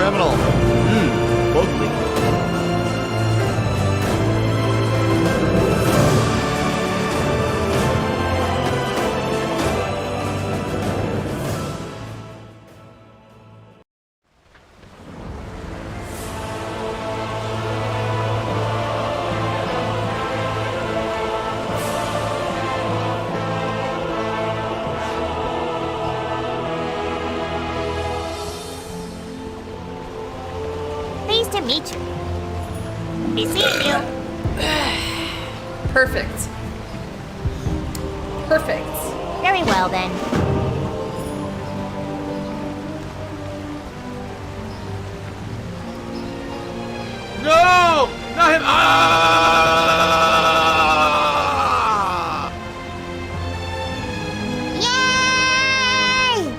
criminal. Ugly. Pleased to meet you. Be seeing you. Perfect. Perfect. Very well then. No! Not him! Ah! Yay!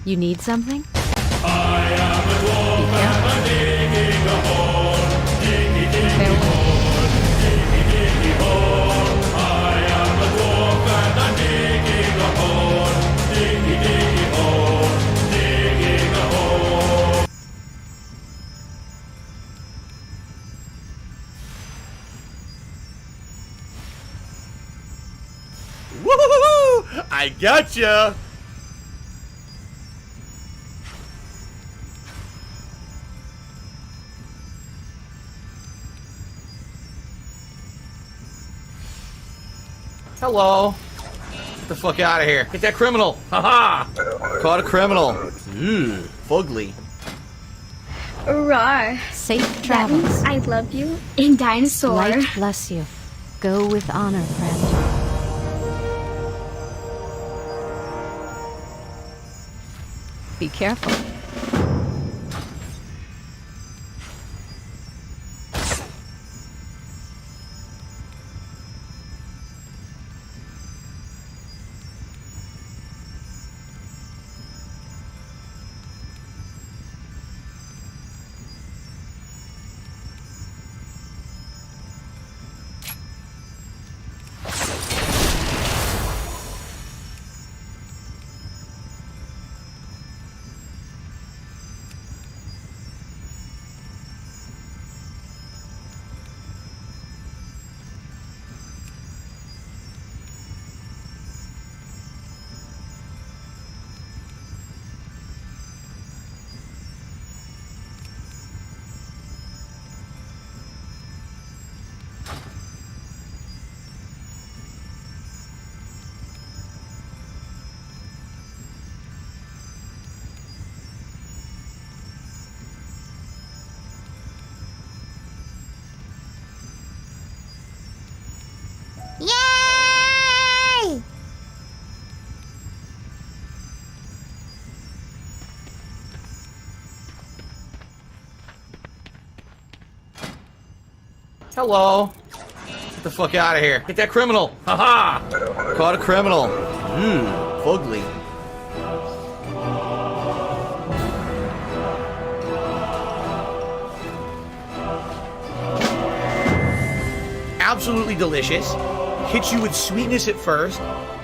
You need something? Woo-hoo-hoo! I gotcha! Hello. Get the fuck out of here. Get that criminal. Haha. Caught a criminal. Fugly. Rawr. Safe That travels. means I love you in dinosaur. Light bless you. Go with honor, friend. Be careful. Yay! Hello. Get the fuck out of here. Get that criminal. Haha. Caught a criminal. Fugly. absolutely delicious. Hits you with sweetness at first,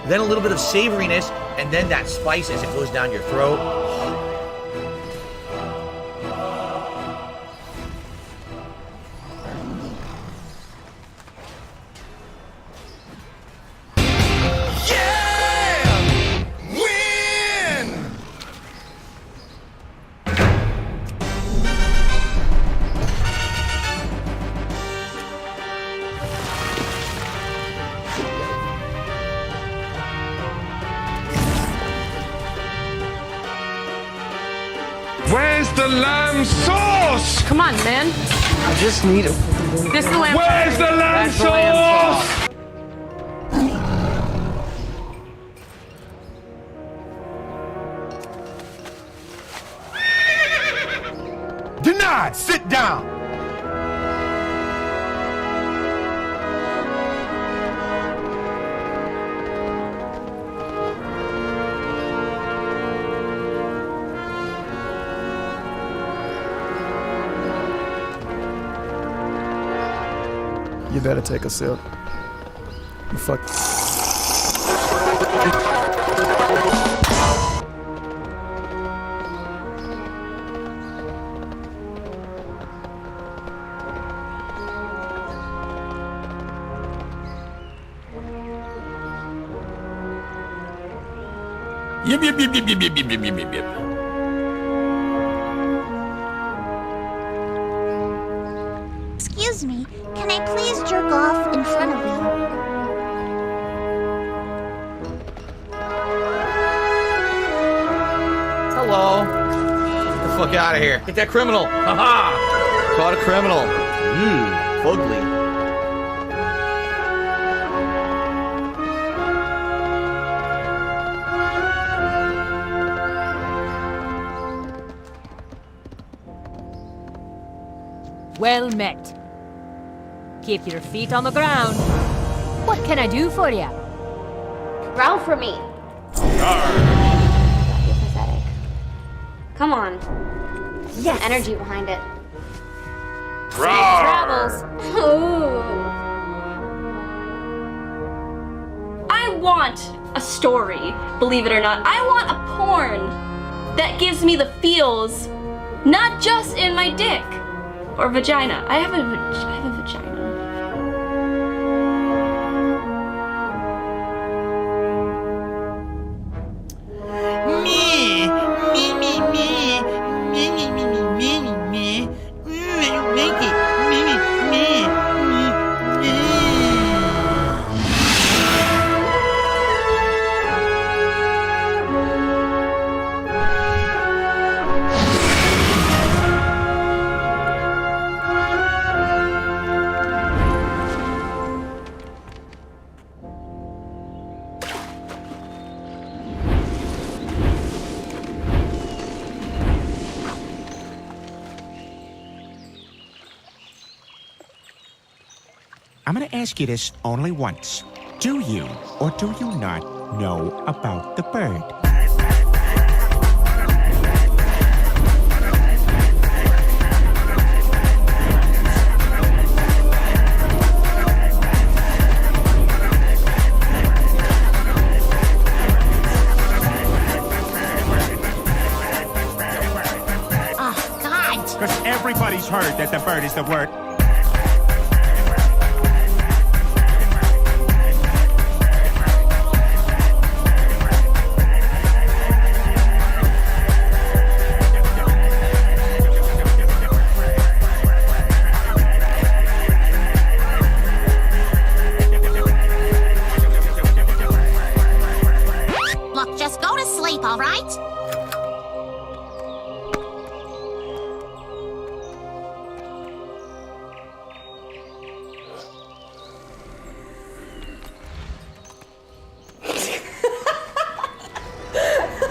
then a little bit of savoriness, and then that spice as it goes down your throat. Where's the lamb sauce? Come on, man. I just need it. This is the lamb. Where's the lamb That's the lamb sauce? Denied! Sit down! You better take a sip. You fuck. Yip, yip, yip, yip, yip, yip, yip, yip, yip, yip. Excuse me, can I please jerk off in front of you? Hello. Get the fuck out of here. Get that criminal. Haha. Caught a criminal. Fugly. Well met. Keep your feet on the ground. What can I do for you? Growl for me. You're pathetic. Come on. Yes. Energy behind it. Safe travels. Ooh. I want a story, believe it or not. I want a porn that gives me the feels, not just in my dick or vagina. I have a vagina. I'm going to ask you this only once. Do you or do you not know about the bird? Oh, God. Because everybody's heard that the bird is the word. Look, just go to sleep, all right?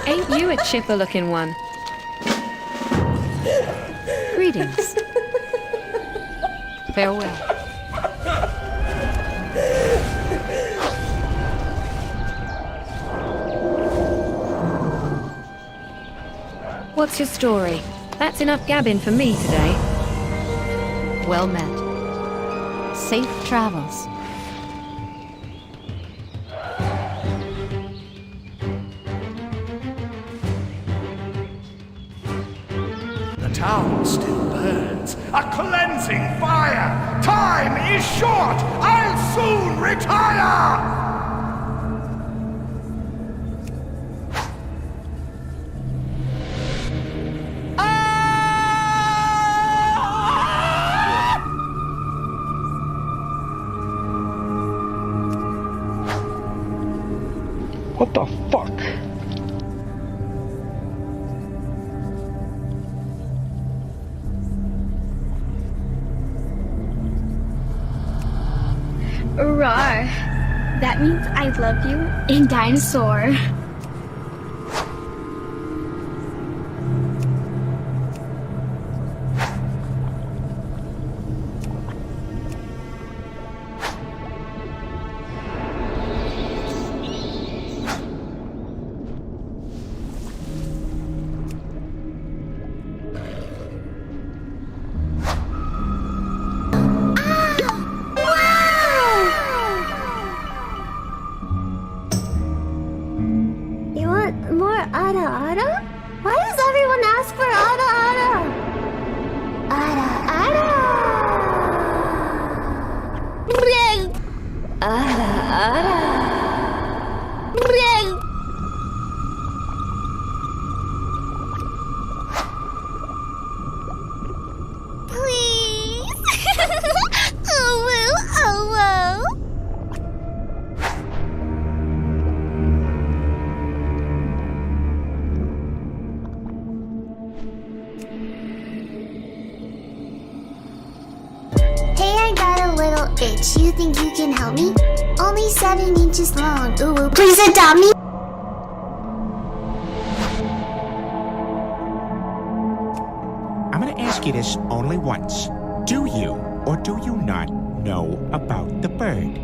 Ain't you a chipper-looking one? Greetings. Farewell. What's your story? That's enough gabbing for me today. Well met. Safe travels. The town still burns. A cleansing fire. Time is short. I'll soon retire. What the fuck? Roar. That means I love you in dinosaur. You want more Ada Ada? Why does everyone ask for Ada Ada? Ada Ada! Ada Ada! Please! Oh, woo, oh, woo! Hey, I got a little itch. You think you can help me? Only 7 inches long. Ooh, please adopt me. I'm gonna ask you this only once. Do you or do you not know about the bird?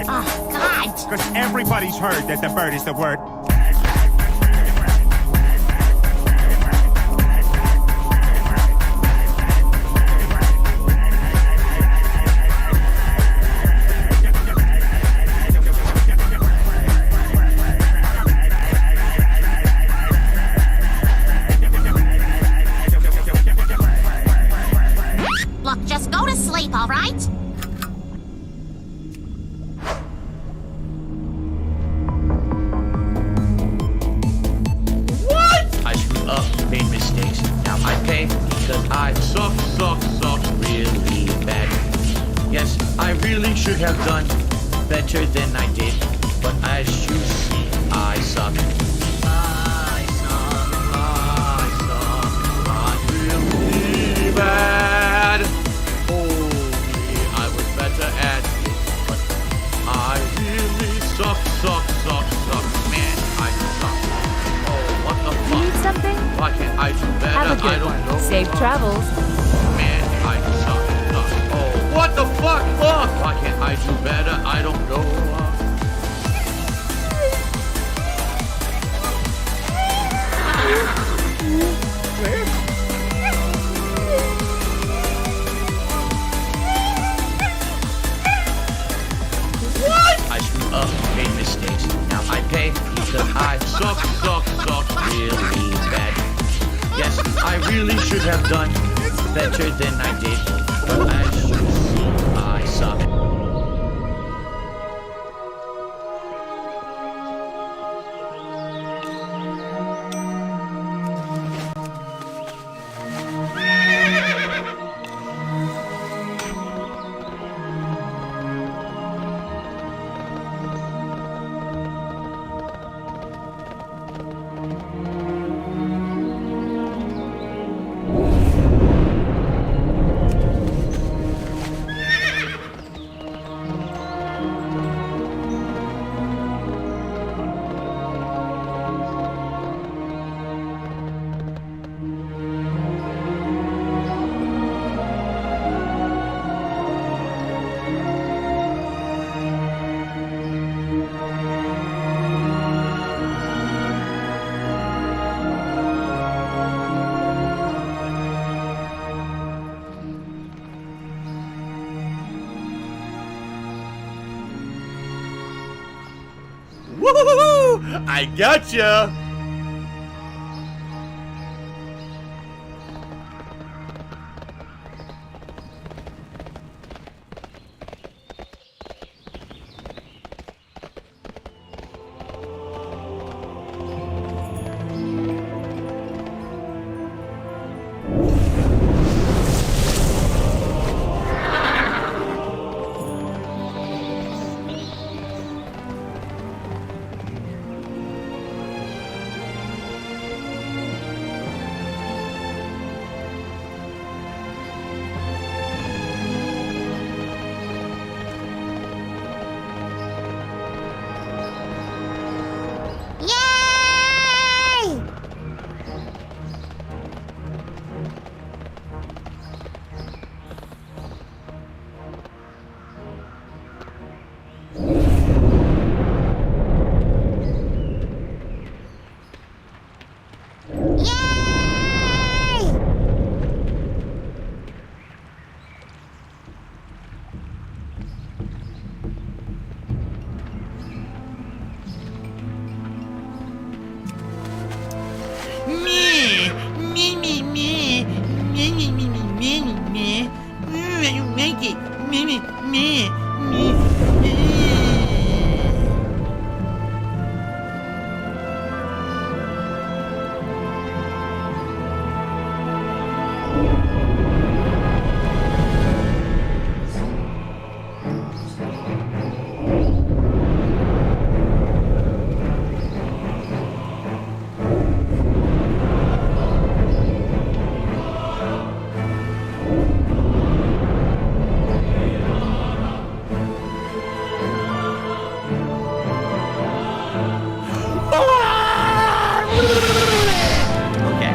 Oh, God. Because everybody's heard that the bird is the word. Look, just go to sleep, all right? I screwed up, made mistakes. Now I pay because I suck really bad. Yes, I really should have done better than I did. But as you see, I suck. I'm really bad. Only I was better at it. But I really suck. Man, I suck. Oh, what the fuck? Need something? Why can't I do better? Have a I good don't one. know. Safe travels. Man, I suck. Oh, what the fuck? Why can't I do better? I don't know. I screwed up, made mistakes. Now I pay because I suck really bad. Yes, I really should have done better than I did. But as you see, I suck. Woo-hoo-hoo! I gotcha! Yay! Yay! Me, me, me, me, me, me, me, me, me, me, me, you make it, me, me, me, me, me. Okay.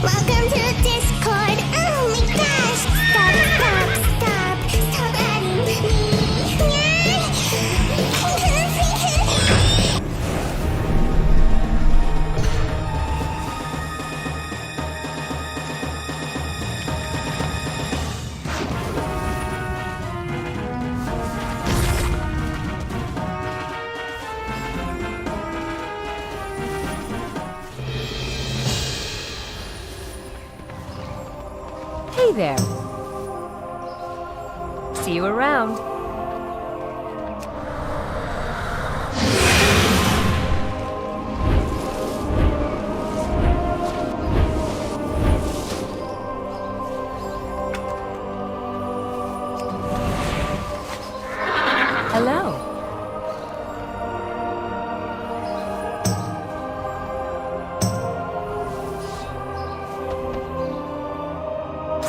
Welcome to Discord. Oh my gosh! Stop adding me. Hey there. See you around. Hello.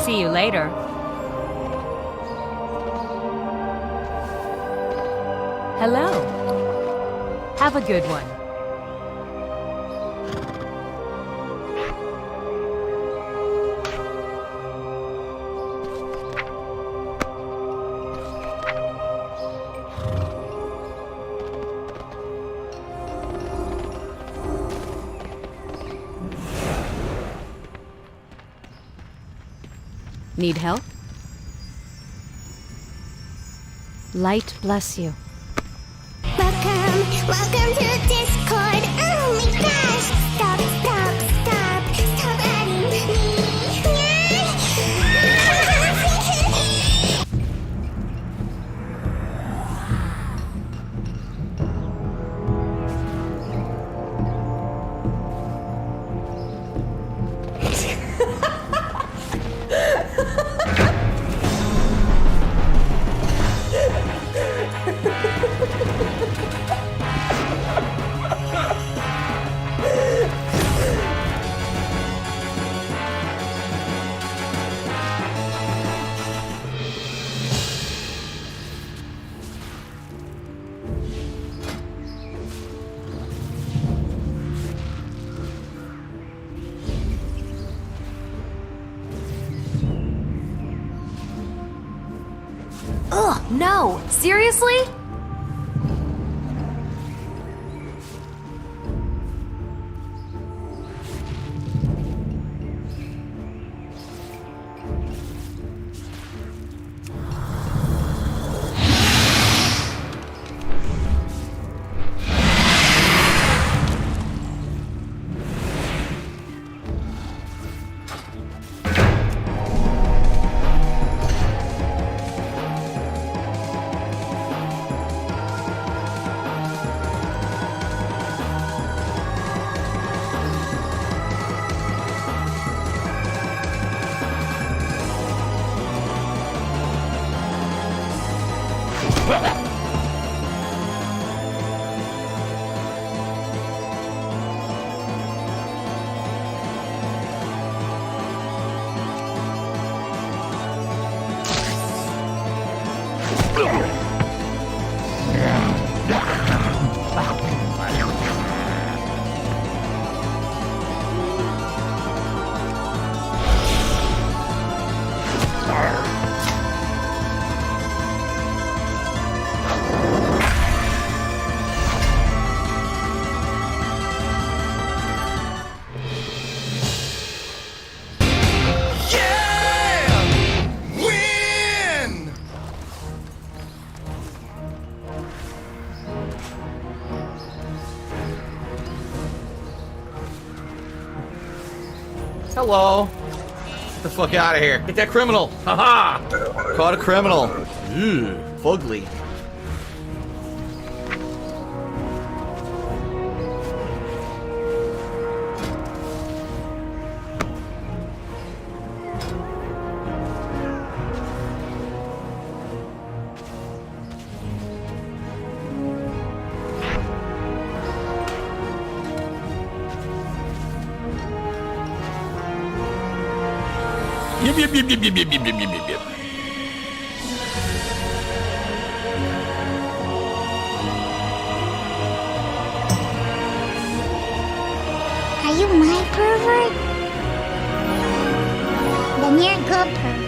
See you later. Hello. Have a good one. Need help? Light bless you. Welcome to Discord. Oh my gosh! Stop adding me. Ugh, no! Seriously? Hello. Get the fuck out of here. Get that criminal. Haha. Caught a criminal. Ew. Fugly. Yip, yip, yip, yip, yip, yip, yip, yip, yip, yip. Are you my pervert? Then you're a good pervert.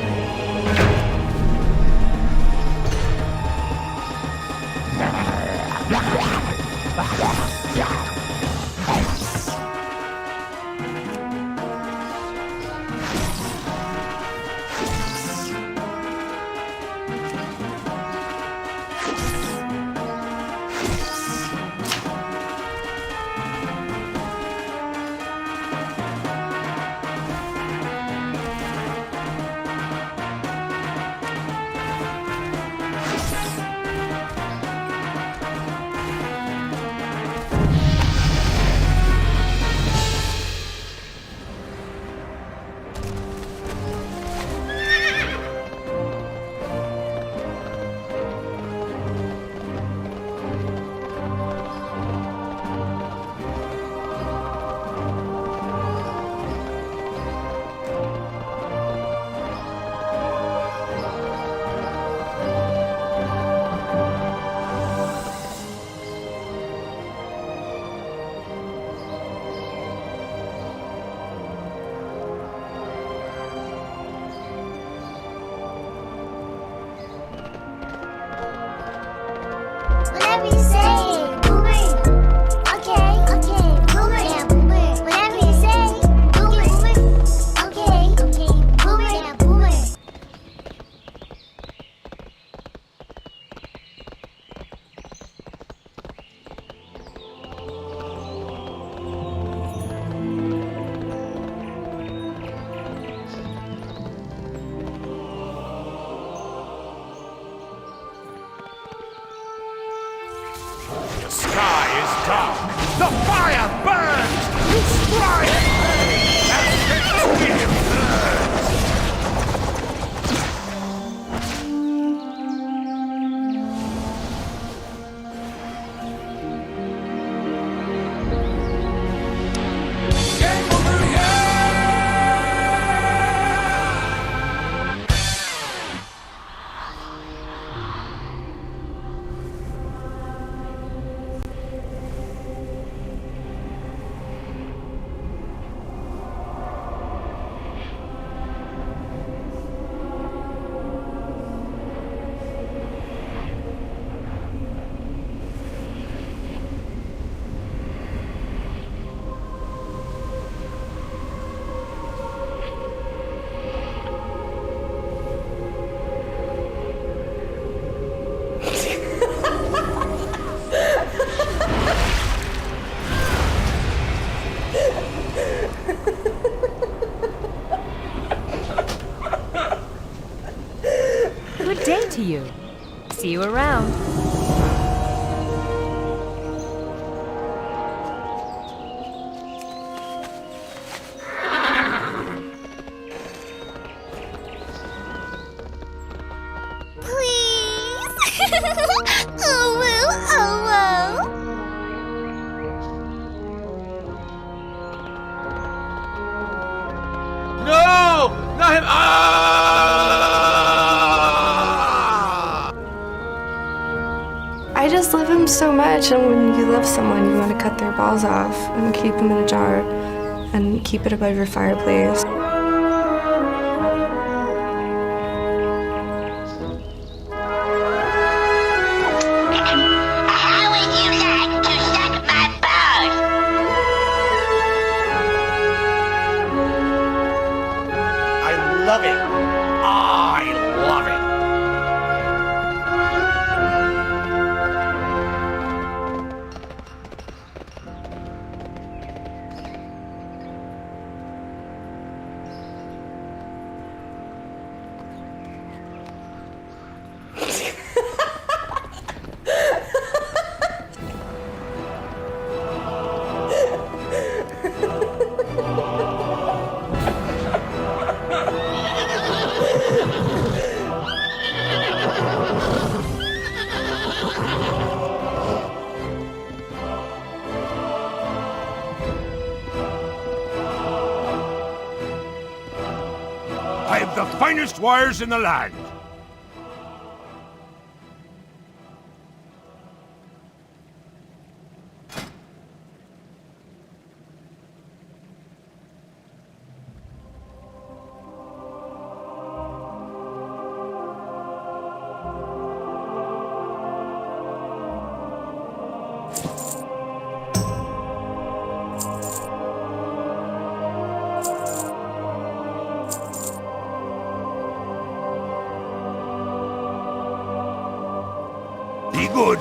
See you around. Please. Oh, woo, oh, whoa. No! Not him! I just love him so much, and when you love someone, you want to cut their balls off and keep them in a jar and keep it above your fireplace. How would you like to suck my balls? I love it. I love it. I have the finest wires in the land. Be good.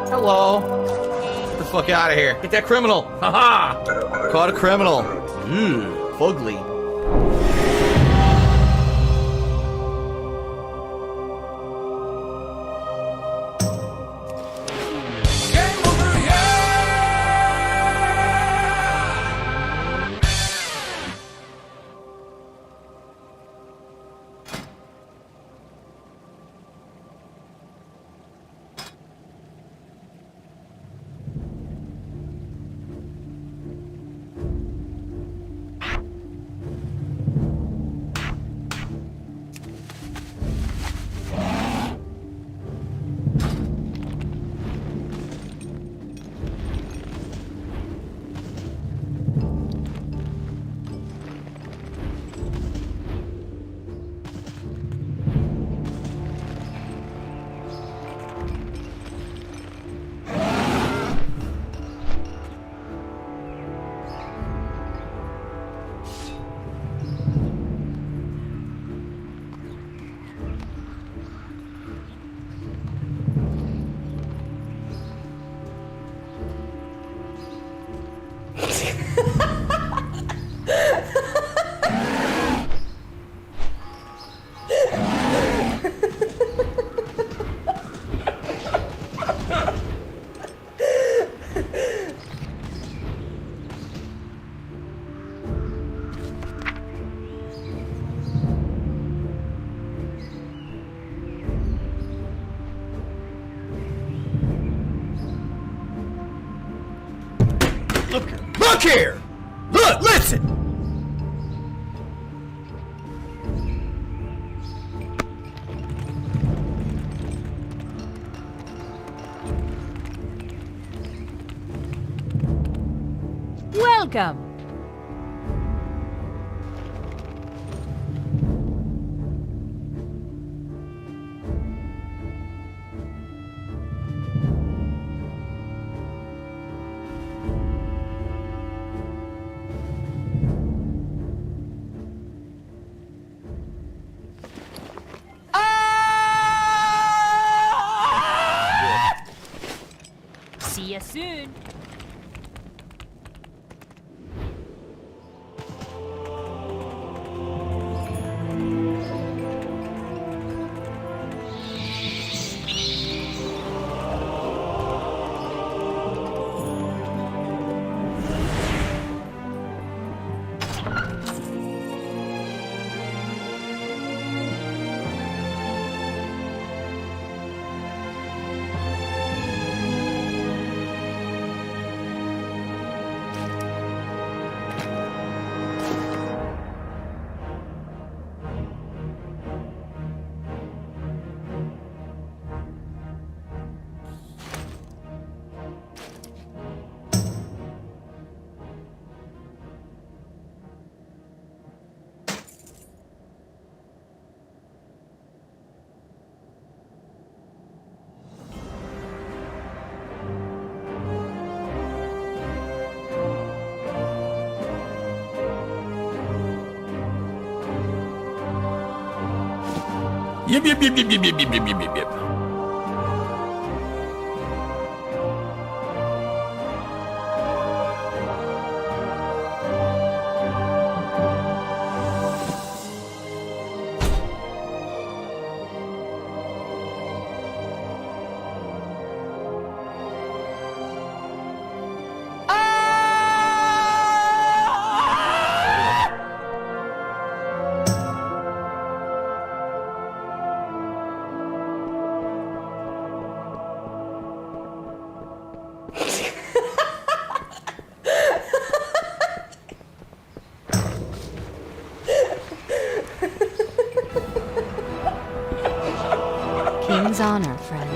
Hello. Get the fuck out of here. Get that criminal. Haha. Caught a criminal. Fugly. Look here! Look, listen! Welcome. Yip, yip, yip, yip, yip, yip, yip, yip, yip, yip. King's honor, friend.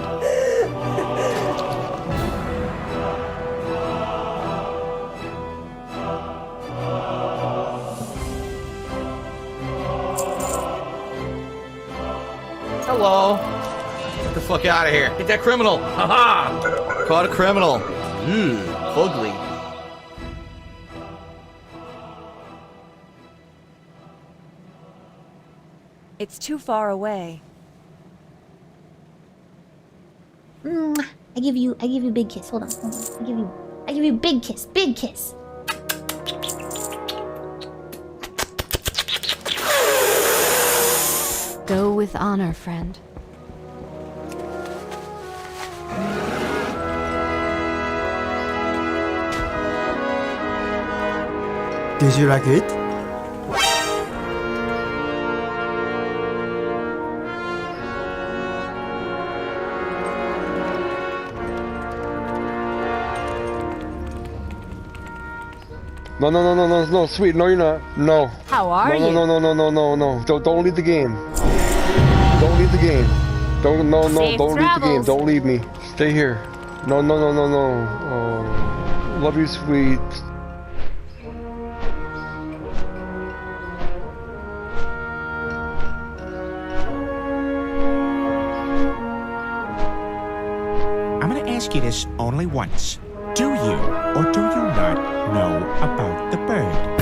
Hello. Get the fuck out of here. Get that criminal. Haha. Caught a criminal. Ugly. It's too far away. I give you a big kiss. Hold on. I give you a big kiss. Big kiss. Go with honor, friend. Did you like it? No, sweet. No, you're not. No. How are you? No. Don't leave the game. Don't leave the game. Don't leave the game. Don't leave me. Stay here. No. Oh, love you, sweet. I'm gonna ask you this only once. Do you or do you not know about the bird?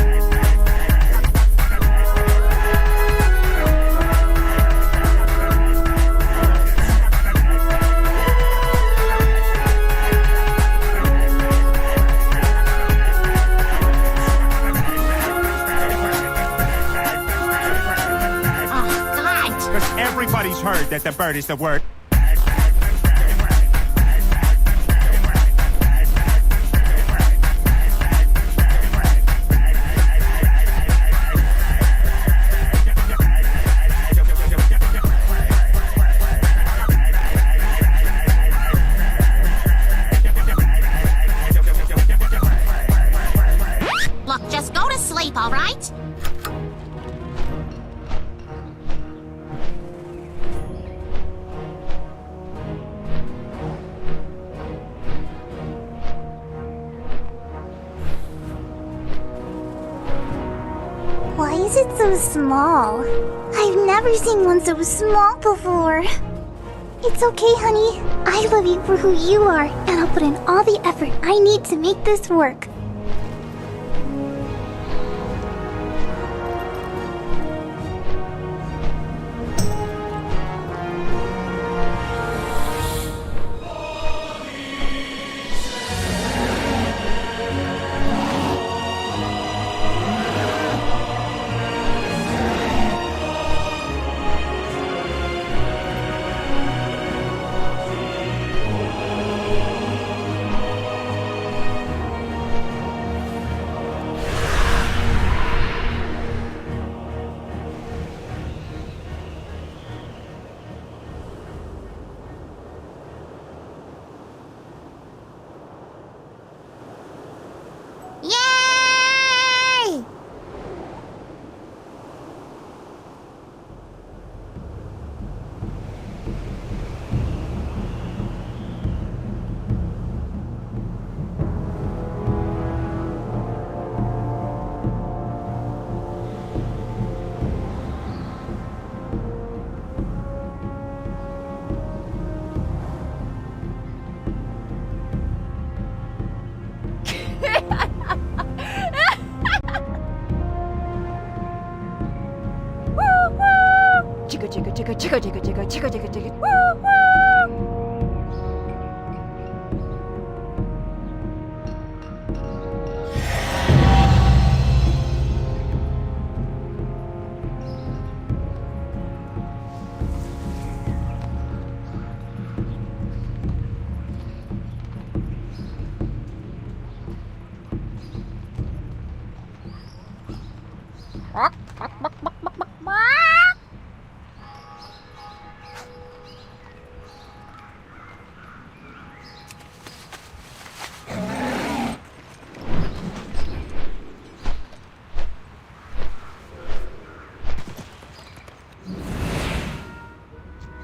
Because everybody's heard that the bird is the word. Look, just go to sleep, all right? Why is it so small? I've never seen one so small before. It's okay, honey. I love you for who you are, and I'll put in all the effort I need to make this work. chicka, chicka, chicka, chicka, chicka, chicka, chicka. Woo, woo!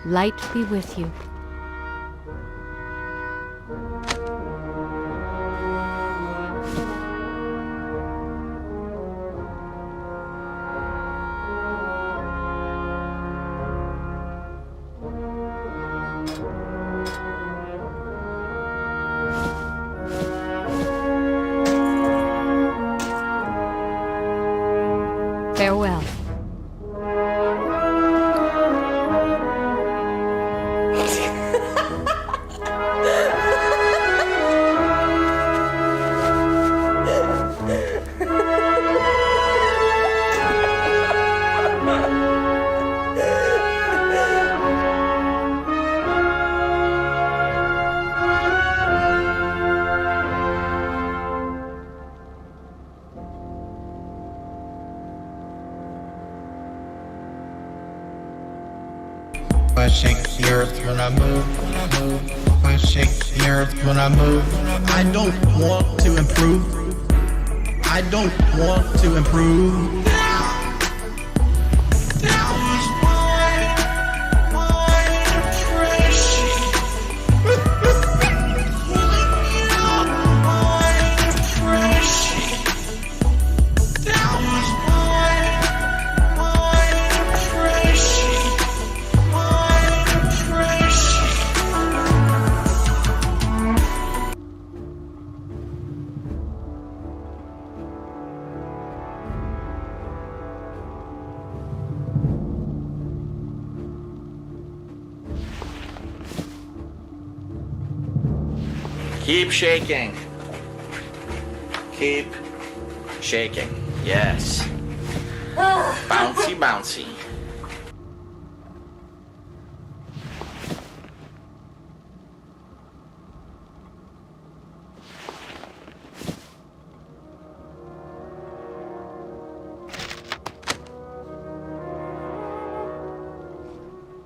Light be with you. Farewell. I shake the earth when I move. I shake the earth when I move. I don't want to improve. I don't want to improve. Keep shaking. Keep shaking. Yes. Bouncy, bouncy.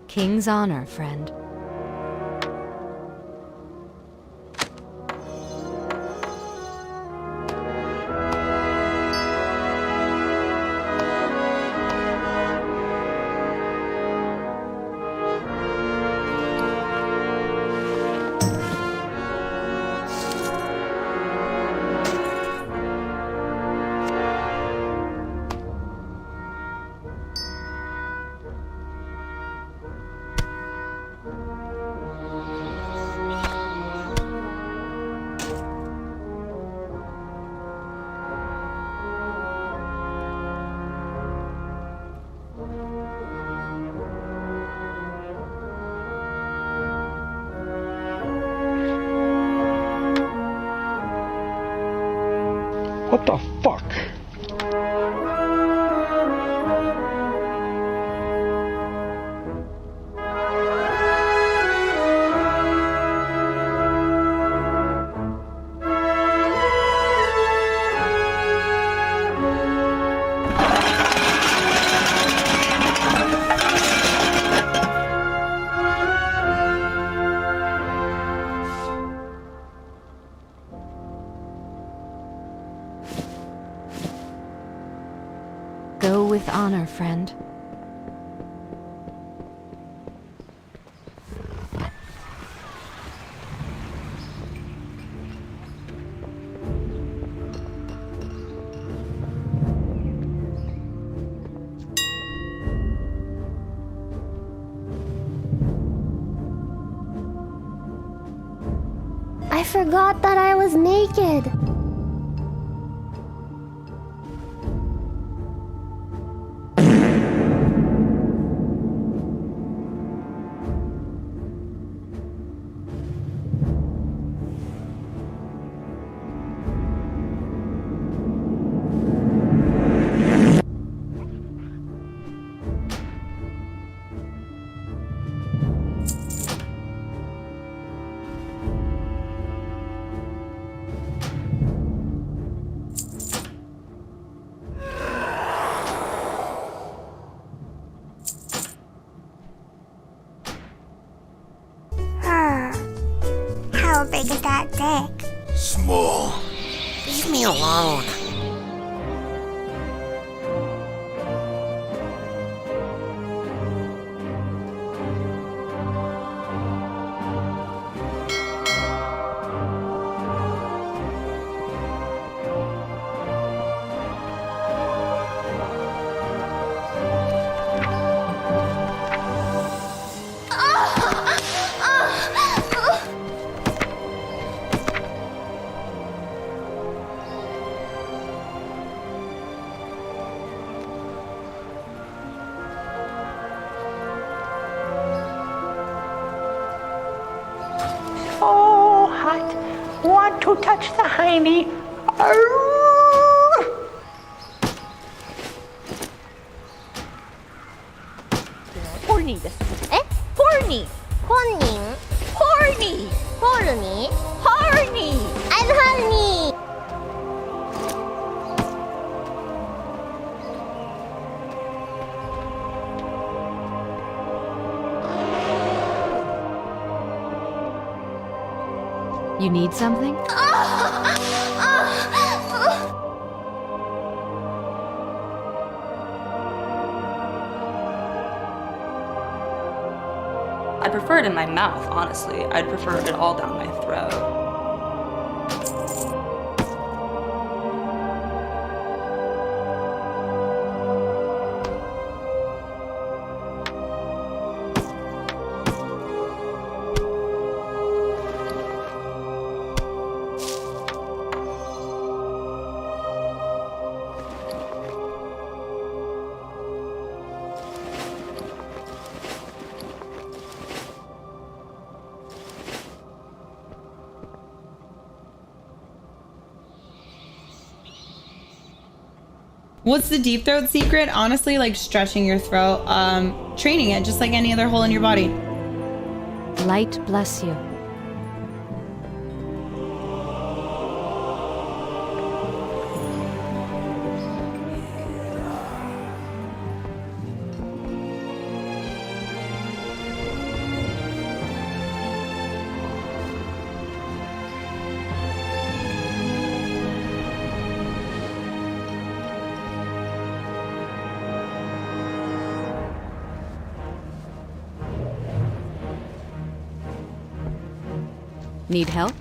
King's honor, friend. What the fuck? Go with honor, friend. I forgot that I was naked. big is that dick? Small. Leave me alone. Oh, hot. Want to touch the hiney. horny です。え horny horny horny horny horny I'm horny You need something? I'd prefer it in my mouth, honestly. I'd prefer it all down my throat. What's the deep throat secret? Honestly, like stretching your throat, training it just like any other hole in your body. Light bless you. Need help?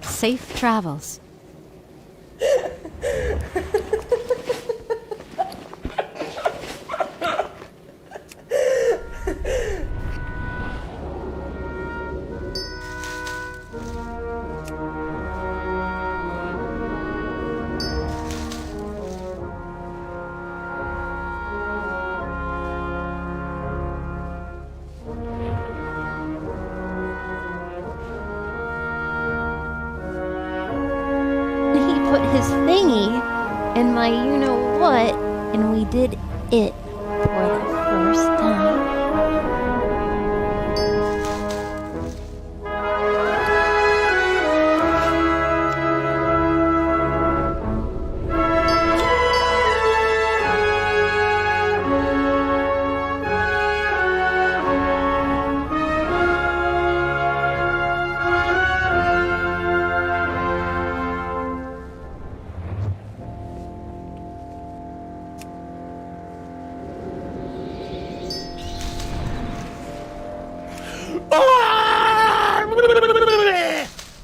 Safe travels. Put his thingy in my you-know-what, and we did it for the first time.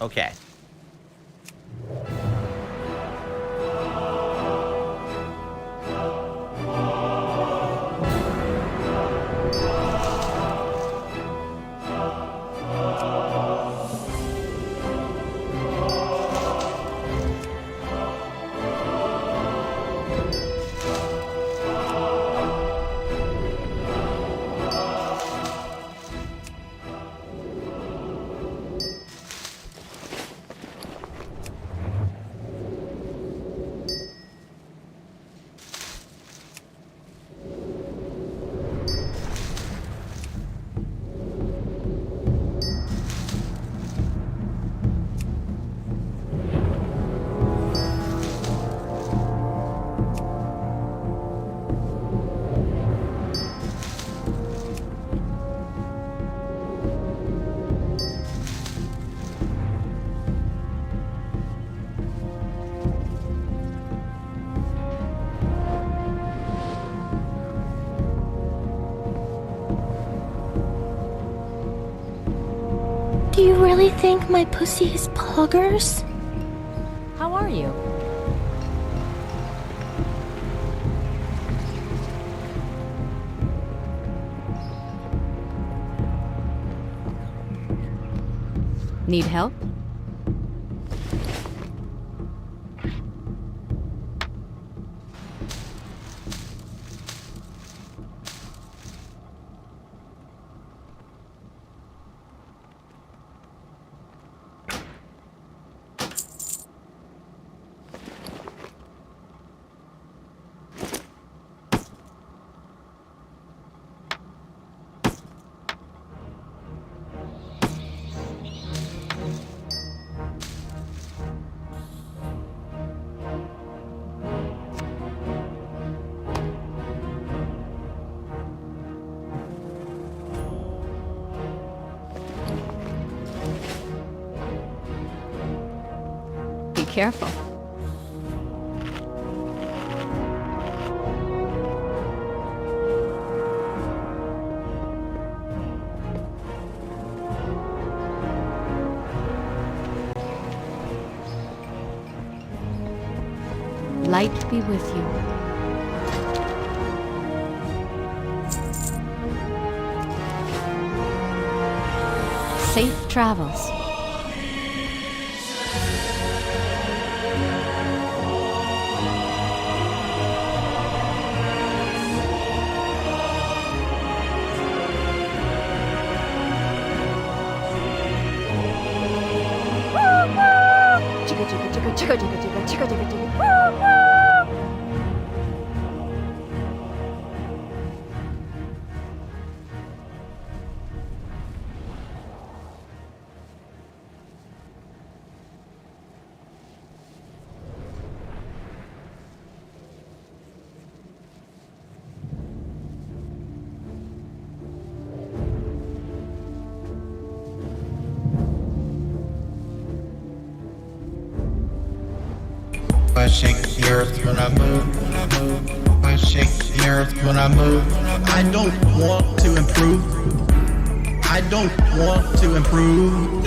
Okay. really think my pussy is poggers? How are you? Need help? Be careful. Light be with you. Safe travels. I shake the earth when I move. I shake the earth when I move. I don't want to improve. I don't want to improve.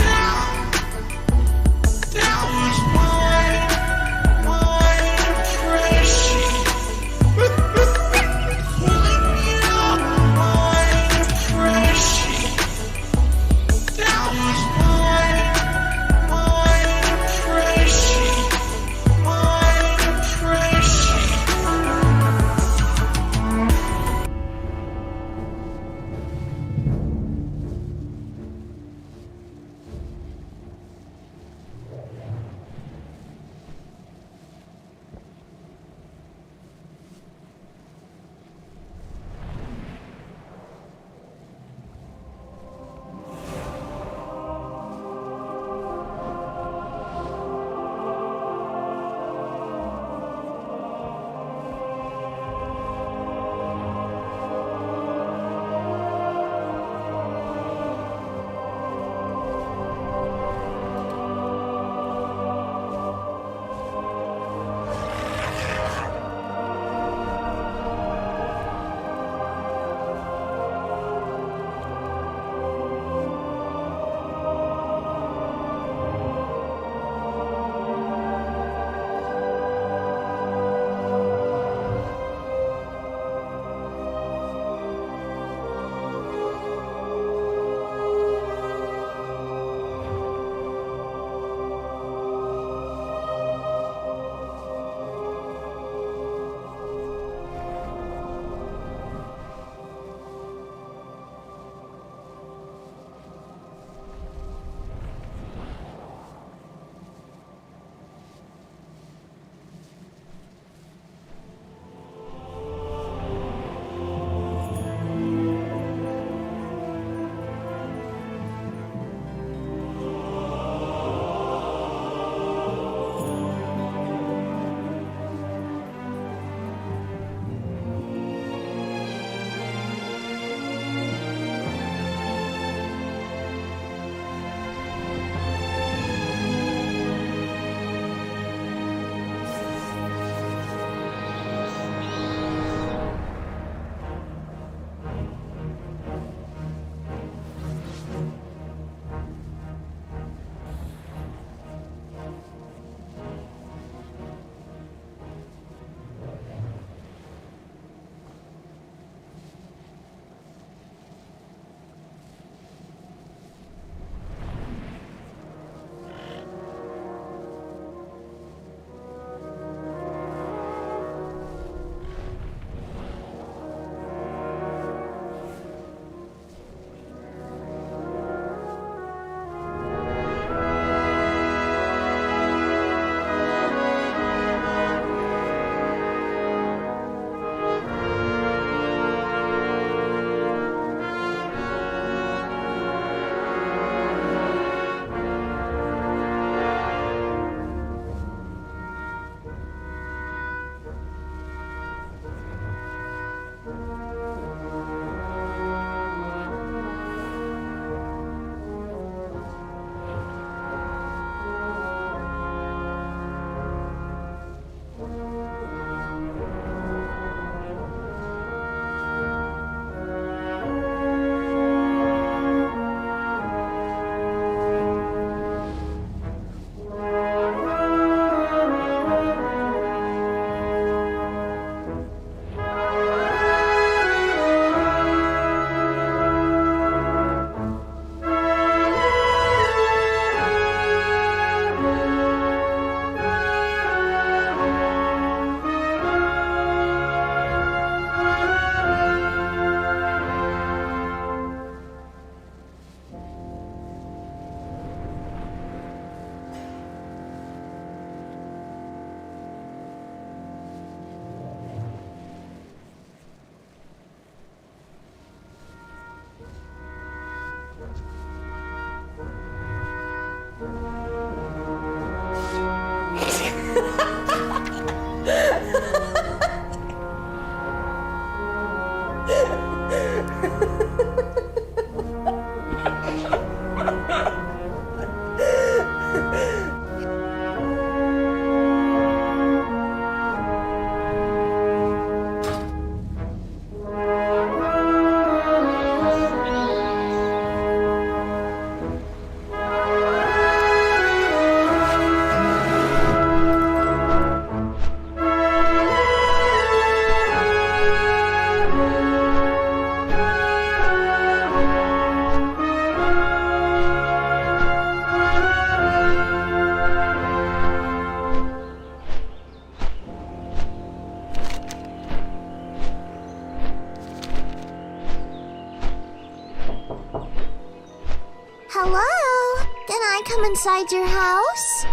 I come inside your house?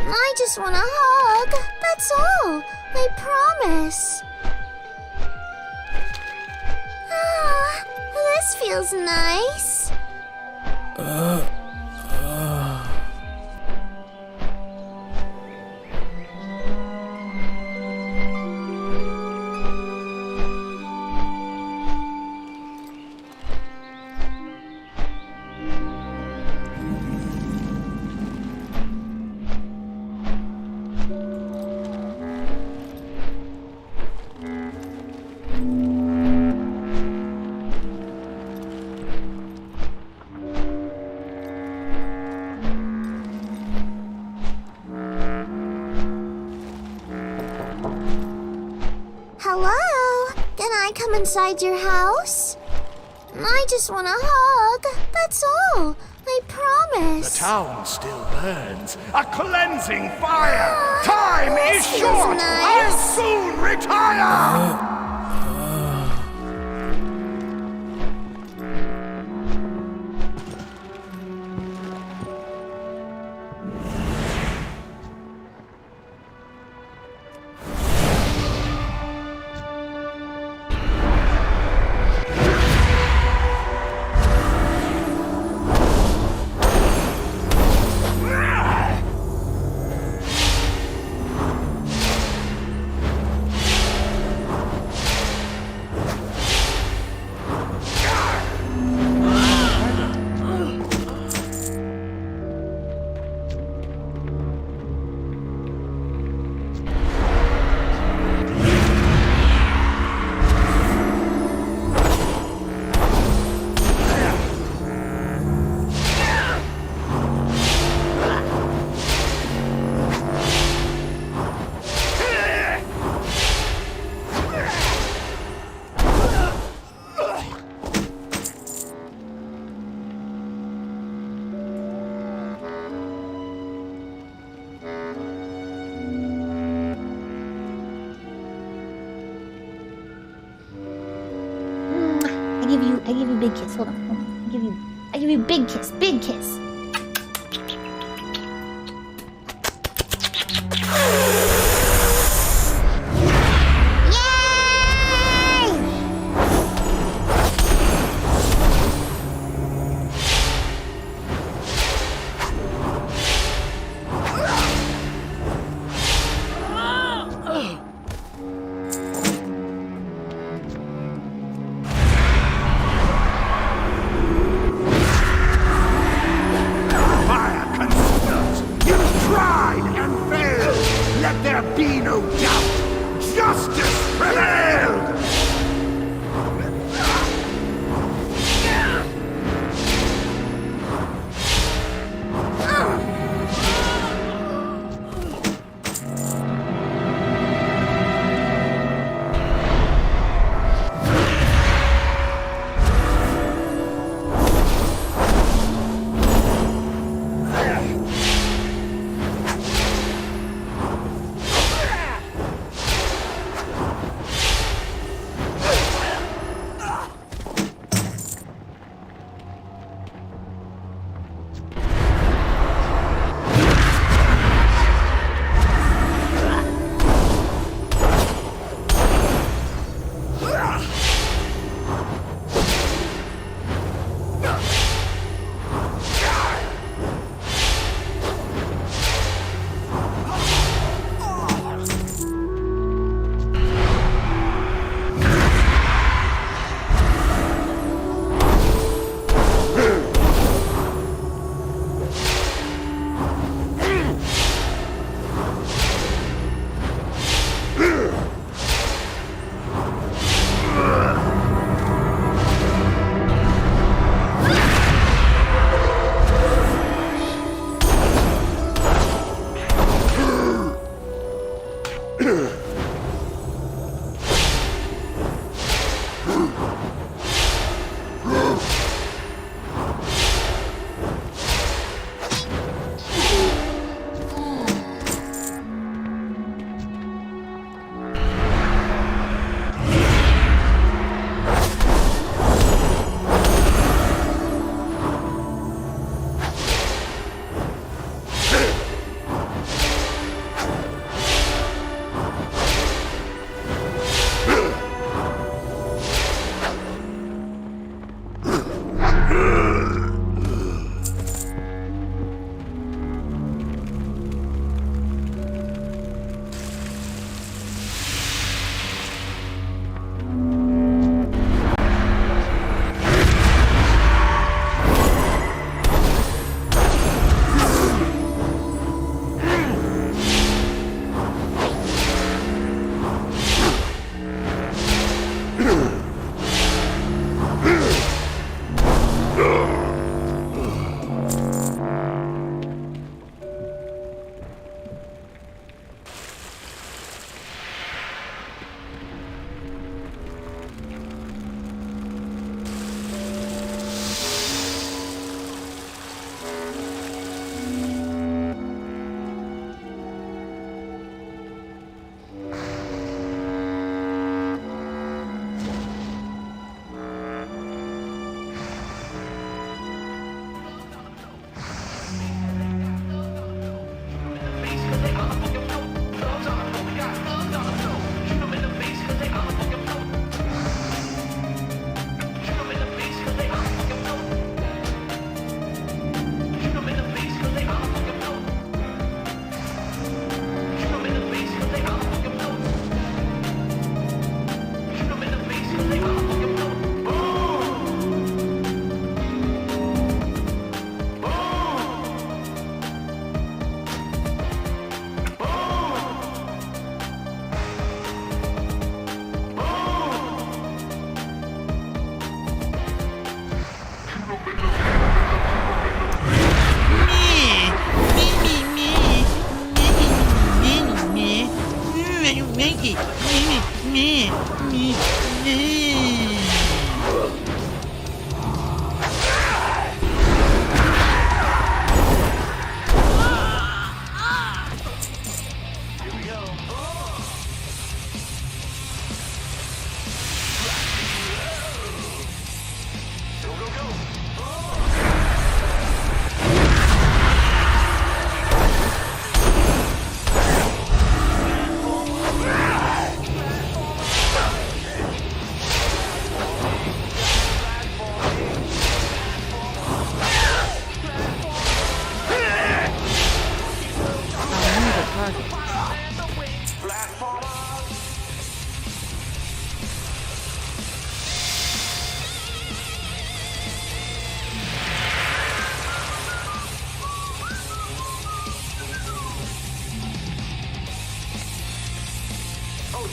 I just want a hug. That's all. I promise. Ah, this feels nice. Hello? Can I come inside your house? I just want a hug. That's all. I promise. The town still burns. A cleansing fire! Time is feels short! nice. I'll soon retire! I give you a big kiss. Hold on. I give you a big kiss. Big kiss.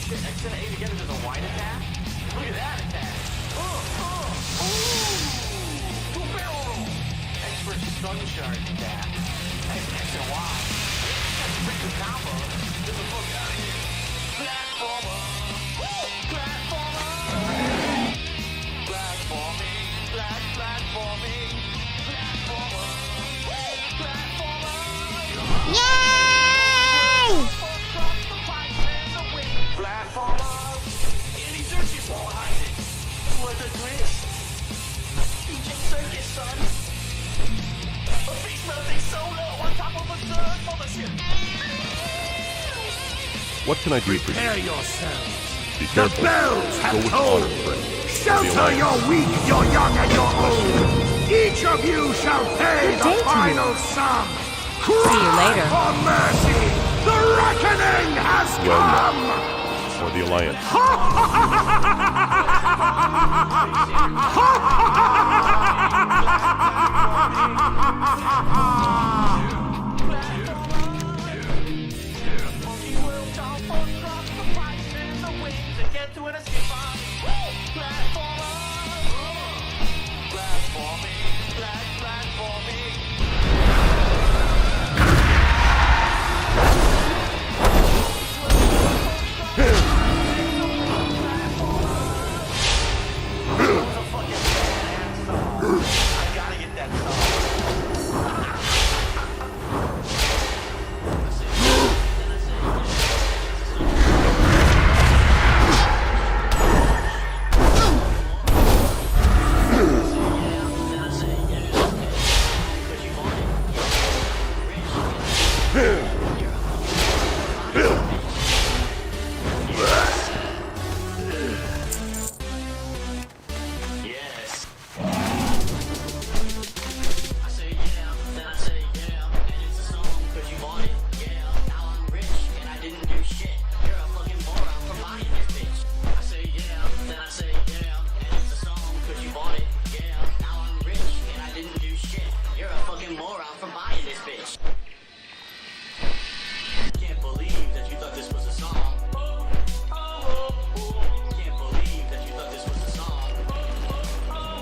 shit, X and A together does a wide attack? Look at that attack. Two barrel roll. X for sunshine attack. X and Y. That's a freaking combo. Get the fuck out of here. Platformer. Platformer. Platforming. Platforming. Platformer. Platformer. Yay! Platformer. And he's searching behind it. What a twist. DJ Circus, son. A beast melting solo on top of a third mothership. What can I do for you? Prepare yourselves. Be careful. The bells have Go with tolled. honor, friend. Shelter your weak, your young, and your old. Each of you shall pay the final sum. Cry See you later. for mercy. The reckoning has Well come. met. For the Alliance.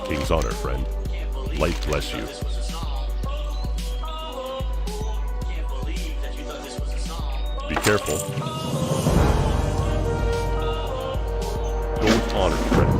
King's honor, friend. Life bless you. Be careful. Go with honor, friend.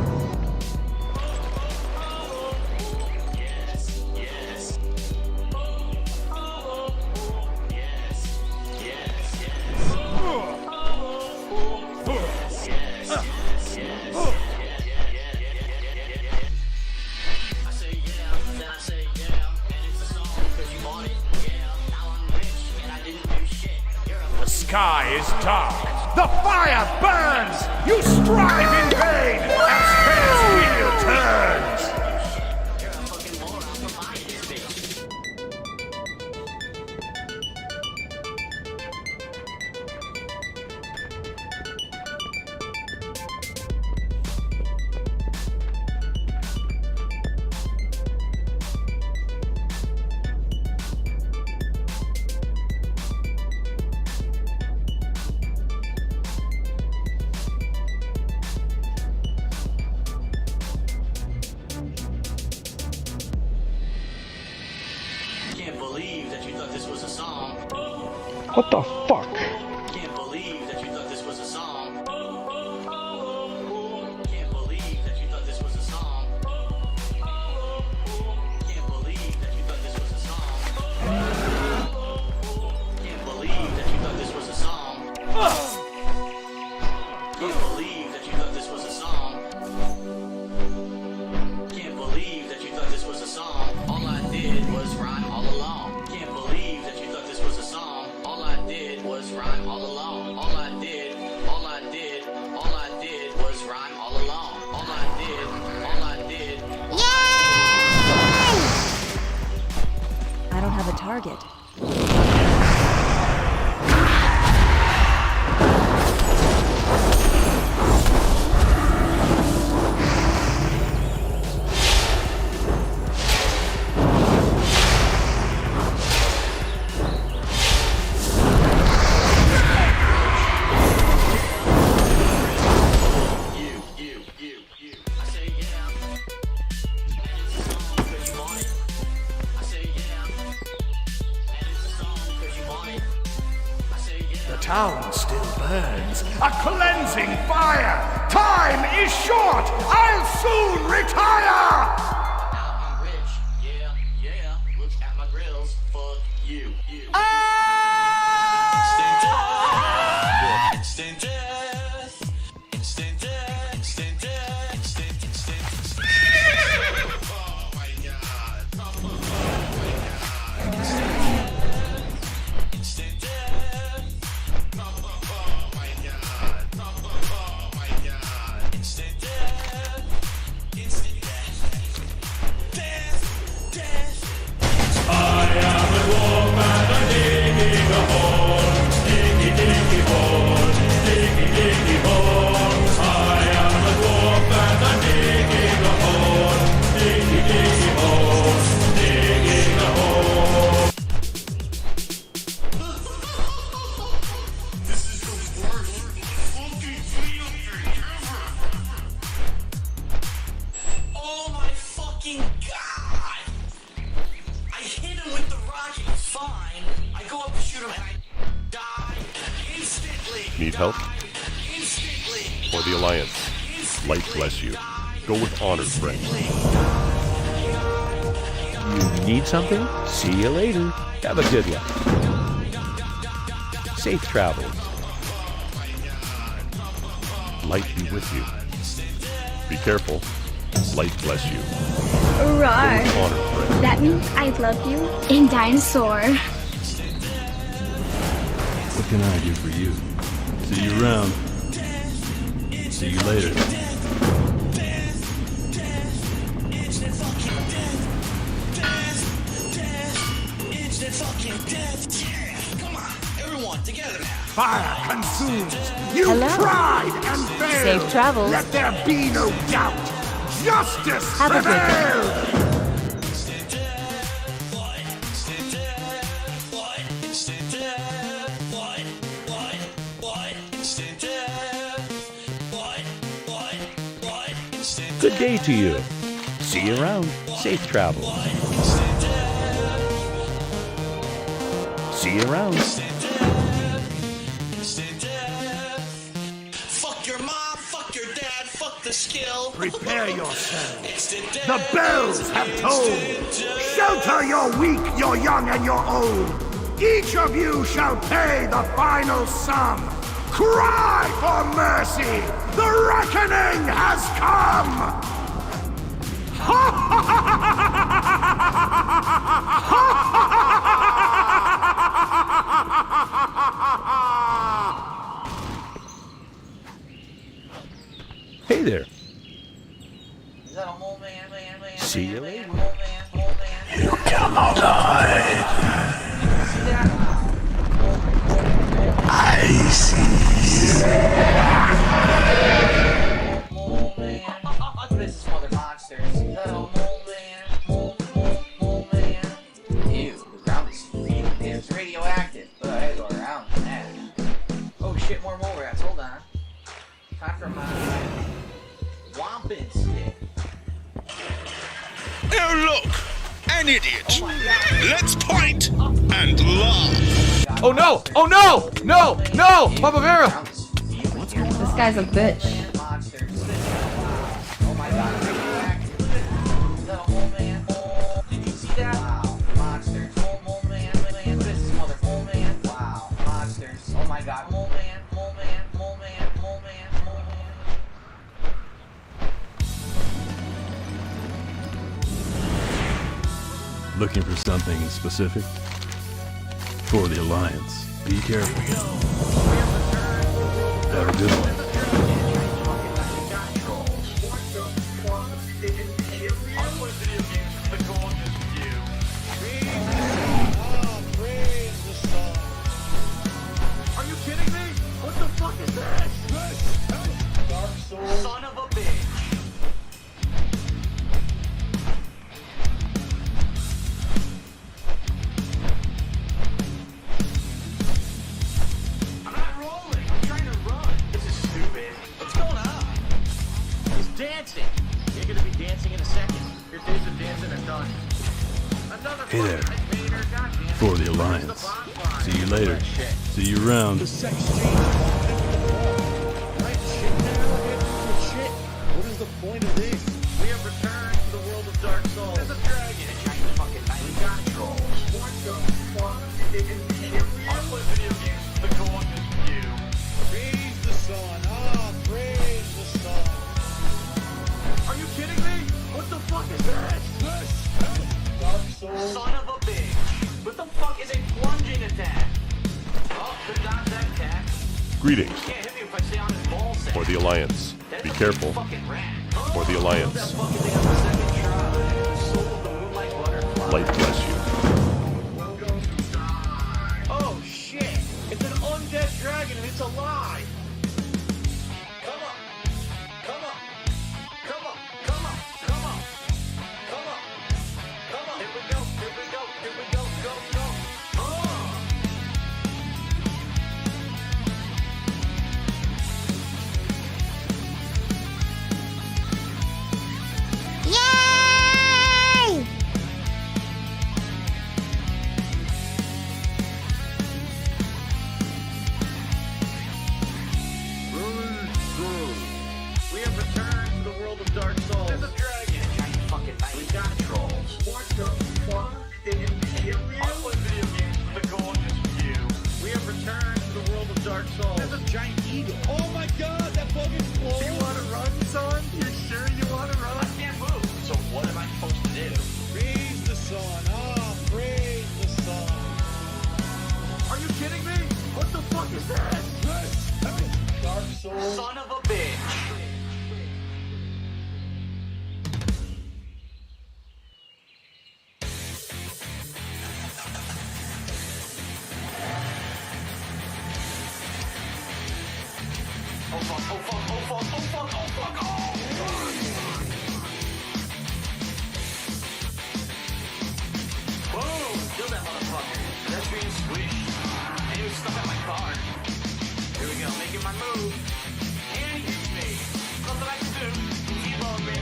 The sky is dark. The fire burns. You strive in vain as fate's wheel turns. Can't believe that you thought this was a song. What the fuck? Can't believe that you thought this was a song. Can't believe that you thought this was a song. Can't believe that you thought this was a song. Can't believe that you thought this was a song. Can't believe that you thought this was a song. Can't believe that you thought this was a song. All I did was rhyme all along. Can't believe that you thought this was a song. All I did was rhyme all along. All I did was rhyme all along. All I did. I don't have a target. town still burns. A cleansing fire. Time is short. I'll soon retire. Need help? For the Alliance, light bless you. Go with honor, friend. You need something? See you later. Have a good one. Safe travels. Light be with you. Be careful. Light bless you. Roar. Go with honor, friend. That means I love you in dinosaur. What can I do for you? See you around. See you later. Fire consumes. You Hello. tried and failed. Safe travels. Let there be no doubt. Justice Have a good day. prevailed. Good day to you. See you around. Safe travels. See you around. Fuck your mom, fuck your dad, fuck the skill. Prepare yourselves. The bells have tolled. Shelter your weak, your young, and your old. Each of you shall pay the final sum. Cry for mercy. The reckoning has come. Hey there. Is that a mole man? See you later. You cannot hide. I see you. Mole man. This is mother monsters. Is that a mole man? Mole man. Ew, the ground is really it's radioactive. But I go around that. Oh shit, more mole rats. Hold on. Time for my Wampin stick. Oh, look! An idiot! Let's point and laugh! Oh no! Oh no! No! No! Papa Vera! This guy's a bitch. Oh my god, radioactive. Is that a mole man? Did you see that? Wow, monsters. Mole man. This is mother mole man. Wow, monsters. Oh my god, mole man. Looking for something specific? For the Alliance, be careful. Have a good one. Are you kidding me? What the fuck is this? Dark Souls. Son of a bitch. I'm not rolling. I'm trying to run. This is stupid. See you later. See you around. What is the point of this? We have returned to the world of Dark Souls. There's a dragon. A giant fucking knight. We got trolls. What the fuck? I'll play video games with the gorgeous view. Praise the sun. Ah, praise the sun. Are you kidding me? What the fuck is that? Dark Souls. Son of a bitch. What the fuck is a plunging attack? Oh, good dodge that attack. Greetings. Can't hit me if I stay on his ball sack. For the Alliance. Be careful. For the Alliance. Light bless you. Oh shit! It's an undead dragon and it's alive! Come on! Come on! Come on! Come on! Come on! Come on! Come on! Here we go! Here we go! Here we go! Go! Go! Yay! We have returned to the world of Dark Souls. There's a dragon. A giant fucking knight. We got trolls. What the fuck? I'll play video games with the gorgeous view. We have returned to the world of Dark Souls. There's a giant eagle. Oh my god, that bug explodes. Do you want to run, son? You sure you want to run? I can't move. So what am I supposed to do? Praise the sun. Ah, praise the sun. Are you kidding me? What the fuck is that? Dark Souls. Son of a bitch. Oh fuck, oh fuck, oh fuck, oh fuck, oh fuck, oh! Boom! Kill that motherfucker. That's being squished. And he was stuck at my car. Here we go, making my move. And he hits me. Nothing I can do. T-bone me.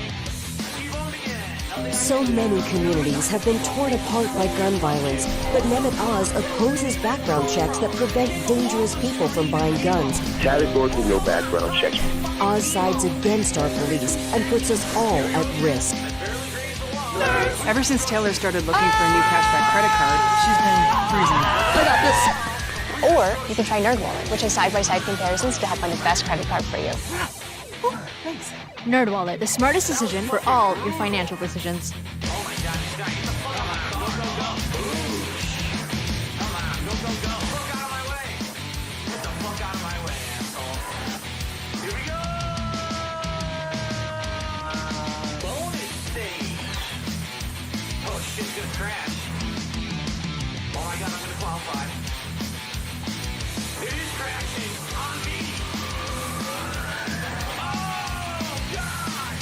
T-bone again. So many communities have been torn apart by gun violence, but Mehmet Oz opposes background checks that prevent dangerous people from buying guns. Categorically no background checks. Oz sides against our police and puts us all at risk. Ever since Taylor started looking for a new cashback credit card, she's been freezing. I got this. Or you can try NerdWallet, which has side-by-side comparisons to help find the best credit card for you. Thanks. NerdWallet, the smartest decision for all your financial decisions. Shit's gonna crash. Oh my god, I'm gonna qualify. It is crashing on me. Oh god!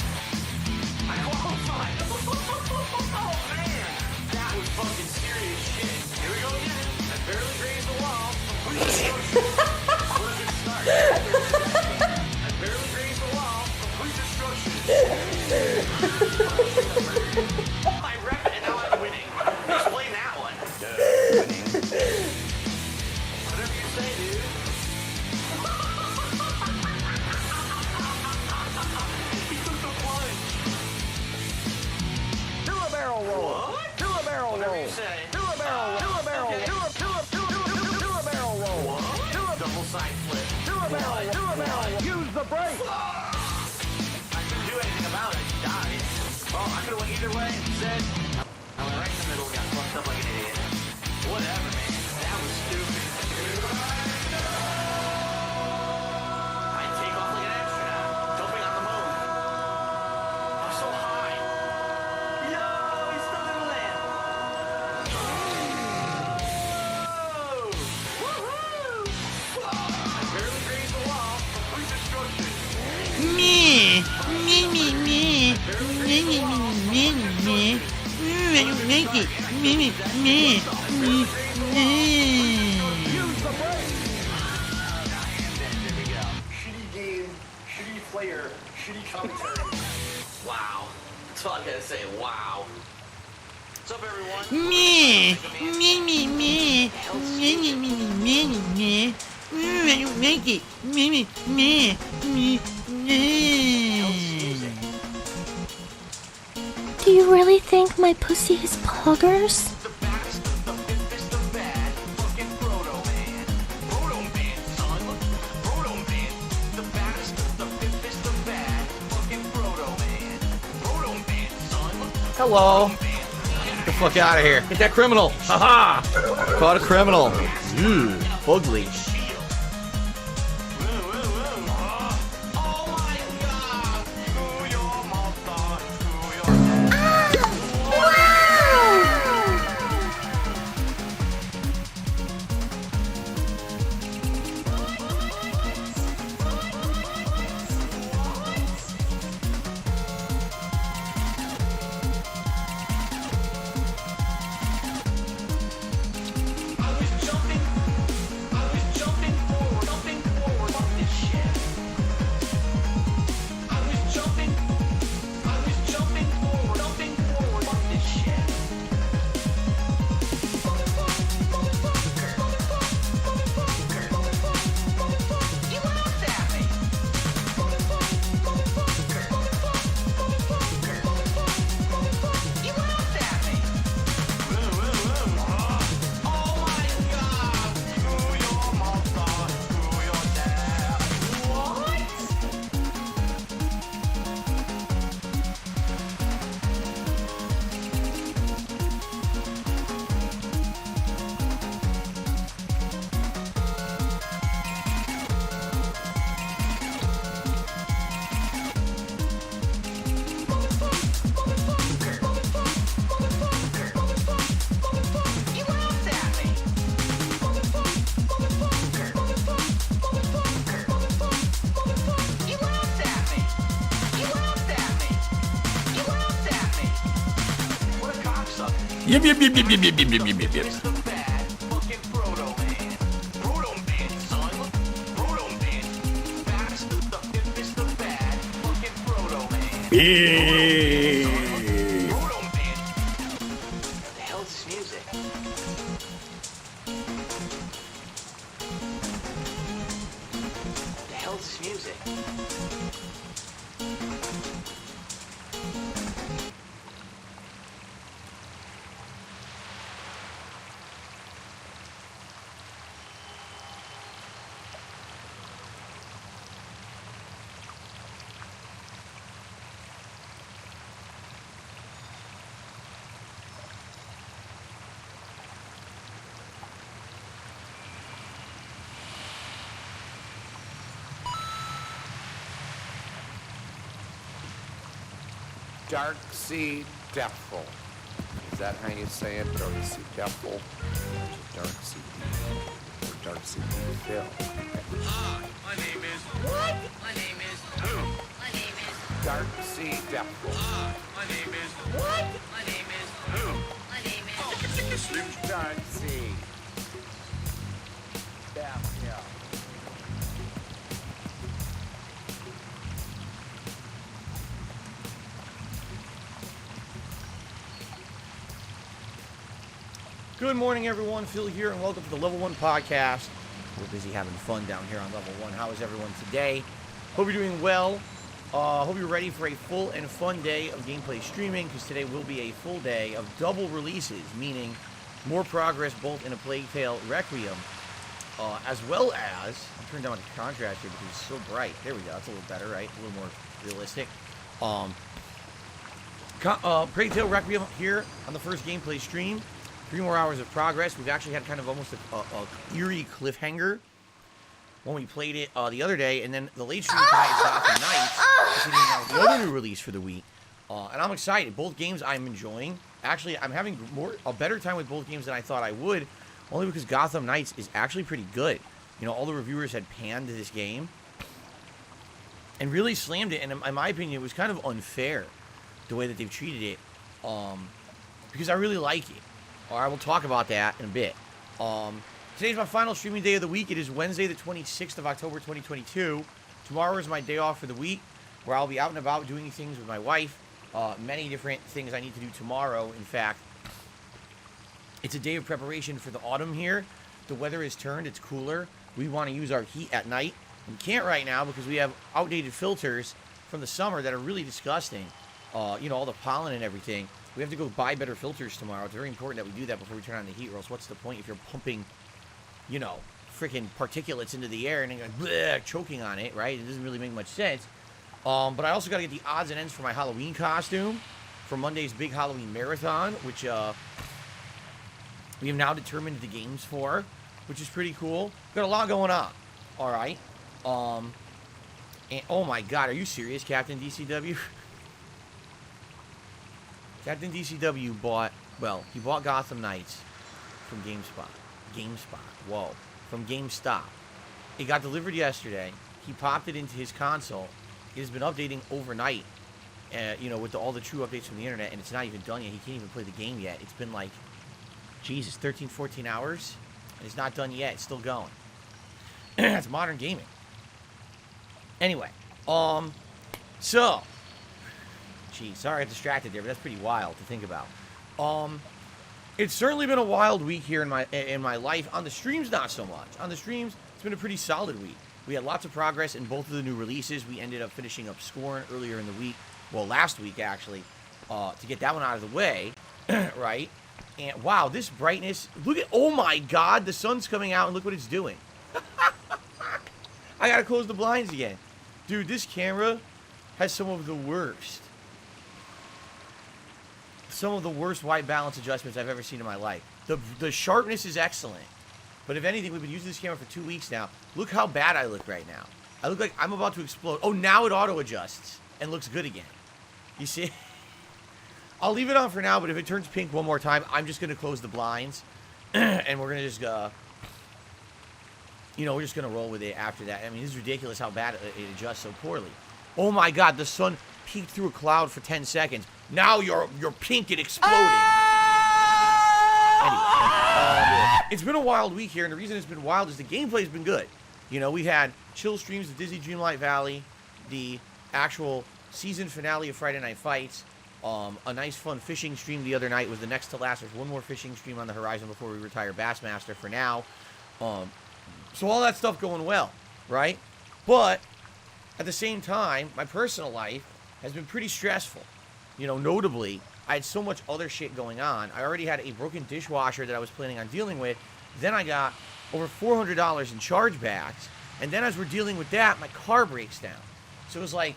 I qualified. Oh man, that was fucking serious shit. Here we go again. I barely grazed the wall. What a good start. I barely grazed the wall. Complete destruction. I rep it and now I'm winning. Explain that one. Winning. Whatever you say, dude. He took the plunge. Do a barrel roll. What? Do a barrel Whatever roll. you say. Do a barrel. Do a barrel. Okay. Do a barrel roll. What? Double side flip. Do a barrel. Do a barrel. Use the brake. I couldn't do anything about it. He died. Well, I could have went either way instead. I went right in the middle, got fucked up like an idiot. Whatever, man. That was stupid. I take off like an astronaut, jumping on the moon. I'm so high. Yo, he's still gonna land. Woohoo! I barely grazed the wall. Complete destruction. Me. Me. Make it. Me. Shitty game, shitty player, shitty commentary. Wow. That's all I gotta say, wow. Me, me, me, me, me, me, me, me, me, me, make it, me, me, me, me, me. Do you really think my pussy is poggers? Hello. Get the fuck out of here. Get that criminal. Haha. Caught a criminal. Ugly. Yep, yep, yep, yep, yep, yep, yep, yep, yep, yep. Yeah. What the hell is this music? What the hell is this music? Dark Sea Devil. Is that how you say it? Dark Sea Devil? Dark Sea Devil? Or Dark Sea Devil? Hi, my name is... What? My name is... Who? My name is... Dark Sea Devil. Hi, my name is... What? My name is... Who? My name is... Oh, Slim Dark Sea. Devil. Good morning, everyone. Phil here, and welcome to the Level 1 Podcast. We're busy having fun down here on Level 1. How is everyone today? Hope you're doing well. Hope you're ready for a full and fun day of gameplay streaming, because today will be a full day of double releases, meaning more progress both in A Plague Tale Requiem, as well as... I'll turn down the contrast here because it's so bright. There we go. That's a little better, right? A little more realistic. Plague Tale Requiem here on the first gameplay stream. 3 more hours of progress. We've actually had kind of almost a eerie cliffhanger when we played it the other day, and then the late stream tonight is Gotham Knights, the other new release for the week. And I'm excited. Both games I'm enjoying. Actually, I'm having a better time with both games than I thought I would, only because Gotham Knights is actually pretty good. You know, all the reviewers had panned this game and really slammed it, and in my opinion, it was kind of unfair the way that they've treated it, because I really like it. I will talk about that in a bit. Today's my final streaming day of the week. It is Wednesday, the 26th of October, 2022. Tomorrow is my day off for the week, where I'll be out and about doing things with my wife. Many different things I need to do tomorrow, in fact. It's a day of preparation for the autumn here. The weather has turned. It's cooler. We want to use our heat at night. We can't right now because we have outdated filters from the summer that are really disgusting. You know, all the pollen and everything. We have to go buy better filters tomorrow. It's very important that we do that before we turn on the heat, or else what's the point if you're pumping, you know, freaking particulates into the air and then bleh, choking on it, right? It doesn't really make much sense. But I also got to get the odds and ends for my Halloween costume for Monday's big Halloween marathon, which we have now determined the games for, which is pretty cool. Got a lot going on. All right. And oh my God, are you serious, Captain DCW? Captain DCW bought, well, he bought Gotham Knights from Whoa. From GameStop. It got delivered yesterday. He popped it into his console. It has been updating overnight, you know, with all the true updates from the internet, and it's not even done yet. He can't even play the game yet. It's been like, Jesus, 13, 14 hours, and it's not done yet. It's still going. That's modern gaming. Anyway, so, geez, sorry I got distracted there, but that's pretty wild to think about. It's certainly been a wild week here in my life. On the streams, not so much. On the streams, it's been a pretty solid week. We had lots of progress in both of the new releases. We ended up finishing up Scorn earlier in the week, well, last week actually, to get that one out of the way, right? And wow, this brightness, look at, oh my God, the sun's coming out and look what it's doing. I gotta close the blinds again. Dude, this camera has some of the worst white balance adjustments I've ever seen in my life. The sharpness is excellent. But if anything, we've been using this camera for 2 weeks now. Look how bad I look right now. I look like I'm about to explode. Oh, now it auto adjusts and looks good again. You see? I'll leave it on for now, but if it turns pink one more time, I'm just going to close the blinds. And we're going to just, you know, we're just going to roll with it after that. I mean, it's ridiculous how bad it adjusts so poorly. Oh my God, the sun peeked through a cloud for 10 seconds. Now you're pink and exploding. Anyway, it's been a wild week here, and the reason it's been wild is the gameplay's been good. You know, we had chill streams of Disney Dreamlight Valley, the actual season finale of Friday Night Fights, a nice fun fishing stream the other night was the next to last. There's one more fishing stream on the horizon before we retire Bassmaster for now. So all that stuff going well, right? But at the same time, my personal life has been pretty stressful. You know, notably, I had so much other shit going on. I already had a broken dishwasher that I was planning on dealing with. Then I got over $400 in chargebacks. And then as we're dealing with that, my car breaks down. So it was like,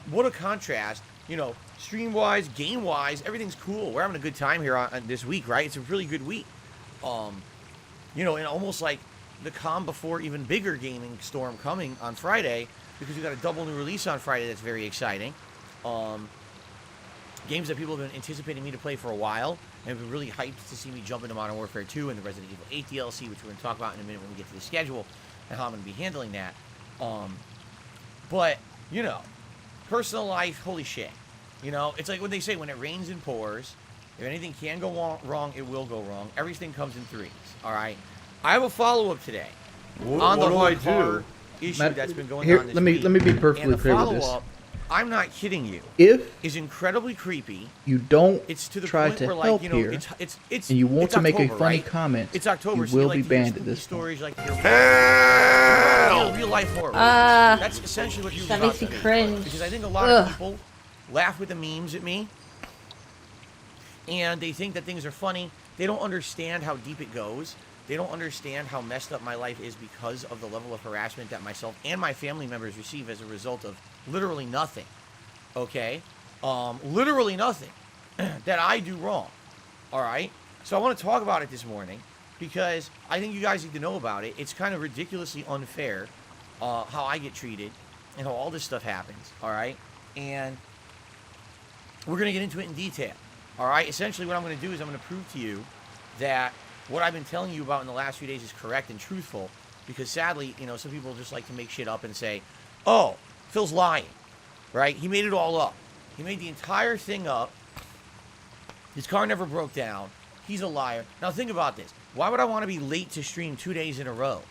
what a contrast. You know, stream-wise, game-wise, everything's cool. We're having a good time here on this week, right? It's a really good week. You know, and almost like the calm before even bigger gaming storm coming on Friday, because we got a double new release on Friday that's very exciting. Games that people have been anticipating me to play for a while, and have been really hyped to see me jump into Modern Warfare 2 and the Resident Evil 8 DLC, which we're going to talk about in a minute when we get to the schedule, and how I'm going to be handling that. But, you know, personal life, holy shit. You know, it's like what they say, when it rains and pours, if anything can go wrong, it will go wrong. Everything comes in threes, all right? I have a follow-up today on the whole car issue that's been going on this week. Let me be perfectly clear with this. I'm not kidding you. If is incredibly creepy. You don't it's to the try point to where, help like, you know, here, it's and you want to make a October, funny right? comment, it's October, you so will like be to hear banned at this stories point. like real life horror. That's essentially what you're that about makes to me be. cringe. Because I think a lot of people laugh with the memes at me, and they think that things are funny. They don't understand how deep it goes. They don't understand how messed up my life is because of the level of harassment that myself and my family members receive as a result of literally nothing. Okay? Literally nothing that I do wrong. Alright? So I want to talk about it this morning because I think you guys need to know about it. It's kind of ridiculously unfair how I get treated and how all this stuff happens. Alright? And we're going to get into it in detail. Alright? Essentially what I'm going to do is I'm going to prove to you that what I've been telling you about in the last few days is correct and truthful, because sadly, you know, some people just like to make shit up and say, oh, Phil's lying, right? He made it all up. He made the entire thing up. His car never broke down. He's a liar. Now think about this. Why would I want to be late to stream 2 days in a row?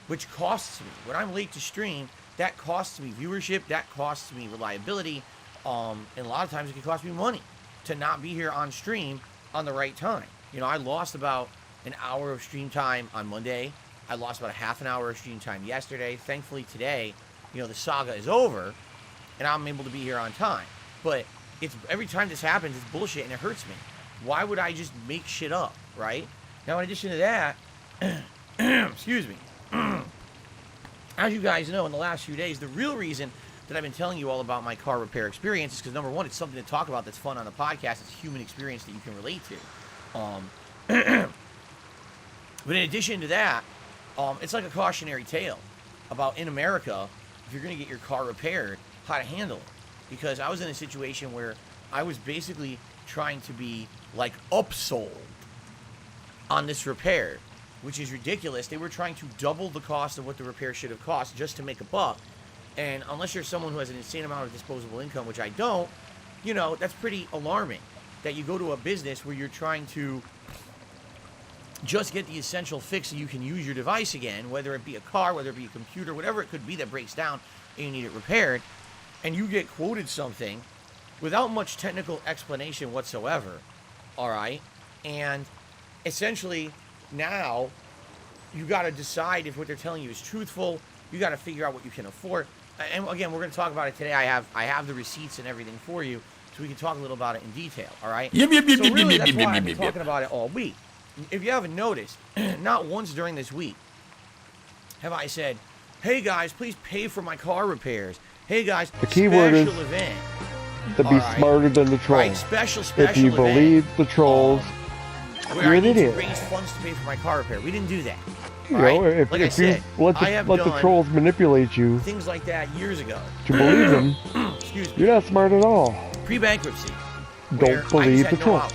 Which costs me. When I'm late to stream, that costs me viewership, that costs me reliability, and a lot of times it can cost me money to not be here on stream on the right time. You know, I lost about an hour of stream time on Monday. I lost about a half an hour of stream time yesterday. Thankfully today, you know, the saga is over and I'm able to be here on time. But it's every time this happens, it's bullshit and it hurts me. Why would I just make shit up, right? Now, in addition to that, excuse me, as you guys know, in the last few days, the real reason that I've been telling you all about my car repair experience is because, number one, it's something to talk about that's fun on the podcast. It's a human experience that you can relate to. But in addition to that, it's like a cautionary tale about, in America, if you're going to get your car repaired, how to handle it. Because I was in a situation where I was basically trying to be, like, upsold on this repair, which is ridiculous. They were trying to double the cost of what the repair should have cost just to make a buck. And unless you're someone who has an insane amount of disposable income, which I don't, you know, that's pretty alarming. That you go to a business where you're trying to just get the essential fix so you can use your device again, whether it be a car, whether it be a computer, whatever it could be that breaks down and you need it repaired, and you get quoted something without much technical explanation whatsoever, all right? And essentially now you got to decide if what they're telling you is truthful. You got to figure out what you can afford. And again, we're going to talk about it today. I have the receipts and everything for you, so we can talk a little about it in detail, all right? So really, that's why I've been talking about it all week. If you haven't noticed, not once during this week have I said, hey guys, please pay for my car repairs. Hey guys, the keyword is event. To be smarter than the trolls. Right, special if you believe the trolls, you're an idiot. Raise funds to pay for my car repair. We didn't do that. You know, if you let the trolls manipulate you, things like that years ago, to believe them, you're not smart at all. Pre-bankruptcy. Don't believe the trolls.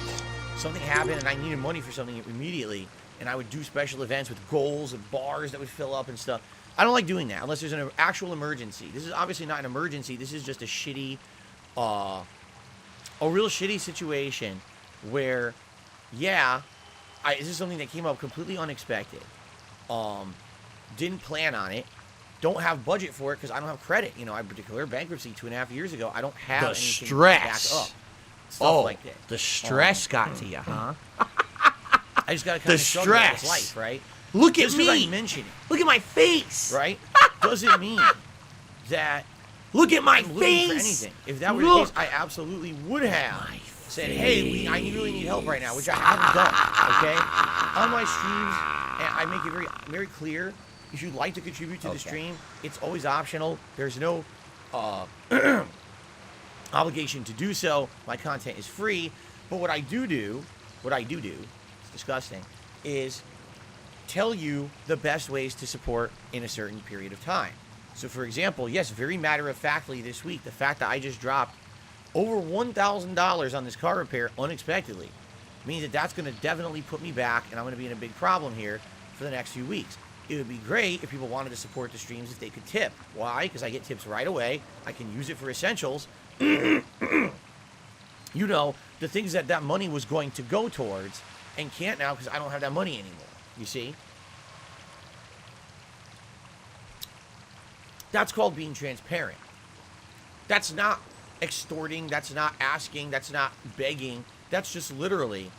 Something happened and I needed money for something immediately, and I would do special events with goals and bars that would fill up and stuff. I don't like doing that unless there's an actual emergency. This is obviously not an emergency. This is just a shitty, a real shitty situation where, yeah, this is something that came up completely unexpected. Didn't plan on it. Don't have budget for it because I don't have credit. You know, I declared bankruptcy 2.5 years ago. I don't have anything to back up. Stuff like that. The stress got to you, huh? I just got to kind of struggle with this life, right? Look at just me. I mention it. Look at my face. Right? Doesn't mean that. Look at my I'm face. looking for anything. If that were the case, I absolutely would have said, "Hey, I really need help right now," which I haven't done. Okay? On my streams, and I make it very, very clear. If you'd like to contribute to the stream, it's always optional. There's no obligation to do so. My content is free. But what I do, it's disgusting, is tell you the best ways to support in a certain period of time. So, for example, yes, very matter-of-factly this week, the fact that I just dropped over $1,000 on this car repair unexpectedly means that that's going to definitely put me back, and I'm going to be in a big problem here for the next few weeks. It would be great if people wanted to support the streams if they could tip. Why? Because I get tips right away. I can use it for essentials. You know, the things that money was going to go towards and can't now because I don't have that money anymore. You see? That's called being transparent. That's not extorting. That's not asking. That's not begging. That's just literally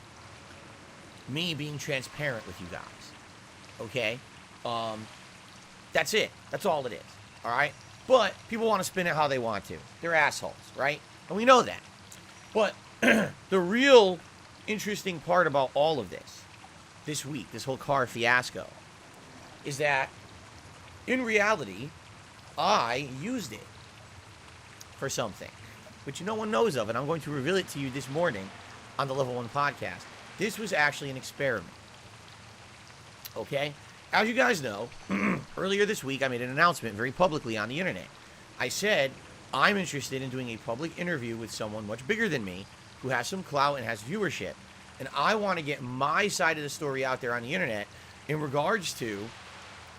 me being transparent with you guys. Okay? That's it. That's all it is. All right? But people want to spin it how they want to. They're assholes, right? And we know that. But the real interesting part about all of this week, this whole car fiasco, is that in reality, I used it for something, which no one knows of, and I'm going to reveal it to you this morning on the Level 1 podcast. This was actually an experiment. Okay? As you guys know, earlier this week, I made an announcement very publicly on the internet. I said, I'm interested in doing a public interview with someone much bigger than me, who has some clout and has viewership, and I want to get my side of the story out there on the internet in regards to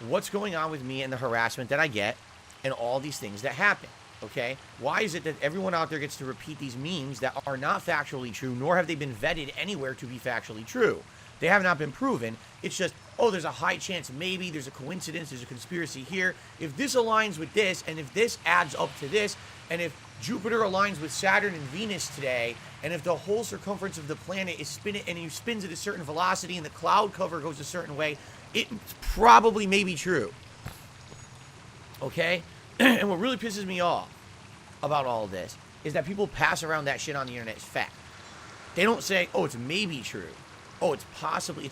what's going on with me and the harassment that I get and all these things that happen, okay? Why is it that everyone out there gets to repeat these memes that are not factually true, nor have they been vetted anywhere to be factually true? They have not been proven. It's just, oh, there's a high chance, maybe, there's a coincidence, there's a conspiracy here. If this aligns with this, and if this adds up to this, and if Jupiter aligns with Saturn and Venus today, and if the whole circumference of the planet is spinning and he spins at a certain velocity and the cloud cover goes a certain way, it probably may be true. Okay? And what really pisses me off about all of this is that people pass around that shit on the internet as fact. They don't say, oh, it's maybe true. Oh, it's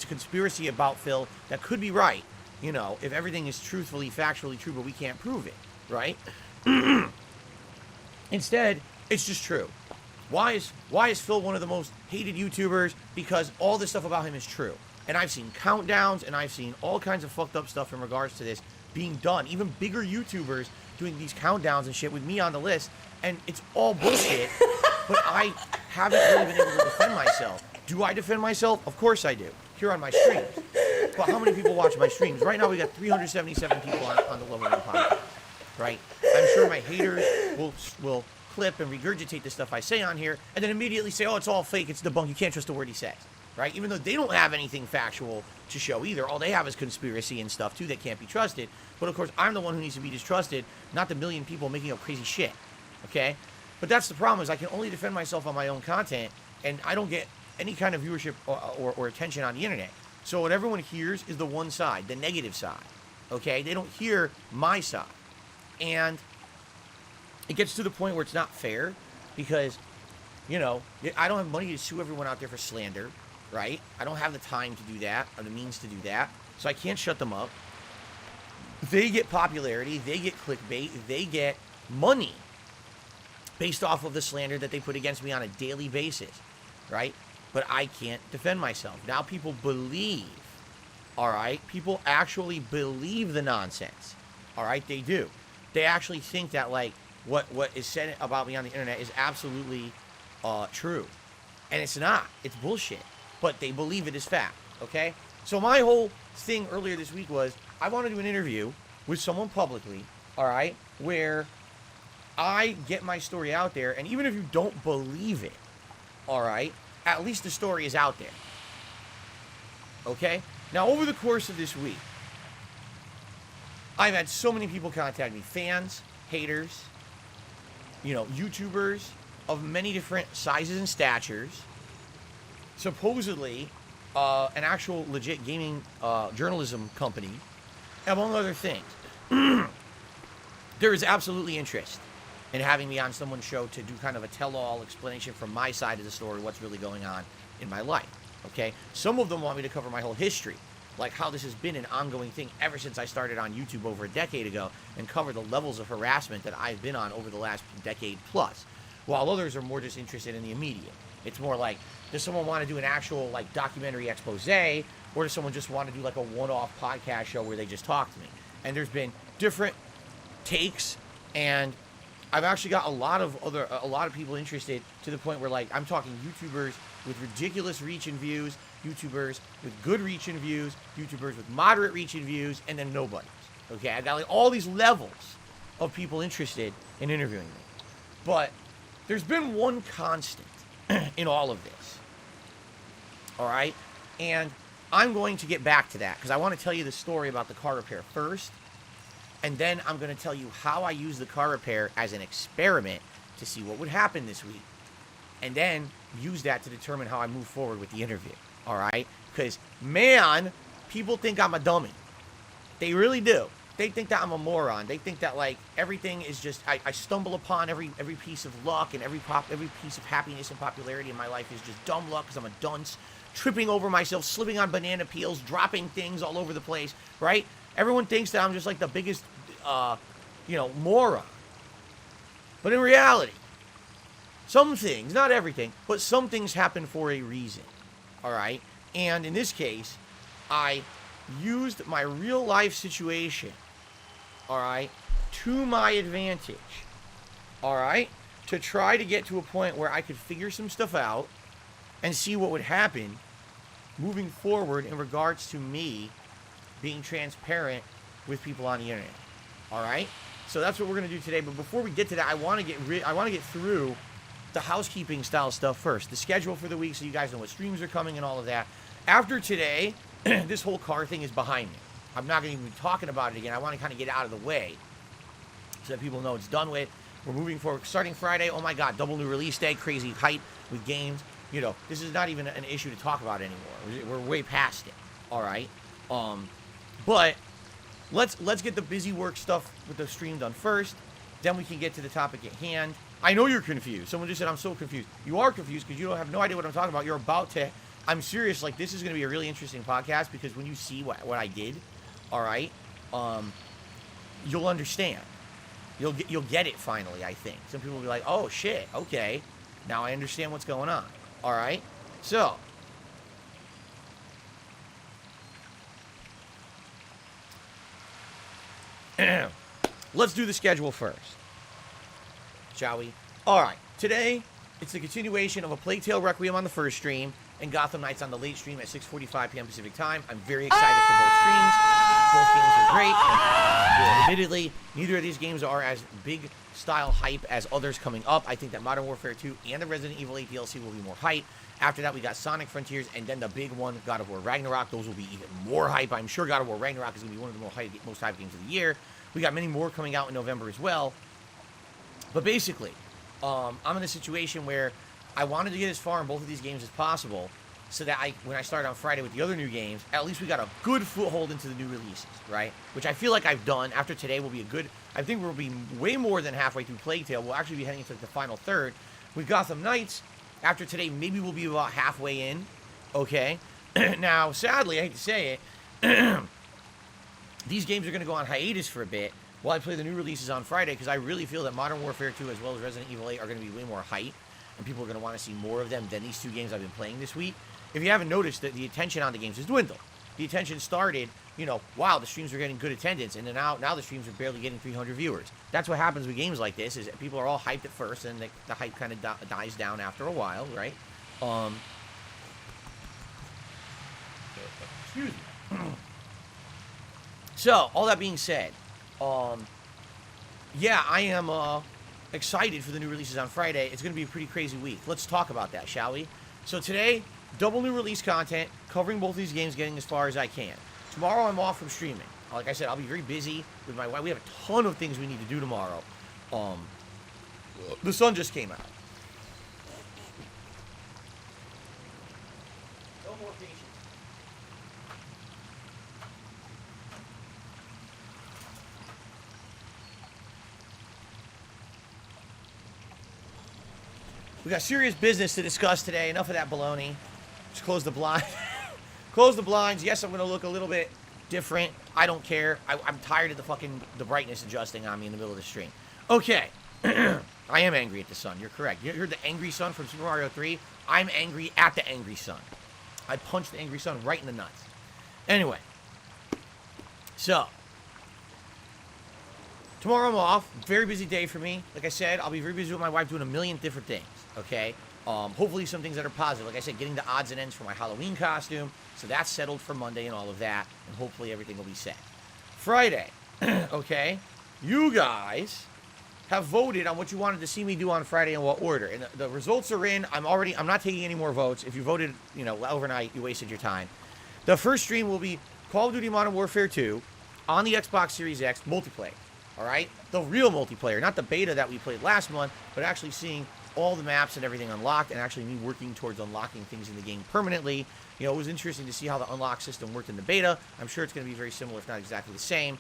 a conspiracy about Phil that could be right. You know, if everything is truthfully, factually true, but we can't prove it, right? Instead, it's just true. Why is Phil one of the most hated YouTubers? Because all this stuff about him is true. And I've seen countdowns, and I've seen all kinds of fucked up stuff in regards to this being done. Even bigger YouTubers doing these countdowns and shit with me on the list, and it's all bullshit. But I haven't really been able to defend myself. Do I defend myself? Of course I do. Here on my streams. But how many people watch my streams? Right now we got 377 people on the Level 1 podcast. Right? I'm sure my haters will clip and regurgitate the stuff I say on here, and then immediately say, oh, it's all fake, it's debunked, you can't trust a word he says. Right? Even though they don't have anything factual to show either. All they have is conspiracy and stuff too that can't be trusted. But of course, I'm the one who needs to be distrusted, not the million people making up crazy shit. Okay? But that's the problem, is I can only defend myself on my own content, and I don't get any kind of viewership or attention on the internet. So what everyone hears is the one side, the negative side. Okay? They don't hear my side. And it gets to the point where it's not fair, because, you know, I don't have money to sue everyone out there for slander, right? I don't have the time to do that, or the means to do that, so I can't shut them up. They get popularity, they get clickbait, they get money based off of the slander that they put against me on a daily basis, right? But I can't defend myself. Now people believe, all right? People actually believe the nonsense, all right? They do. They actually think that, like, what is said about me on the internet is absolutely true. And it's not. It's bullshit. But they believe it is fact, okay? So my whole thing earlier this week was, I want to do an interview with someone publicly, all right, where I get my story out there, and even if you don't believe it, all right, at least the story is out there, okay? Now, over the course of this week, I've had so many people contact me, fans, haters, you know, YouTubers of many different sizes and statures, supposedly an actual legit gaming journalism company, among other things. There is absolutely interest in having me on someone's show to do kind of a tell-all explanation from my side of the story, what's really going on in my life, okay? Some of them want me to cover my whole history, like how this has been an ongoing thing ever since I started on YouTube over a decade ago, and cover the levels of harassment that I've been on over the last decade plus, while others are more just interested in the immediate. It's more like, does someone want to do an actual, like, documentary expose, or does someone just want to do, like, a one-off podcast show where they just talk to me? And there's been different takes, and I've actually got a lot of people interested, to the point where, like, I'm talking YouTubers with ridiculous reach and views, YouTubers with good reach and views, YouTubers with moderate reach and views, and then nobody. Okay, I got, like, all these levels of people interested in interviewing me. But there's been one constant in all of this. All right? And I'm going to get back to that, because I want to tell you the story about the car repair first. And then I'm going to tell you how I use the car repair as an experiment to see what would happen this week. And then use that to determine how I move forward with the interview. All right? Because, man, people think I'm a dummy. They really do. They think that I'm a moron. They think that, like, everything is just, I stumble upon every piece of luck, and every piece of happiness and popularity in my life is just dumb luck because I'm a dunce, tripping over myself, slipping on banana peels, dropping things all over the place, right? Everyone thinks that I'm just, like, the biggest, moron. But in reality, some things, not everything, but some things happen for a reason, all right? And in this case, I used my real life situation, all right, to my advantage, all right, to try to get to a point where I could figure some stuff out and see what would happen moving forward in regards to me being transparent with people on the internet. All right, so that's what we're gonna do today. But before we get to that, I want to get through the housekeeping style stuff first, the schedule for the week, so you guys know what streams are coming and all of that. After today, this whole car thing is behind me. I'm not going to be talking about it again. I want to kind of get out of the way so that people know it's done with, We're moving forward. Starting Friday, oh my God, double new release day, crazy hype with games. You know, this is not even an issue to talk about anymore. We're way past it. All right. But let's get the busy work stuff with the stream done first. Then we can get to the topic at hand. I know you're confused. Someone just said, I'm so confused. You are confused because you don't have no idea what I'm talking about. You're about to... I'm serious. Like, this is going to be a really interesting podcast because when you see what I did, all right, you'll understand. You'll get it finally, I think. Some people will be like, oh, shit, okay. Now I understand what's going on. All right? So... let's do the schedule first. Shall we? Alright, today, it's the continuation of A Plague Tale Requiem on the first stream, and Gotham Knights on the late stream at 6:45 p.m. Pacific time. I'm very excited for both streams. Both games are great. Admittedly, neither of these games are as big style hype as others coming up. I think that Modern Warfare 2 and the Resident Evil 8 DLC will be more hype. After that, we got Sonic Frontiers, and then the big one, God of War Ragnarok. Those will be even more hype. I'm sure God of War Ragnarok is going to be one of the most hype games of the year. We got many more coming out in November as well. But basically, I'm in a situation where I wanted to get as far in both of these games as possible so that when I start on Friday with the other new games, at least we got a good foothold into the new releases, right? Which I feel like I've done. After today will be a good... I think we'll be way more than halfway through Plague Tale. We'll actually be heading into the final third. With Gotham Knights, after today, maybe we'll be about halfway in, okay? Now, sadly, I hate to say it, these games are going to go on hiatus for a bit while I play the new releases on Friday, because I really feel that Modern Warfare 2 as well as Resident Evil 8 are going to be way more hype, and people are going to want to see more of them than these two games I've been playing this week. If you haven't noticed, that the attention on the games has dwindled. The attention started, you know, wow, the streams are getting good attendance, and then now the streams are barely getting 300 viewers. That's what happens with games like this, is that people are all hyped at first, and the hype kind of dies down after a while, right? Excuse me. So, all that being said, yeah, I am excited for the new releases on Friday. It's going to be a pretty crazy week. Let's talk about that, shall we? So today, double new release content, covering both these games, getting as far as I can. Tomorrow, I'm off from streaming. Like I said, I'll be very busy with my wife. We have a ton of things we need to do tomorrow. The sun just came out. No more patience. We got serious business to discuss today. Enough of that baloney. Just close the blind. Close the blinds. Yes, I'm going to look a little bit different. I don't care. I'm tired of the brightness adjusting on me in the middle of the stream. Okay. I am angry at the sun. You're correct. You heard the angry sun from Super Mario 3? I'm angry at the angry sun. I punched the angry sun right in the nuts. Anyway. So. Tomorrow I'm off. Very busy day for me. Like I said, I'll be very busy with my wife doing a million different things. Okay? Hopefully some things that are positive. Like I said, getting the odds and ends for my Halloween costume. So that's settled for Monday and all of that. And hopefully everything will be set. Friday. Okay? You guys have voted on what you wanted to see me do on Friday and what order. And the results are in. I'm not taking any more votes. If you voted, you know, overnight, you wasted your time. The first stream will be Call of Duty Modern Warfare 2 on the Xbox Series X multiplayer. Alright? The real multiplayer. Not the beta that we played last month, but actually seeing all the maps and everything unlocked, and actually me working towards unlocking things in the game permanently. You know, it was interesting to see how the unlock system worked in the beta. I'm sure it's going to be very similar, if not exactly the same.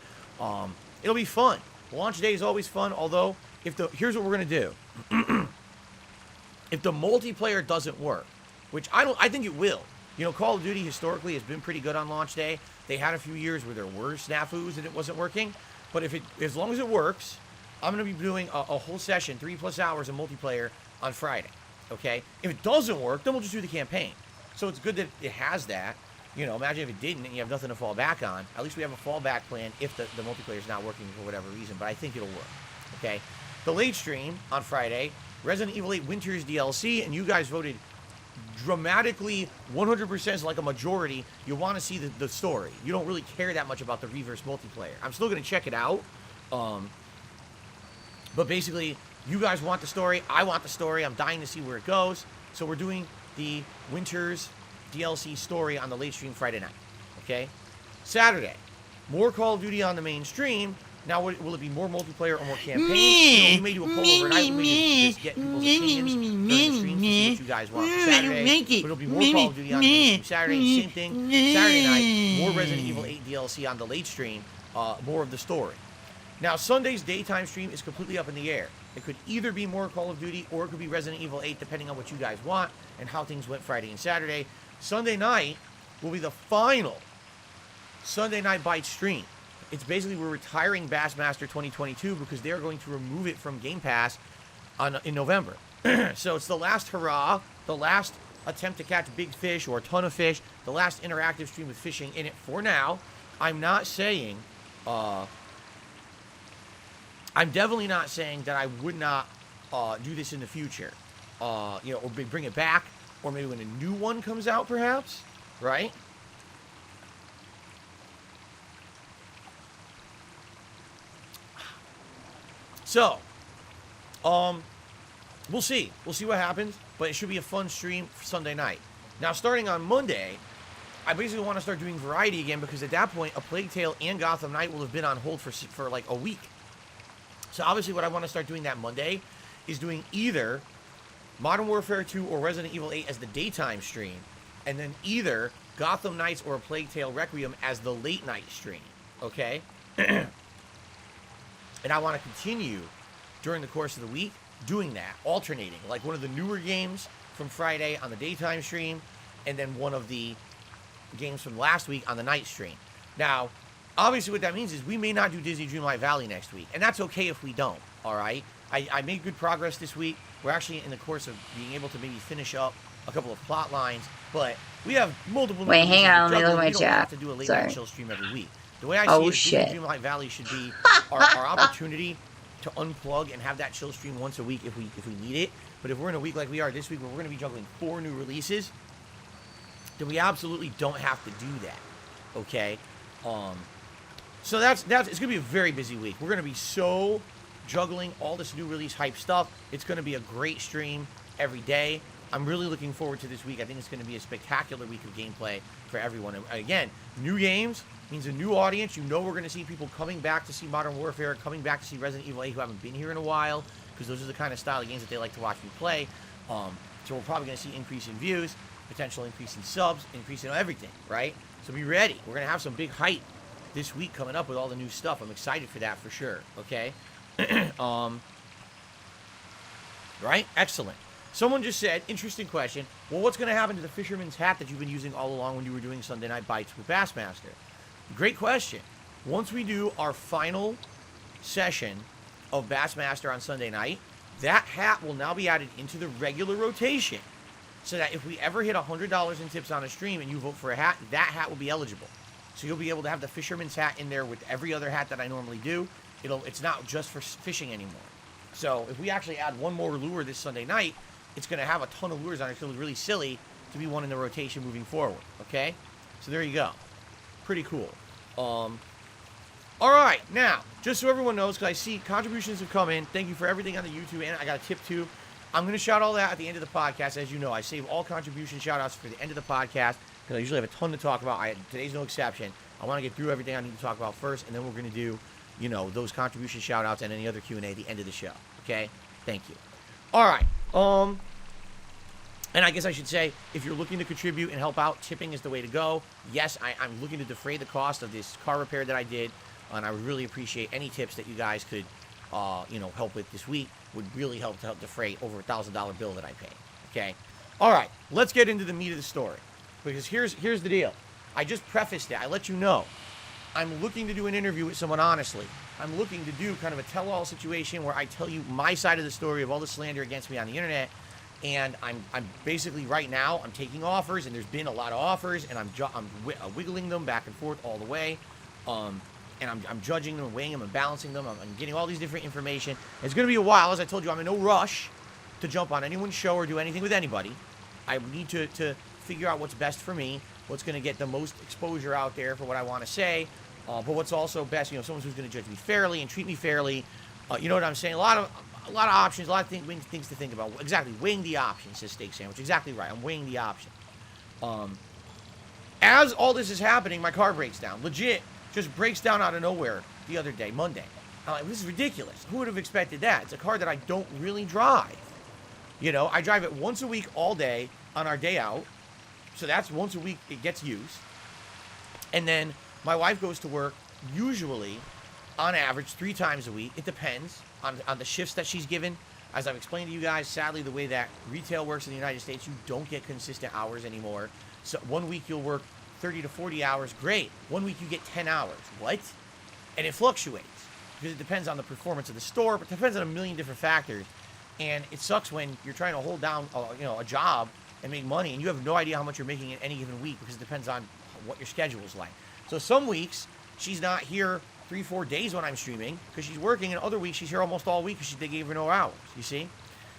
It'll be fun. Launch day is always fun, although, here's what we're going to do. If the multiplayer doesn't work, which I think it will. You know, Call of Duty historically has been pretty good on launch day. They had a few years where there were snafus and it wasn't working. But as long as it works, I'm going to be doing a whole session, 3+ hours of multiplayer on Friday, okay? If it doesn't work, then we'll just do the campaign. So it's good that it has that. You know, imagine if it didn't and you have nothing to fall back on. At least we have a fallback plan if the multiplayer is not working for whatever reason, but I think it'll work, okay? The late stream on Friday, Resident Evil 8 Winter's DLC, and you guys voted dramatically 100% like a majority. You want to see the story. You don't really care that much about the reverse multiplayer. I'm still going to check it out. But basically, you guys want the story. I want the story. I'm dying to see where it goes. So we're doing the Winter's DLC story on the late stream Friday night. Okay? Saturday, more Call of Duty on the main stream, Now, will it be more multiplayer or more campaign? We may do a poll overnight. We may just get people's opinions during the stream to see what you guys want for Saturday. But it'll be more Call of Duty on mainstream Saturday. Same thing. Saturday night, more Resident Evil 8 DLC on the late stream. More of the story. Now, Sunday's daytime stream is completely up in the air. It could either be more Call of Duty or it could be Resident Evil 8, depending on what you guys want and how things went Friday and Saturday. Sunday night will be the final Sunday Night Bite stream. It's basically we're retiring Bassmaster 2022 because they're going to remove it from Game Pass in November. So it's the last hurrah, the last attempt to catch big fish or a ton of fish, the last interactive stream with fishing in it for now. I'm not saying... I'm definitely not saying that I would not do this in the future, or bring it back, or maybe when a new one comes out, perhaps, right? So, we'll see. We'll see what happens, but it should be a fun stream for Sunday night. Now, starting on Monday, I basically want to start doing variety again because at that point, A Plague Tale and Gotham Knight will have been on hold for like a week. So obviously what I want to start doing that Monday is doing either Modern Warfare 2 or Resident Evil 8 as the daytime stream, and then either Gotham Knights or A Plague Tale Requiem as the late night stream, okay? And I want to continue during the course of the week doing that, alternating, like one of the newer games from Friday on the daytime stream, and then one of the games from last week on the night stream. Now, obviously what that means is we may not do Disney Dreamlight Valley next week, and that's okay if we don't, all right? I made good progress this week. We're actually in the course of being able to maybe finish up a couple of plot lines, but we have multiple... Wait, hang on, let me look at my chat. We don't have to do a late night chill stream every week. The way I see it, Disney Dreamlight Valley should be our opportunity to unplug and have that chill stream once a week if we need it. But if we're in a week like we are this week where we're going to be juggling 4 new releases, then we absolutely don't have to do that, okay? So that's it's going to be a very busy week. We're going to be so juggling all this new release hype stuff. It's going to be a great stream every day. I'm really looking forward to this week. I think it's going to be a spectacular week of gameplay for everyone. And again, new games means a new audience. You know we're going to see people coming back to see Modern Warfare, coming back to see Resident Evil 8 who haven't been here in a while, because those are the kind of style of games that they like to watch me play. So we're probably going to see increase in views, potential increase in subs, increase in everything, right? So be ready. We're going to have some big hype this week coming up with all the new stuff. I'm excited for that for sure, okay? Right? Excellent. Someone just said, interesting question, well, what's going to happen to the fisherman's hat that you've been using all along when you were doing Sunday Night Bites with Bassmaster? Great question. Once we do our final session of Bassmaster on Sunday night, that hat will now be added into the regular rotation, so that if we ever hit $100 in tips on a stream and you vote for a hat, that hat will be eligible. So you'll be able to have the fisherman's hat in there with every other hat that I normally do. It's not just for fishing anymore. So if we actually add one more lure this Sunday night, it's going to have a ton of lures on it. It's going to be really silly to be one in the rotation moving forward, okay? So there you go. Pretty cool. All right, now, just so everyone knows, because I see contributions have come in. Thank you for everything on the YouTube, and I got a tip too. I'm going to shout all that at the end of the podcast. As you know, I save all contribution shout-outs for the end of the podcast, because I usually have a ton to talk about. Today's no exception. I want to get through everything I need to talk about first, and then we're going to do, those contribution shout-outs and any other Q&A at the end of the show, okay? Thank you. All right, and I guess I should say, if you're looking to contribute and help out, tipping is the way to go. Yes, I'm looking to defray the cost of this car repair that I did, and I would really appreciate any tips that you guys could, help with this week. Would really help to help defray over a $1,000 bill that I paid. Okay. All right. Let's get into the meat of the story, because here's the deal. I just prefaced it. I let you know. I'm looking to do an interview with someone honestly. I'm looking to do kind of a tell-all situation where I tell you my side of the story of all the slander against me on the internet. And I'm basically right now, I'm taking offers, and there's been a lot of offers, and I'm wiggling them back and forth all the way. And I'm judging them, weighing them, and balancing them. I'm getting all these different information. It's going to be a while. As I told you, I'm in no rush to jump on anyone's show or do anything with anybody. I need to figure out what's best for me, what's going to get the most exposure out there for what I want to say, but what's also best, someone who's going to judge me fairly and treat me fairly. You know what I'm saying? A lot of options, a lot of things to think about. Exactly, weighing the options, says Steak Sandwich. Exactly right. I'm weighing the options. As all this is happening, my car breaks down. Legit. just breaks down out of nowhere the other day, Monday. I'm like, this is ridiculous. Who would have expected that? It's a car that I don't really drive. You know, I drive it once a week all day on our day out. So that's once a week it gets used. And then my wife goes to work usually, on average, 3 times a week. It depends on the shifts that she's given. As I've explained to you guys, sadly, the way that retail works in the United States, you don't get consistent hours anymore. So one week you'll work 30 to 40 hours. Great. One week you get 10 hours. What? And it fluctuates because it depends on the performance of the store, but it depends on a million different factors. And it sucks when you're trying to hold down, a job and make money, and you have no idea how much you're making in any given week because it depends on what your schedule is like. So some weeks she's not here 3-4 days when I'm streaming because she's working, and other weeks she's here almost all week because they gave her no hours. You see?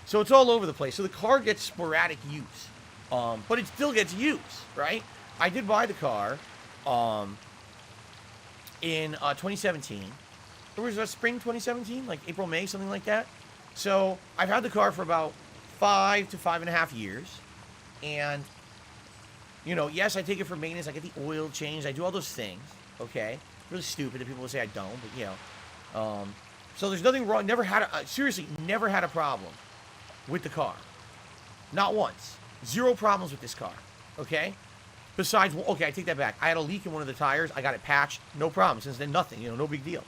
So it's all over the place. So the car gets sporadic use, but it still gets use, right? I did buy the car in 2017. It was spring 2017, like April, May, something like that. So I've had the car for about 5 to 5.5 years. And, yes, I take it for maintenance. I get the oil changed. I do all those things, okay? Really stupid that people will say I don't, but, so there's nothing wrong. Seriously, never had a problem with the car. Not once. 0 problems with this car, okay? Besides, okay, I take that back. I had a leak in one of the tires. I got it patched. No problem. Since then, nothing. No big deal.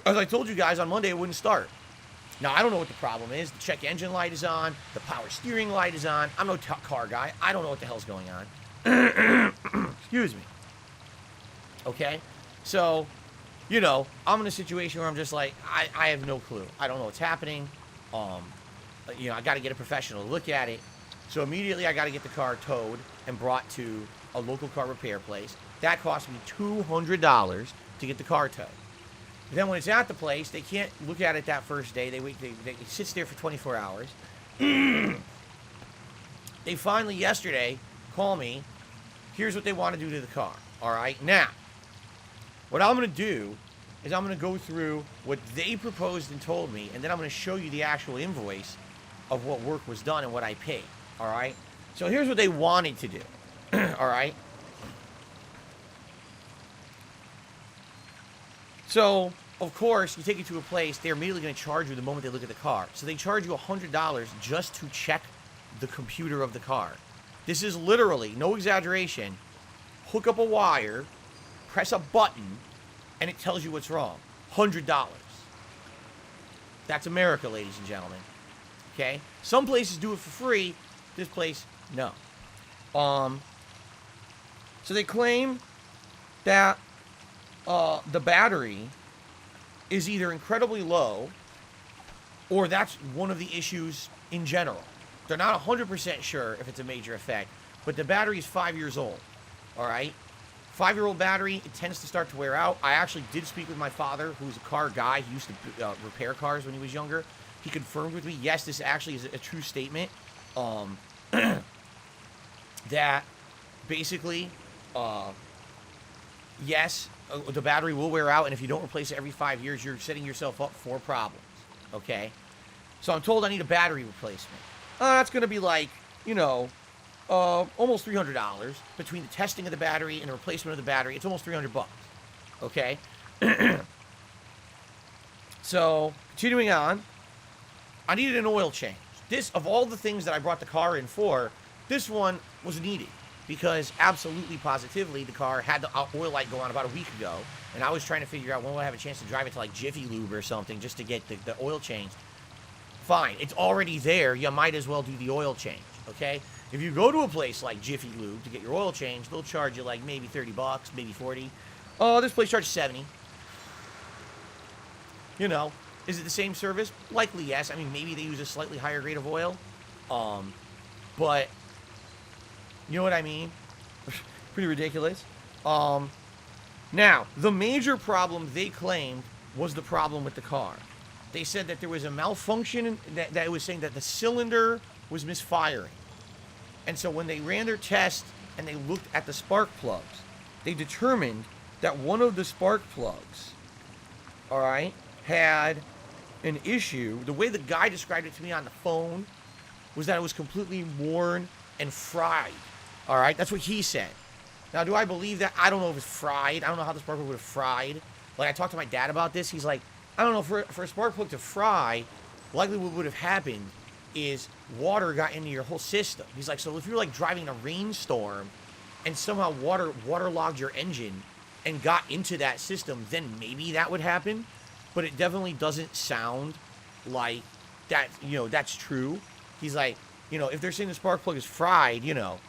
As I told you guys, on Monday, it wouldn't start. Now, I don't know what the problem is. The check engine light is on. The power steering light is on. I'm no car guy. I don't know what the hell's going on. Excuse me. Okay? So, I'm in a situation where I'm just like, I have no clue. I don't know what's happening. I got to get a professional to look at it. So immediately I got to get the car towed and brought to a local car repair place. That cost me $200 to get the car towed. Then when it's at the place, they can't look at it that first day. They wait. It sits there for 24 hours. They finally, yesterday, call me. Here's what they want to do to the car. All right? Now, what I'm going to do is I'm going to go through what they proposed and told me, and then I'm going to show you the actual invoice of what work was done and what I paid. All right? So here's what they wanted to do. All right? So, of course, you take it to a place, they're immediately going to charge you the moment they look at the car. So they charge you $100 just to check the computer of the car. This is literally, no exaggeration, hook up a wire, press a button, and it tells you what's wrong. $100. That's America, ladies and gentlemen. Okay? Some places do it for free. This place, no. So they claim that the battery is either incredibly low or that's one of the issues in general. They're not 100% sure if it's a major effect, but the battery is 5 years old, all right? 5-year-old battery, it tends to start to wear out. I actually did speak with my father, who's a car guy. He used to repair cars when he was younger. He confirmed with me, yes, this actually is a true statement, that basically, yes, the battery will wear out, and if you don't replace it every 5 years, you're setting yourself up for problems, okay? So I'm told I need a battery replacement. That's going to be like, almost $300 between the testing of the battery and the replacement of the battery. It's almost $300, okay? So, continuing on, I needed an oil change. This, of all the things that I brought the car in for, this one was needed. Because absolutely, positively, the car had the oil light go on about a week ago. And I was trying to figure out when would I have a chance to drive it to like Jiffy Lube or something just to get the oil changed. Fine, it's already there. You might as well do the oil change, okay? If you go to a place like Jiffy Lube to get your oil changed, they'll charge you like maybe $30, maybe $40. Oh, this place charges $70. Is it the same service? Likely, yes. I mean, maybe they use a slightly higher grade of oil. But... you know what I mean? Pretty ridiculous. Now, the major problem they claimed was the problem with the car. They said that there was a malfunction, that it was saying that the cylinder was misfiring. And so when they ran their test and they looked at the spark plugs, they determined that one of the spark plugs, all right, had an issue. The way the guy described it to me on the phone was that it was completely worn and fried. All right, that's what he said. Now, do I believe that? I don't know if it's fried. I don't know how the spark plug would have fried. Like, I talked to my dad about this. He's like, I don't know, for a spark plug to fry, likely what would have happened is water got into your whole system. He's like, so if you're like driving a rainstorm and somehow waterlogged your engine and got into that system, then maybe that would happen. But it definitely doesn't sound like that, you know, that's true. He's like, you know, if they're saying the spark plug is fried, you know.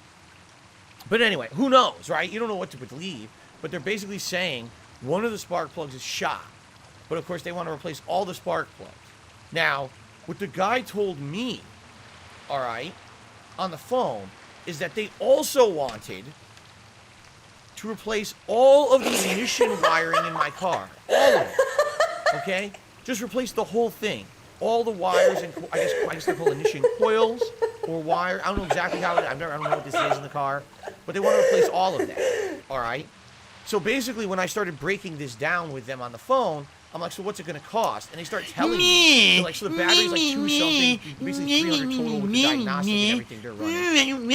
But anyway, who knows, right? You don't know what to believe. But they're basically saying one of the spark plugs is shot. But of course, they want to replace all the spark plugs. Now, what the guy told me, all right, on the phone, is that they also wanted to replace all of the ignition wiring in my car. All of it. Okay? Just replace the whole thing. All the wires and I guess they're called ignition coils or wire. I don't know exactly how it. I don't know what this is in the car, but they want to replace all of that. All right. So basically, when I started breaking this down with them on the phone, I'm like, so what's it going to cost? And they start telling me, like, so the battery's like 2 something, basically 300 total with the diagnostic and everything they're running.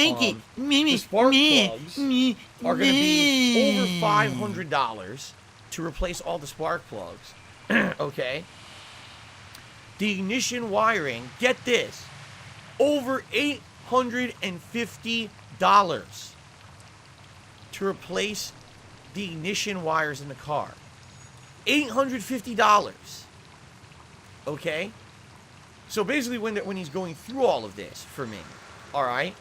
The spark plugs are going to be over $500 to replace all the spark plugs. Okay. The ignition wiring, get this, over $850 to replace the ignition wires in the car. $850. Okay? So basically when he's going through all of this for me, all right,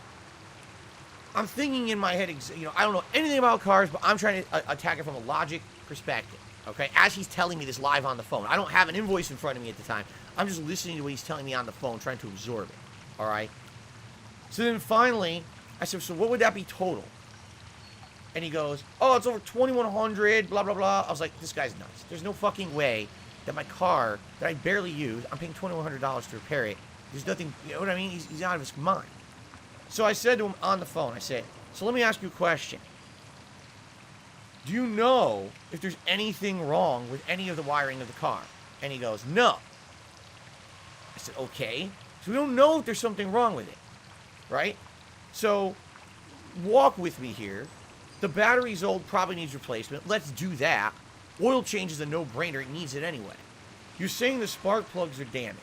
I'm thinking in my head, you know, I don't know anything about cars, but I'm trying to attack it from a logic perspective. Okay? As he's telling me this live on the phone. I don't have an invoice in front of me at the time. I'm just listening to what he's telling me on the phone, trying to absorb it. All right? So then finally, I said, so what would that be total? And he goes, oh, it's over $2,100, blah, blah, blah. I was like, this guy's nuts. There's no fucking way that my car that I barely use, I'm paying $2,100 to repair it. There's nothing, you know what I mean? He's out of his mind. So I said to him on the phone, I said, so let me ask you a question. Do you know if there's anything wrong with any of the wiring of the car? And he goes, no. I said, okay. So we don't know if there's something wrong with it, right? So walk with me here. The battery's old, probably needs replacement. Let's do that. Oil change is a no-brainer. It needs it anyway. You're saying the spark plugs are damaged.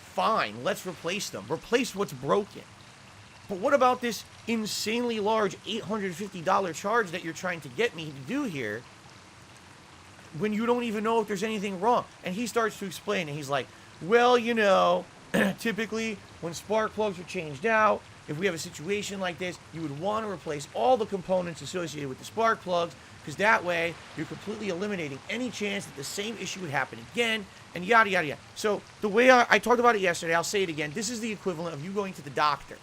Fine, let's replace them. Replace what's broken. But what about this insanely large $850 charge that you're trying to get me to do here when you don't even know if there's anything wrong? And he starts to explain, and he's like, well, you know, typically when spark plugs are changed out, if we have a situation like this, you would want to replace all the components associated with the spark plugs, because that way you're completely eliminating any chance that the same issue would happen again, and yada, yada, yada. So the way I talked about it yesterday, I'll say it again. This is the equivalent of you going to the doctor,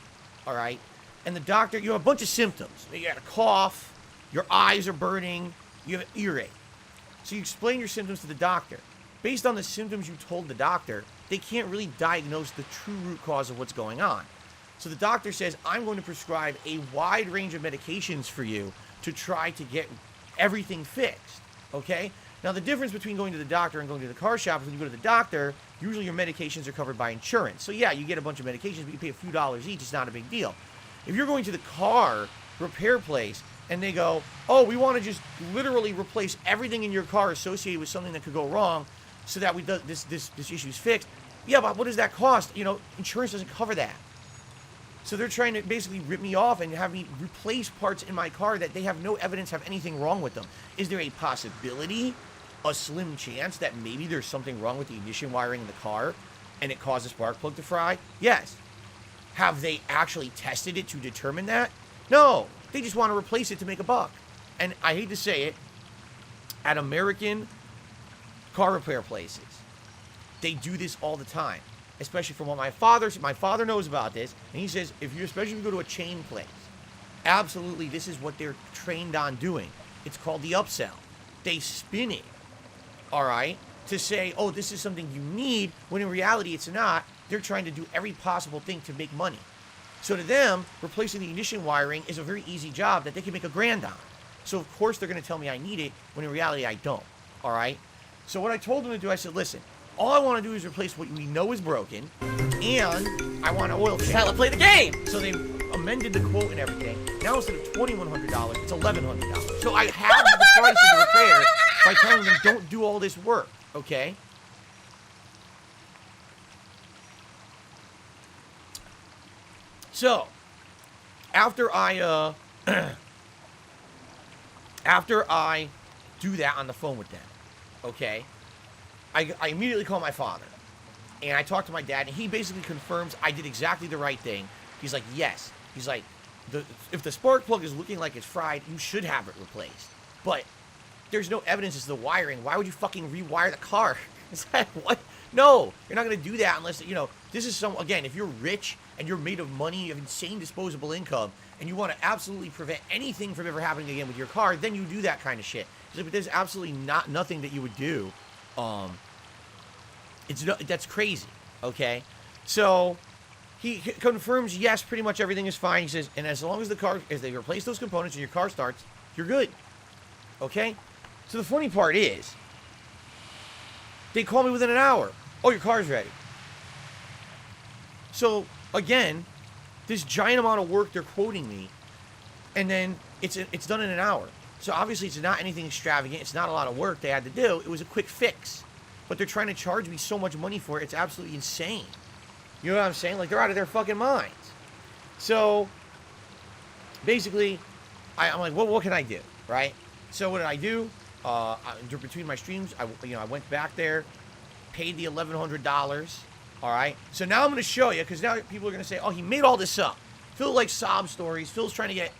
all right? And the doctor, you have a bunch of symptoms. You got a cough, your eyes are burning, you have an earache. So you explain your symptoms to the doctor. Based on the symptoms you told the doctor, they can't really diagnose the true root cause of what's going on. So the doctor says, I'm going to prescribe a wide range of medications for you to try to get everything fixed, okay? Now, the difference between going to the doctor and going to the car shop is when you go to the doctor, usually your medications are covered by insurance. So, yeah, you get a bunch of medications, but you pay a few dollars each. It's not a big deal. If you're going to the car repair place and they go, oh, we want to just literally replace everything in your car associated with something that could go wrong so that this issue is fixed, yeah, but what does that cost? You know, insurance doesn't cover that. So they're trying to basically rip me off and have me replace parts in my car that they have no evidence have anything wrong with them. Is there a possibility, a slim chance, that maybe there's something wrong with the ignition wiring in the car and it caused the spark plug to fry? Yes. Have they actually tested it to determine that? No. They just want to replace it to make a buck. And I hate to say it, at American car repair places, they do this all the time. Especially from what my father knows about this, and he says, especially if you go to a chain place, absolutely, this is what they're trained on doing. It's called the upsell. They spin it, all right, to say, oh, this is something you need, when in reality it's not. They're trying to do every possible thing to make money. So to them, replacing the ignition wiring is a very easy job that they can make $1,000 on. So of course they're going to tell me I need it, when in reality I don't, all right? So what I told them to do, I said, listen, all I want to do is replace what we know is broken, and I want to oil change. Hell, play the game! So they amended the quote and everything. Now instead of $2,100, it's $1,100. So I have the price of the repair by telling them don't do all this work, okay? So, after I do that on the phone with them, okay, I immediately call my father. And I talk to my dad, and he basically confirms I did exactly the right thing. He's like, yes. He's like, if the spark plug is looking like it's fried, you should have it replaced. But there's no evidence as to the wiring. Why would you fucking rewire the car? It's like, what? No, you're not going to do that unless, you know, this is again, if you're rich and you're made of money, you have insane disposable income, and you want to absolutely prevent anything from ever happening again with your car, then you do that kind of shit. But there's absolutely nothing that you would do. That's crazy, okay? So he confirms, yes, pretty much everything is fine. He says, and as long as as they replace those components and your car starts, you're good, okay? So the funny part is, they call me within an hour. Oh, your car's ready. So again, this giant amount of work they're quoting me, and then it's done in an hour. So obviously it's not anything extravagant. It's not a lot of work they had to do. It was a quick fix. But they're trying to charge me so much money for it. It's absolutely insane. You know what I'm saying? Like, they're out of their fucking minds. So basically, I'm like, well, what can I do, right? So what did I do? Between my streams, I went back there, paid the $1,100. All right. So now I'm going to show you, because now people are going to say, oh, he made all this up. Phil likes sob stories. Phil's trying to get,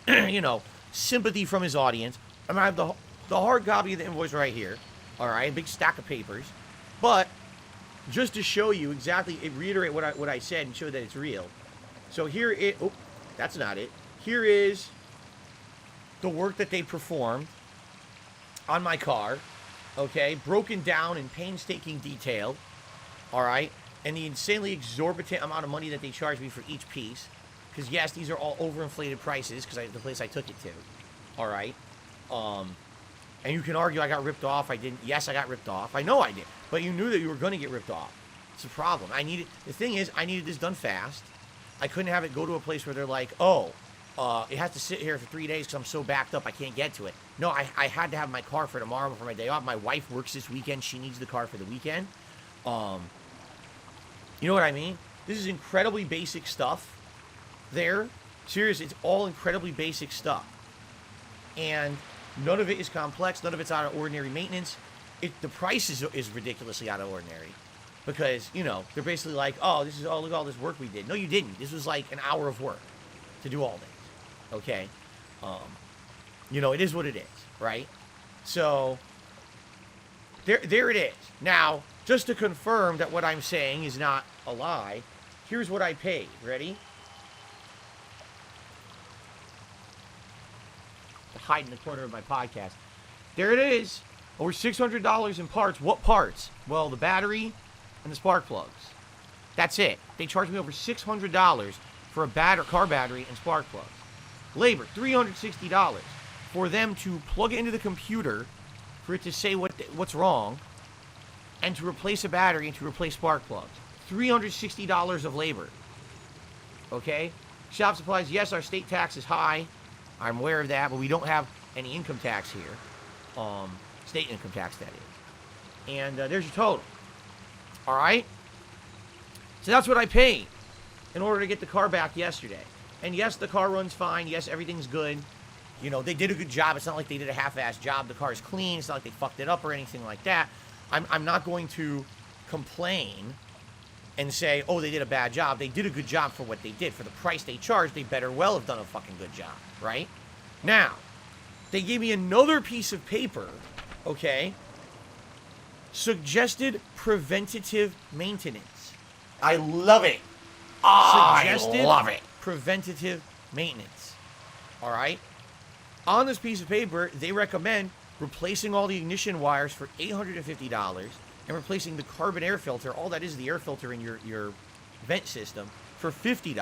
sympathy from his audience. I'm going to have the hard copy of the invoice right here. All right. A big stack of papers. But just to show you exactly, reiterate what I said and show that it's real. So here that's not it. Here is the work that they performed on my car. Okay. Broken down in painstaking detail. All right. And the insanely exorbitant amount of money that they charge me for each piece. Because, yes, these are all overinflated prices because the place I took it to. All right. And you can argue I got ripped off. I didn't. Yes, I got ripped off. I know I did. But you knew that you were going to get ripped off. It's a problem. The thing is, I needed this done fast. I couldn't have it go to a place where they're like, it has to sit here for 3 days because I'm so backed up I can't get to it. No, I had to have my car for tomorrow before my day off. My wife works this weekend. She needs the car for the weekend. You know what I mean? This is incredibly basic stuff there. Seriously, it's all incredibly basic stuff. And none of it is complex. None of it's out of ordinary maintenance. The price is ridiculously out of ordinary. Because, they're basically like, look at all this work we did. No, you didn't. This was like an hour of work to do all this. Okay? It is what it is, right? So, there it is. Now, just to confirm that what I'm saying is not a lie, here's what I paid. Ready? To hide in the corner of my podcast. There it is. Over $600 in parts. What parts? Well, the battery and the spark plugs. That's it. They charged me over $600 for a car battery and spark plugs. Labor, $360 for them to plug it into the computer for it to say what's wrong, and to replace a battery and to replace spark plugs. $360 of labor. Okay? Shop supplies, yes, our state tax is high. I'm aware of that, but we don't have any income tax here. State income tax, that is. And there's your total. All right? So that's what I paid in order to get the car back yesterday. And yes, the car runs fine. Yes, everything's good. They did a good job. It's not like they did a half-assed job. The car is clean. It's not like they fucked it up or anything like that. I'm not going to complain and say, they did a bad job. They did a good job for what they did. For the price they charged, they better well have done a fucking good job, right? Now, they gave me another piece of paper, okay? Suggested preventative maintenance. I love it. Suggested I love it. Preventative maintenance. All right? On this piece of paper, they recommend replacing all the ignition wires for $850 and replacing the carbon air filter, all that is the air filter in your vent system, for $50.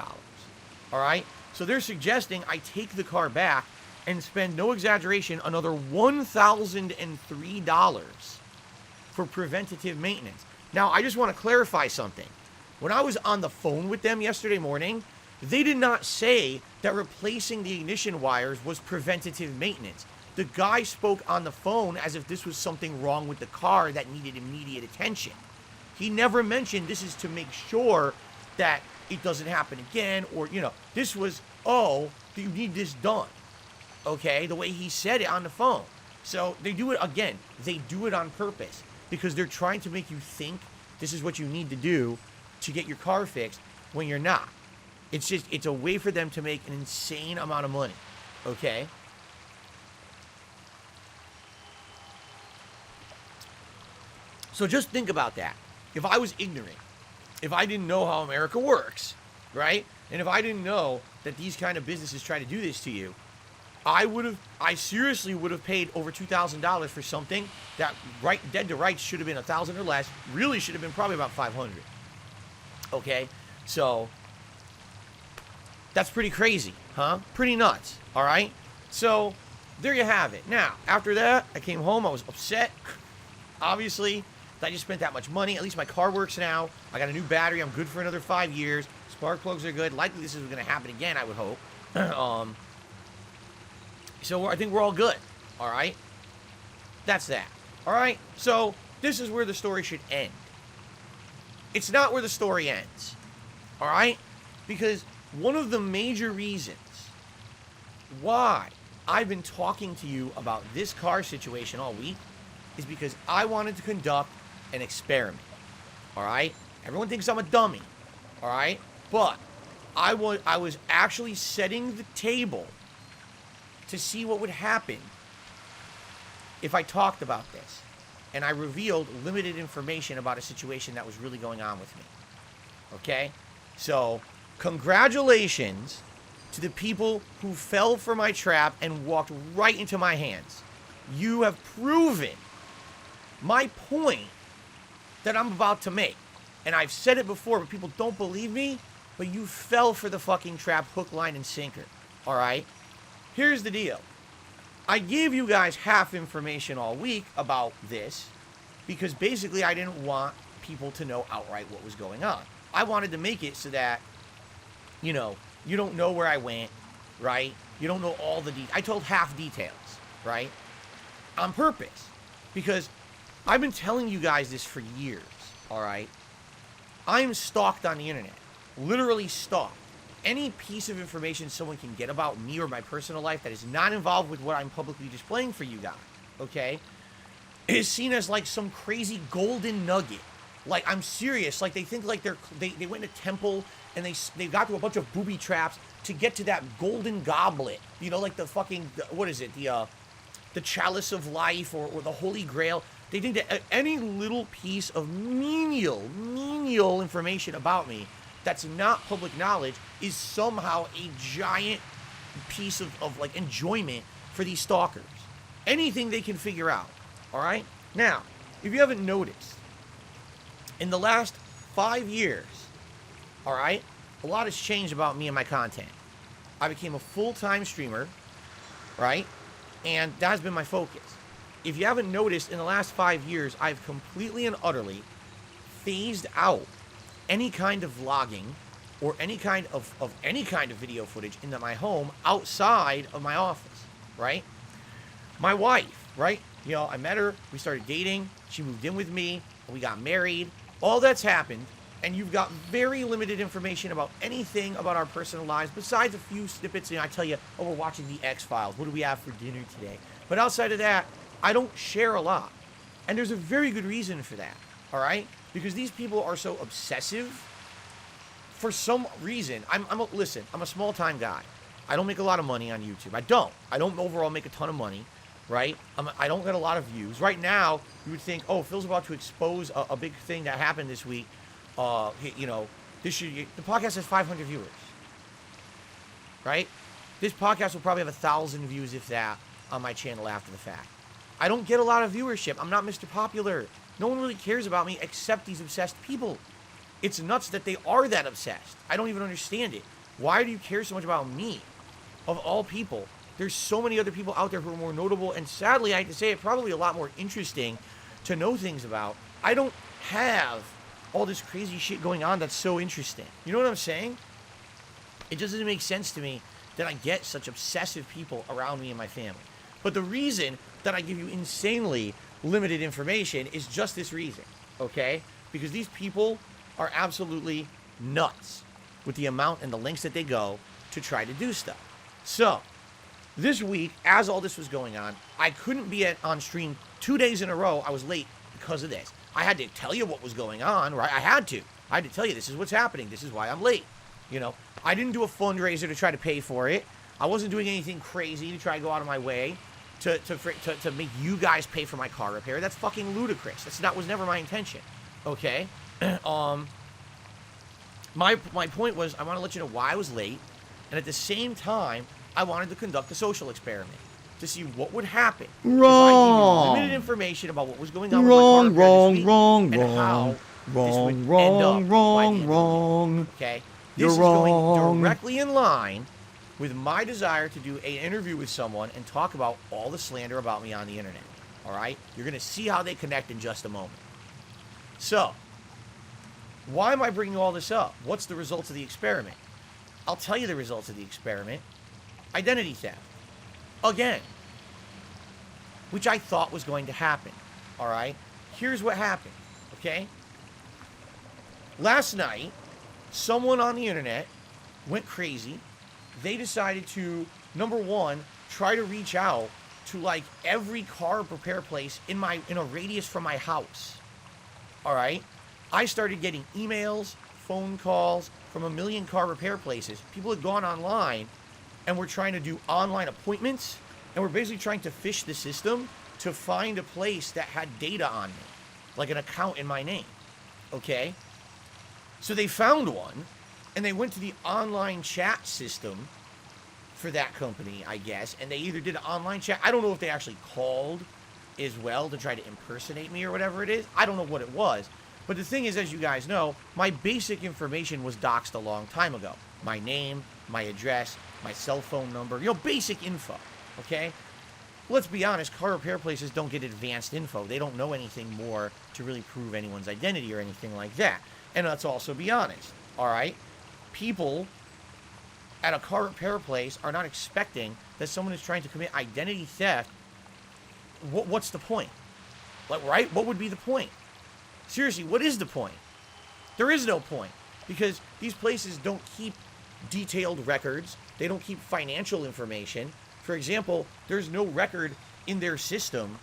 All right? So they're suggesting I take the car back and spend, no exaggeration, another $1,003 for preventative maintenance. Now, I just want to clarify something. When I was on the phone with them yesterday morning, They did not say that replacing the ignition wires was preventative maintenance. The guy spoke on the phone as if this was something wrong with the car that needed immediate attention. He never mentioned this is to make sure that it doesn't happen again, or, you know, this was, oh, you need this done. Okay, the way he said it on the phone. So they do it again. They do it on purpose because they're trying to make you think this is what you need to do to get your car fixed when you're not. It's just, it's a way for them to make an insane amount of money. Okay? So just think about that. If I was ignorant, if I didn't know how America works, right? And if I didn't know that these kind of businesses try to do this to you, I seriously would have paid over $2,000 for something that dead to rights should have been $1,000 or less. Really should have been probably about $500. Okay? So that's pretty crazy, huh? Pretty nuts. All right? So there you have it. Now, after that, I came home. I was upset. Obviously, I just spent that much money. At least my car works now. I got a new battery. I'm good for another 5 years. Spark plugs are good. Likely this is going to happen again, I would hope. So I think we're all good. All right? That's that. All right? So this is where the story should end. It's not where the story ends. All right? Because one of the major reasons why I've been talking to you about this car situation all week is because I wanted to conduct an experiment. All right? Everyone thinks I'm a dummy. All right? But I was actually setting the table to see what would happen if I talked about this. And I revealed limited information about a situation that was really going on with me. Okay? So, congratulations to the people who fell for my trap and walked right into my hands. You have proven my point that I'm about to make. And I've said it before, but people don't believe me. But you fell for the fucking trap, hook, line, and sinker. All right? Here's the deal. I gave you guys half information all week about this because basically I didn't want people to know outright what was going on. I wanted to make it so that, you know, you don't know where I went, right? You don't know all the details. I told half details, right? On purpose. Because I've been telling you guys this for years, all right? I'm stalked on the internet. Literally stalked. Any piece of information someone can get about me or my personal life that is not involved with what I'm publicly displaying for you guys, okay, is seen as like some crazy golden nugget. Like, I'm serious. Like, they think like they went to a temple and they got to a bunch of booby traps to get to that golden goblet. You know, like the fucking, what is it? The chalice of life or the Holy Grail. They think that any little piece of menial information about me that's not public knowledge is somehow a giant piece of like enjoyment for these stalkers. Anything they can figure out. All right? Now, if you haven't noticed, in the last 5 years, all right, a lot has changed about me and my content. I became a full-time streamer, right? And that has been my focus. If you haven't noticed, in the last 5 years, I've completely and utterly phased out any kind of vlogging or any kind of video footage into my home outside of my office, right? My wife, right? You know, I met her, we started dating, she moved in with me, and we got married. All that's happened, and you've got very limited information about anything about our personal lives, besides a few snippets. You know, I tell you, oh, we're watching the X-Files. What do we have for dinner today? But outside of that, I don't share a lot. And there's a very good reason for that, all right? Because these people are so obsessive. For some reason, listen, I'm a small-time guy. I don't make a lot of money on YouTube. I don't overall make a ton of money, right? I don't get a lot of views. Right now, you would think, oh, Phil's about to expose a big thing that happened this week. You know, the podcast has 500 viewers, right? This podcast will probably have 1,000 views, if that, on my channel after the fact. I don't get a lot of viewership. I'm not Mr. Popular. No one really cares about me except these obsessed people. It's nuts that they are that obsessed. I don't even understand it. Why do you care so much about me? Of all people, there's so many other people out there who are more notable, and sadly, I hate to say it, probably a lot more interesting to know things about. I don't have all this crazy shit going on that's so interesting. You know what I'm saying? It just doesn't make sense to me that I get such obsessive people around me and my family. But the reason that I give you insanely limited information is just this reason, okay? Because these people are absolutely nuts with the amount and the lengths that they go to try to do stuff. So, this week, as all this was going on, I couldn't be on stream 2 days in a row. I was late because of this. I had to tell you what was going on, right? I had to tell you, this is what's happening. This is why I'm late. You know, I didn't do a fundraiser to try to pay for it. I wasn't doing anything crazy to try to go out of my way to make you guys pay for my car repair. That's fucking ludicrous. That was never my intention. Okay? My point was, I want to let you know why I was late, and at the same time, I wanted to conduct a social experiment to see what would happen if I gave you limited information about what was going on with my car repair this week and how this would end up by the end of the week. Okay? This is going directly in line with my desire to do an interview with someone and talk about all the slander about me on the internet. All right? You're going to see how they connect in just a moment. So, why am I bringing all this up? What's the results of the experiment? I'll tell you the results of the experiment. Identity theft. Again. Which I thought was going to happen. All right? Here's what happened. Okay? Last night, someone on the internet went crazy. They decided to, number one, try to reach out to like every car repair place in a radius from my house. All right? I started getting emails, phone calls from a million car repair places. People had gone online and were trying to do online appointments, and were basically trying to fish the system to find a place that had data on me, like an account in my name. Okay? So they found one, and they went to the online chat system for that company, I guess, and they either did an online chat. I don't know if they actually called as well to try to impersonate me or whatever it is. I don't know what it was. But the thing is, as you guys know, my basic information was doxed a long time ago. My name, my address, my cell phone number, basic info, okay? Let's be honest, car repair places don't get advanced info. They don't know anything more to really prove anyone's identity or anything like that. And let's also be honest, all right? People at a car repair place are not expecting that someone is trying to commit identity theft. What's the point? Like, right? What would be the point? Seriously, what is the point? There is no point, because these places don't keep detailed records. They don't keep financial information. For example, there's no record in their system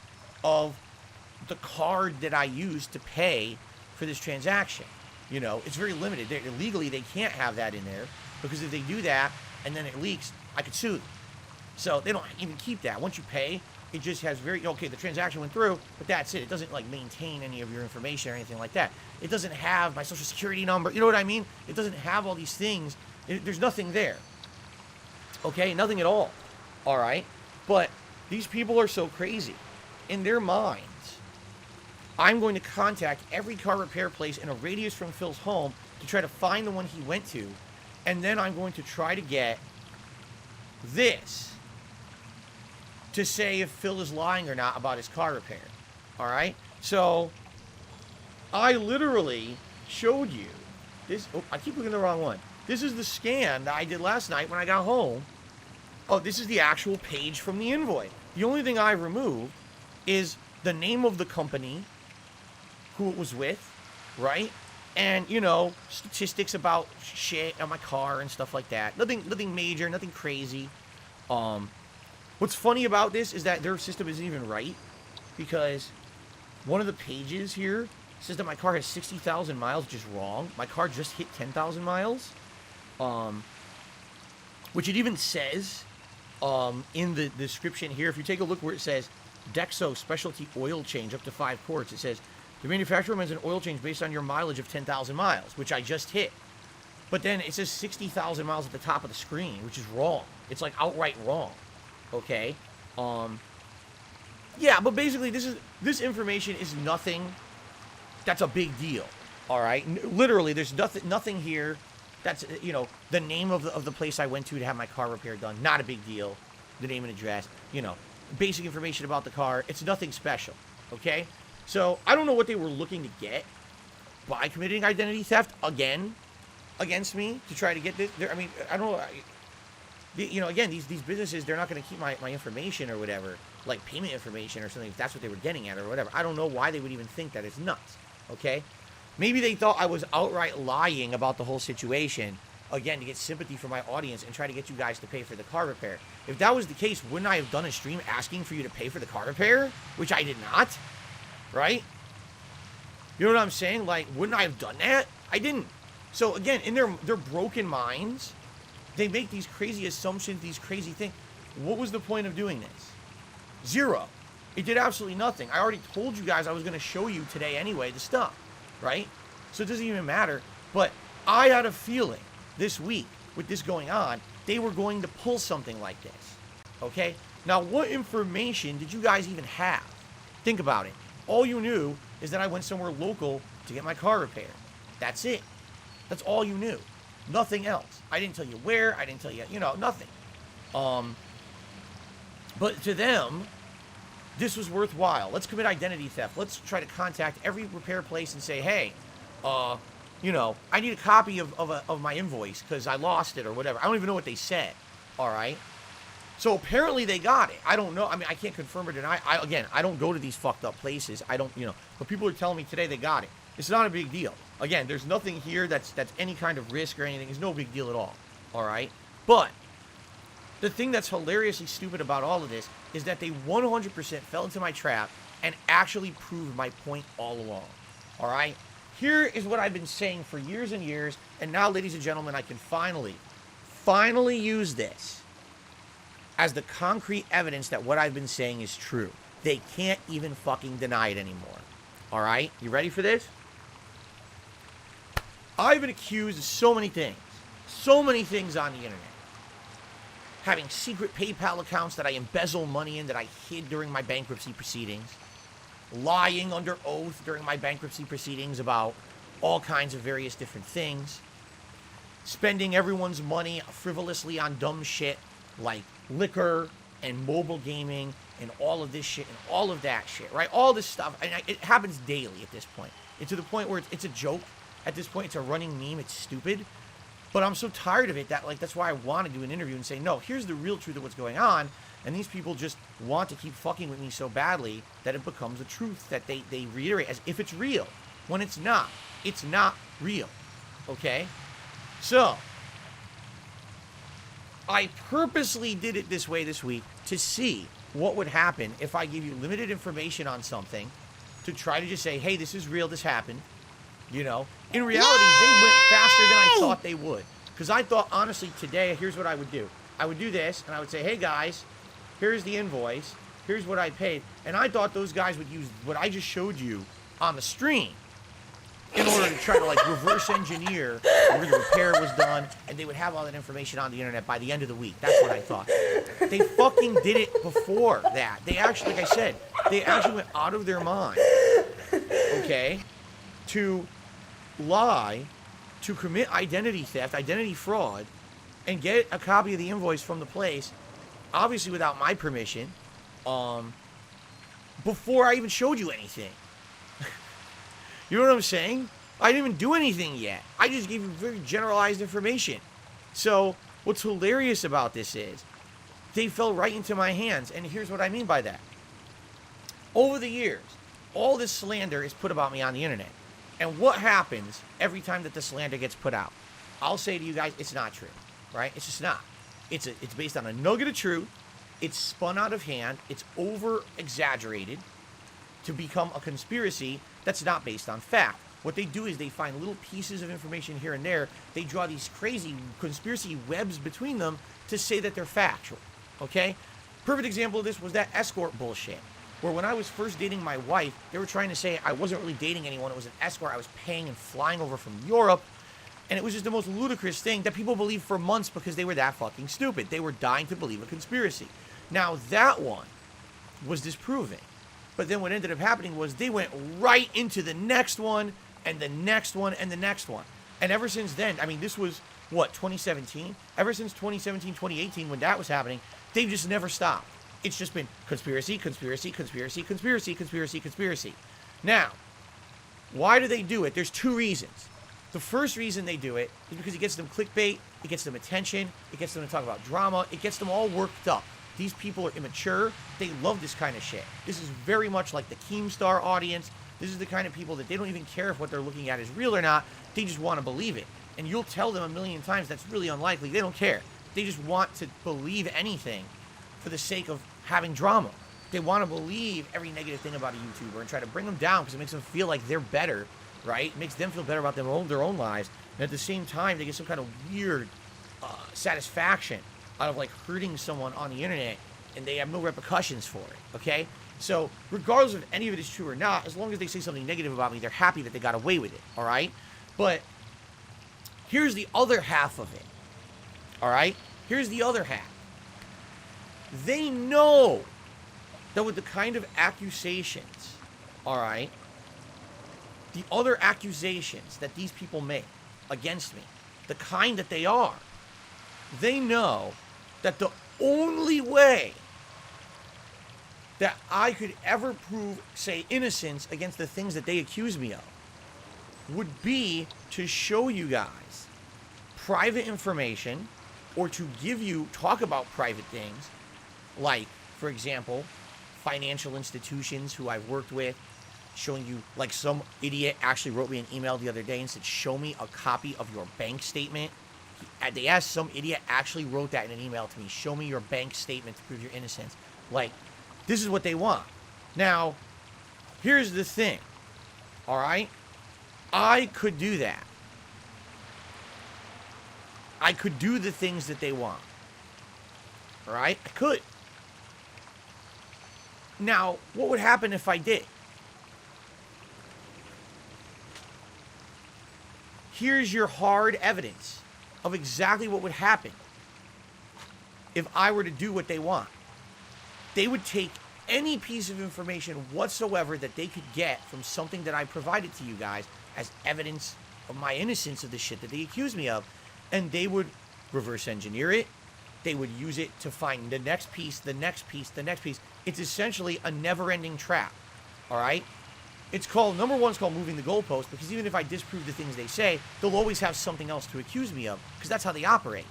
of the card that I used to pay for this transaction. It's very limited. Legally, they can't have that in there, because if they do that and then it leaks, I could sue them. So they don't even keep that. Once you pay, it just has the transaction went through, but that's it. It doesn't maintain any of your information or anything like that. It doesn't have my social security number. You know what I mean? It doesn't have all these things. There's nothing there. Okay? Nothing at all. All right? But these people are so crazy. In their minds, I'm going to contact every car repair place in a radius from Phil's home to try to find the one he went to, and then I'm going to try to get this to say if Phil is lying or not about his car repair. All right? So, I literally showed you this. Oh, I keep looking at the wrong one. This is the scan that I did last night when I got home. Oh, this is the actual page from the invoice. The only thing I removed is the name of the company, who it was with, right? And, statistics about shit on my car and stuff like that. Nothing major, nothing crazy. What's funny about this is that their system isn't even right, because one of the pages here says that my car has 60,000 miles, which is wrong. My car just hit 10,000 miles, which it even says in the description here. If you take a look where it says Dexo Specialty Oil Change up to 5 quarts, it says the manufacturer recommends an oil change based on your mileage of 10,000 miles, which I just hit. But then it says 60,000 miles at the top of the screen, which is wrong. It's outright wrong. Okay? Yeah, but basically this information is nothing that's a big deal. All right? Literally, there's nothing here that's, the name of the place I went to have my car repaired done. Not a big deal. The name and address. Basic information about the car. It's nothing special. Okay? So, I don't know what they were looking to get by committing identity theft again. against me to try to get this. I mean, I don't know. You know, again, these businesses, they're not going to keep my information or whatever, like payment information or something, if that's what they were getting at or whatever. I don't know why they would even think that. It's nuts, okay? Maybe they thought I was outright lying about the whole situation, again, to get sympathy from my audience and try to get you guys to pay for the car repair. If that was the case, wouldn't I have done a stream asking for you to pay for the car repair? Which I did not, right? You know what I'm saying? Like, wouldn't I have done that? I didn't. So, again, in their broken minds, they make these crazy assumptions, these crazy things. What was the point of doing this? Zero. It did absolutely nothing. I already told you guys I was going to show you today anyway, the stuff, right? So it doesn't even matter. But I had a feeling this week, with this going on, they were going to pull something like this, okay? Now, what information did you guys even have? Think about it. All you knew is that I went somewhere local to get my car repaired. That's it. That's all you knew. Nothing else. I didn't tell you where. I didn't tell you, you know, nothing. But to them, this was worthwhile. Let's commit identity theft. Let's try to contact every repair place and say, hey, you know, I need a copy of my invoice because I lost it or whatever. I don't even know what they said. All right. So apparently they got it. I don't know. I mean, I can't confirm or deny. I don't go to these fucked up places. I don't, you know, but people are telling me today they got it. It's not a big deal. Again, there's nothing here that's any kind of risk or anything. It's no big deal at all. All right. But the thing that's hilariously stupid about all of this is that they 100% fell into my trap and actually proved my point all along. All right. Here is what I've been saying for years and years. And now, ladies and gentlemen, I can finally use this as the concrete evidence that what I've been saying is true. They can't even fucking deny it anymore. All right? You ready for this? I've been accused of so many things on the internet. Having secret PayPal accounts that I embezzle money in that I hid during my bankruptcy proceedings. Lying under oath during my bankruptcy proceedings about all kinds of various different things. Spending everyone's money frivolously on dumb shit like liquor and mobile gaming and all of this shit and all of that shit, right? All this stuff. And it happens daily at this point. It's to the point where it's a joke. At this point, it's a running meme. It's stupid. But I'm so tired of it that, like, that's why I want to do an interview and say, no, here's the real truth of what's going on. And these people just want to keep fucking with me so badly that it becomes a truth that they reiterate as if it's real. When it's not. It's not real. Okay? So, I purposely did it this way this week to see what would happen if I give you limited information on something to try to just say, hey, this is real, this happened. You know, in reality, they went faster than I thought they would. Because I thought, honestly, today, here's what I would do. I would do this, and I would say, hey, guys, here's the invoice. Here's what I paid. And I thought those guys would use what I just showed you on the stream in order to try to, like, reverse engineer where the repair was done, and they would have all that information on the internet by the end of the week. That's what I thought. They fucking did it before that. They actually, like I said, they actually went out of their mind, okay, to lie, to commit identity theft, identity fraud, and get a copy of the invoice from the place, obviously without my permission, before I even showed you anything. You know what I'm saying? I didn't even do anything yet. I just gave you very generalized information. So what's hilarious about this is they fell right into my hands. And here's what I mean by that. Over the years, all this slander is put about me on the internet. And what happens every time that the slander gets put out? I'll say to you guys, it's not true, right? It's just not. It's based on a nugget of truth. It's spun out of hand. It's over-exaggerated to become a conspiracy that's not based on fact. What they do is they find little pieces of information here and there. They draw these crazy conspiracy webs between them to say that they're factual, okay? Perfect example of this was that escort bullshit, where when I was first dating my wife, they were trying to say I wasn't really dating anyone. It was an escort I was paying and flying over from Europe. And it was just the most ludicrous thing that people believed for months because they were that fucking stupid. They were dying to believe a conspiracy. Now, that one was disproven. But then what ended up happening was they went right into the next one and the next one and the next one. And ever since then, I mean, this was, what, 2017? Ever since 2017, 2018, when that was happening, they've just never stopped. It's just been conspiracy, conspiracy, conspiracy, conspiracy, conspiracy, conspiracy. Now, why do they do it? There's two reasons. The first reason they do it is because it gets them clickbait, it gets them attention, it gets them to talk about drama, it gets them all worked up. These people are immature. They love this kind of shit. This is very much like the Keemstar audience. This is the kind of people that they don't even care if what they're looking at is real or not. They just want to believe it. And you'll tell them a million times that's really unlikely. They don't care. They just want to believe anything for the sake of having drama. They want to believe every negative thing about a YouTuber and try to bring them down because it makes them feel like they're better, right? It makes them feel better about their own lives. And at the same time, they get some kind of weird satisfaction out of like hurting someone on the internet, and they have no repercussions for it, okay? So regardless of any of it is true or not, as long as they say something negative about me, they're happy that they got away with it, all right? But here's the other half of it, all right? Here's the other half. They know that with the kind of accusations, all right, the other accusations that these people make against me, the kind that they are, they know that the only way that I could ever prove, say, innocence against the things that they accuse me of would be to show you guys private information or to talk about private things, like, for example, financial institutions who I've worked with, showing you, like, some idiot actually wrote me an email the other day and said, show me a copy of your bank statement. They asked, some idiot actually wrote that in an email to me, show me your bank statement to prove your innocence. Like, this is what they want. Now, here's the thing, all right? I could do that. I could do the things that they want, all right? I could. Now, what would happen if I did? Here's your hard evidence of exactly what would happen if I were to do what they want. They would take any piece of information whatsoever that they could get from something that I provided to you guys as evidence of my innocence of the shit that they accuse me of, and they would reverse engineer it. They would use it to find the next piece, the next piece, the next piece. It's essentially a never-ending trap, all right? It's called, number one, it's called moving the goalpost, because even if I disprove the things they say, they'll always have something else to accuse me of, because that's how they operate.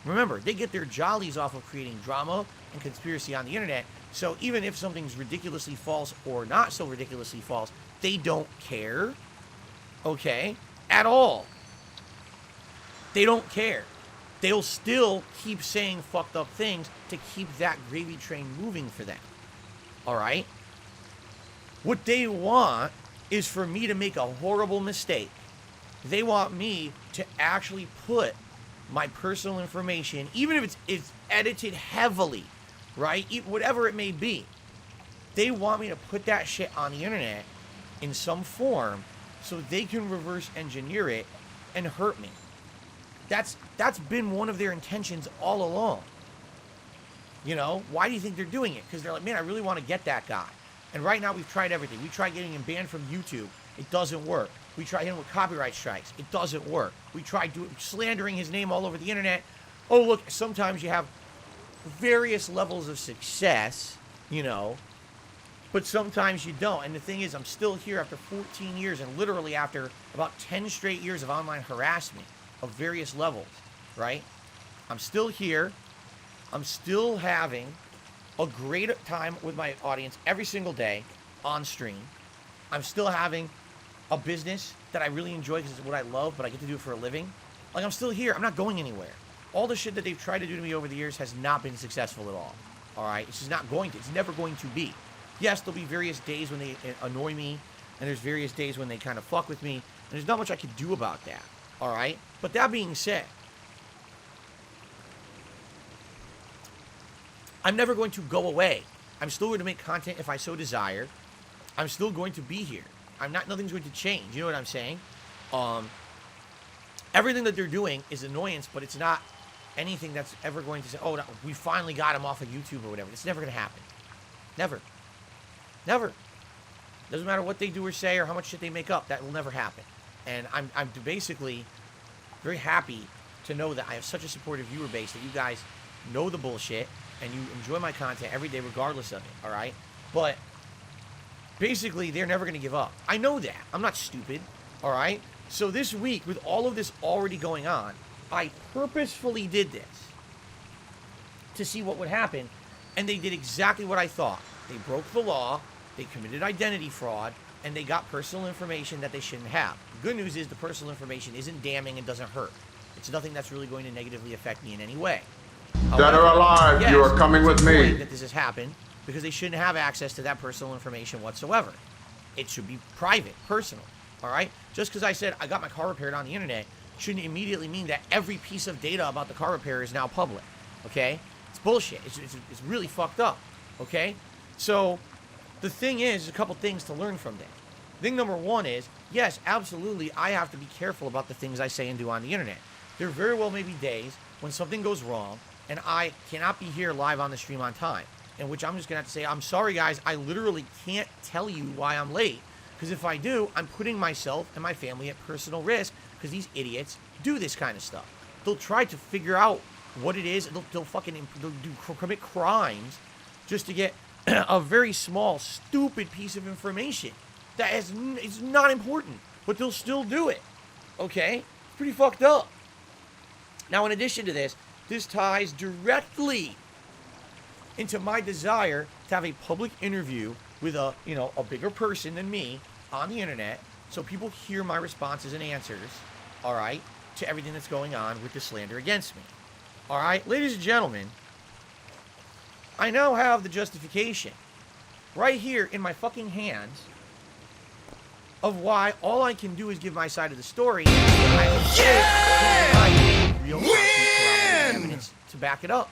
Remember, they get their jollies off of creating drama and conspiracy on the internet, so even if something's ridiculously false or not so ridiculously false, they don't care, okay, at all. They don't care. They'll still keep saying fucked up things to keep that gravy train moving for them, all right? What they want is for me to make a horrible mistake. They want me to actually put my personal information, even if it's edited heavily, right? Whatever it may be. They want me to put that shit on the internet in some form so they can reverse engineer it and hurt me. That's been one of their intentions all along. You know, why do you think they're doing it? Because they're like, man, I really want to get that guy. And right now we've tried everything. We tried getting him banned from YouTube. It doesn't work. We tried him with copyright strikes. It doesn't work. We tried slandering his name all over the internet. Oh, look, sometimes you have various levels of success, you know, but sometimes you don't. And the thing is, I'm still here after 14 years and literally after about 10 straight years of online harassment of various levels, right? I'm still here. I'm still having a great time with my audience every single day on stream. I'm still having a business that I really enjoy because it's what I love, but I get to do it for a living. Like, I'm still here. I'm not going anywhere. All the shit that they've tried to do to me over the years has not been successful at all. All right? It's just not going to. It's never going to be. Yes, there'll be various days when they annoy me, and there's various days when they kind of fuck with me, and there's not much I can do about that. All right? But that being said, I'm never going to go away. I'm still going to make content if I so desire. I'm still going to be here. Nothing's going to change. You know what I'm saying? Everything that they're doing is annoyance, but it's not anything that's ever going to say, oh, no, we finally got him off of YouTube or whatever. It's never going to happen. Never. Never. Doesn't matter what they do or say or how much shit they make up. That will never happen. And I'm basically very happy to know that I have such a supportive viewer base that you guys know the bullshit and you enjoy my content every day regardless of it, all right? But basically, they're never going to give up. I know that. I'm not stupid. All right? So this week, with all of this already going on, I purposefully did this to see what would happen, and they did exactly what I thought. They broke the law, they committed identity fraud, and they got personal information that they shouldn't have. The good news is the personal information isn't damning and doesn't hurt. It's nothing that's really going to negatively affect me in any way. Dead or alive, you are coming with me. That this has happened because they shouldn't have access to that personal information whatsoever. It should be private, personal. All right? Just because I said I got my car repaired on the internet shouldn't immediately mean that every piece of data about the car repair is now public. Okay? It's bullshit. It's really fucked up. Okay? So the thing is, a couple things to learn from that. Thing number one is, yes, absolutely, I have to be careful about the things I say and do on the internet. There very well may be days when something goes wrong and I cannot be here live on the stream on time, in which I'm just going to have to say, I'm sorry, guys, I literally can't tell you why I'm late. Because if I do, I'm putting myself and my family at personal risk because these idiots do this kind of stuff. They'll try to figure out what it is. They'll commit crimes just to get a very small, stupid piece of information that is not important, but they'll still do it. Okay? It's pretty fucked up. Now, in addition to this, this ties directly into my desire to have a public interview with a bigger person than me on the internet, so people hear my responses and answers, all right, to everything that's going on with the slander against me. All right, ladies and gentlemen, I now have the justification right here in my fucking hands of why all I can do is give my side of the story. I have real evidence to back it up.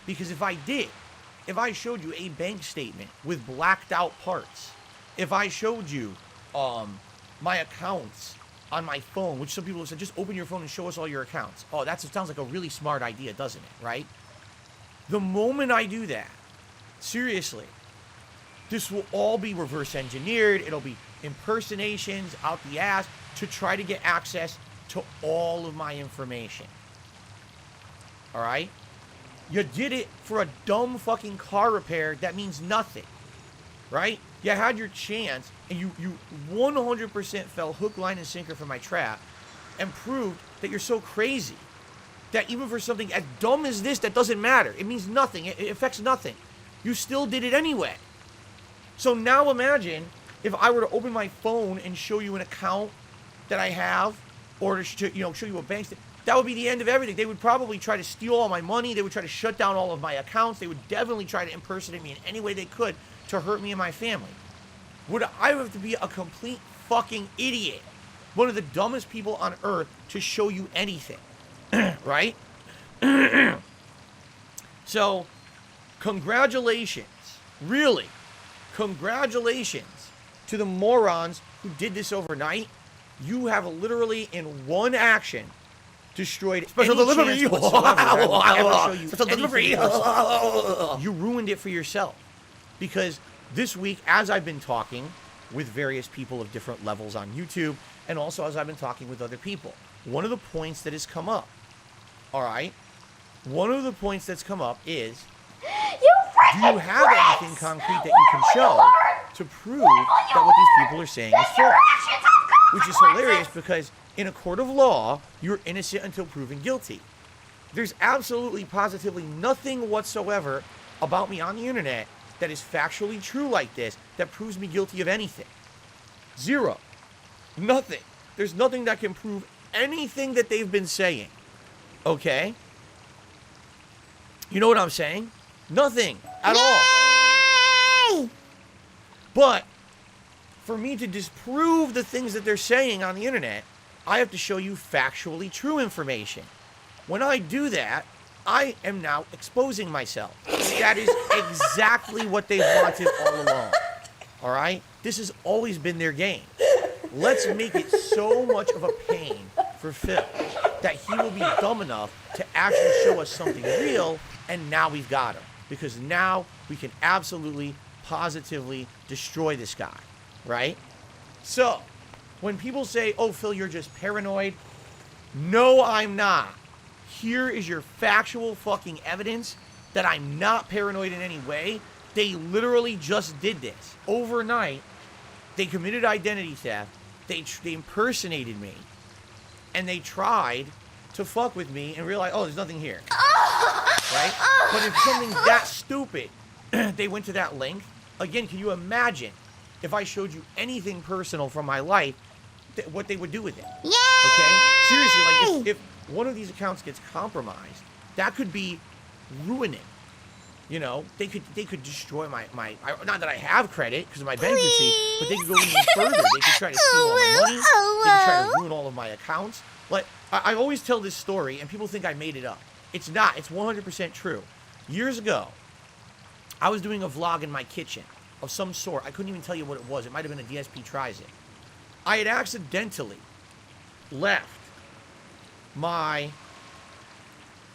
Because if I showed you a bank statement with blacked out parts, if I showed you my accounts on my phone, which some people have said, just open your phone and show us all your accounts. Oh, that sounds like a really smart idea, doesn't it? Right? The moment I do that, seriously, this will all be reverse engineered. It'll be impersonations out the ass to try to get access to all of my information. All right? You did it for a dumb fucking car repair that means nothing. Right? You had your chance, and you 100% fell hook, line, and sinker for my trap and proved that you're so crazy that even for something as dumb as this that doesn't matter, it means nothing, it affects nothing, you still did it anyway. So now imagine if I were to open my phone and show you an account that I have, or to show you a bank statement. That would be the end of everything. They would probably try to steal all my money. They would try to shut down all of my accounts. They would definitely try to impersonate me in any way they could to hurt me and my family. Would I have to be a complete fucking idiot, one of the dumbest people on earth, to show you anything? Right? So, congratulations. Really, congratulations to the morons who did this overnight. You have literally, in one action, destroyed Special delivery. Special delivery. You ruined it for yourself. Because this week, as I've been talking with various people of different levels on YouTube, and also as I've been talking with other people, one of the points that has come up, all right, one of the points that's come up is, do you have anything concrete that you can show to prove that what these people are saying is false? Which is hilarious because in a court of law, you're innocent until proven guilty. There's absolutely, positively nothing whatsoever about me on the internet that is factually true like this that proves me guilty of anything. Zero. Nothing. There's nothing that can prove anything that they've been saying. Okay? You know what I'm saying? Nothing at all. But for me to disprove the things that they're saying on the internet, I have to show you factually true information. When I do that, I am now exposing myself. That is exactly what they've wanted all along. All right? This has always been their game. Let's make it so much of a pain for Phil that he will be dumb enough to actually show us something real, and now we've got him. Because now we can absolutely, positively destroy this guy. Right? So, when people say, oh, Phil, you're just paranoid. No, I'm not. Here is your factual fucking evidence that I'm not paranoid in any way. They literally just did this. Overnight, they committed identity theft. they impersonated me, and they tried to fuck with me and realize, oh, there's nothing here, right? But if something that stupid, they went to that length. Again, can you imagine if I showed you anything personal from my life, what they would do with it? Yay! Okay? Seriously, like if one of these accounts gets compromised, that could be ruining. You know, they could destroy my not that I have credit because of my bankruptcy, but they could go even further. They could try to steal all my money. They could try to ruin all of my accounts. Like, I always tell this story, and people think I made it up. It's not. It's 100% true. Years ago, I was doing a vlog in my kitchen of some sort. I couldn't even tell you what it was. It might have been a DSP Tries It. I had accidentally left my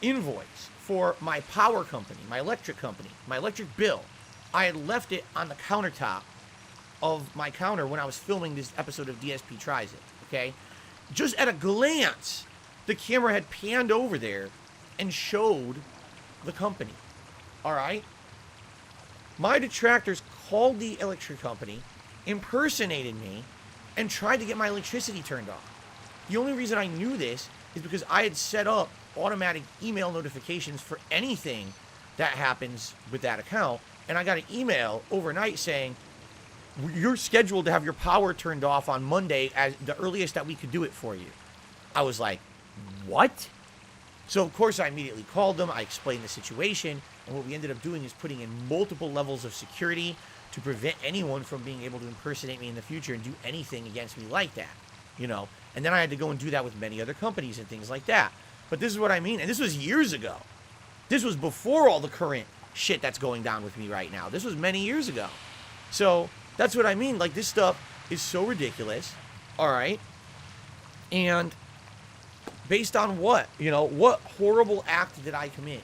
invoice for my power company, my electric company, my electric bill. I had left it on the countertop of my counter when I was filming this episode of DSP Tries It, okay? Just at a glance, the camera had panned over there and showed the company, all right? My detractors called the electric company, impersonated me, and tried to get my electricity turned off. The only reason I knew this is because I had set up automatic email notifications for anything that happens with that account, and I got an email overnight saying, you're scheduled to have your power turned off on Monday as the earliest that we could do it for you. I was like, what? So of course I immediately called them, I explained the situation, and what we ended up doing is putting in multiple levels of security to prevent anyone from being able to impersonate me in the future and do anything against me like that, you know? And then I had to go and do that with many other companies and things like that. But this is what I mean, and this was years ago. This was before all the current shit that's going down with me right now. This was many years ago. So that's what I mean. Like, this stuff is so ridiculous, all right? And based on what? You know, what horrible act did I commit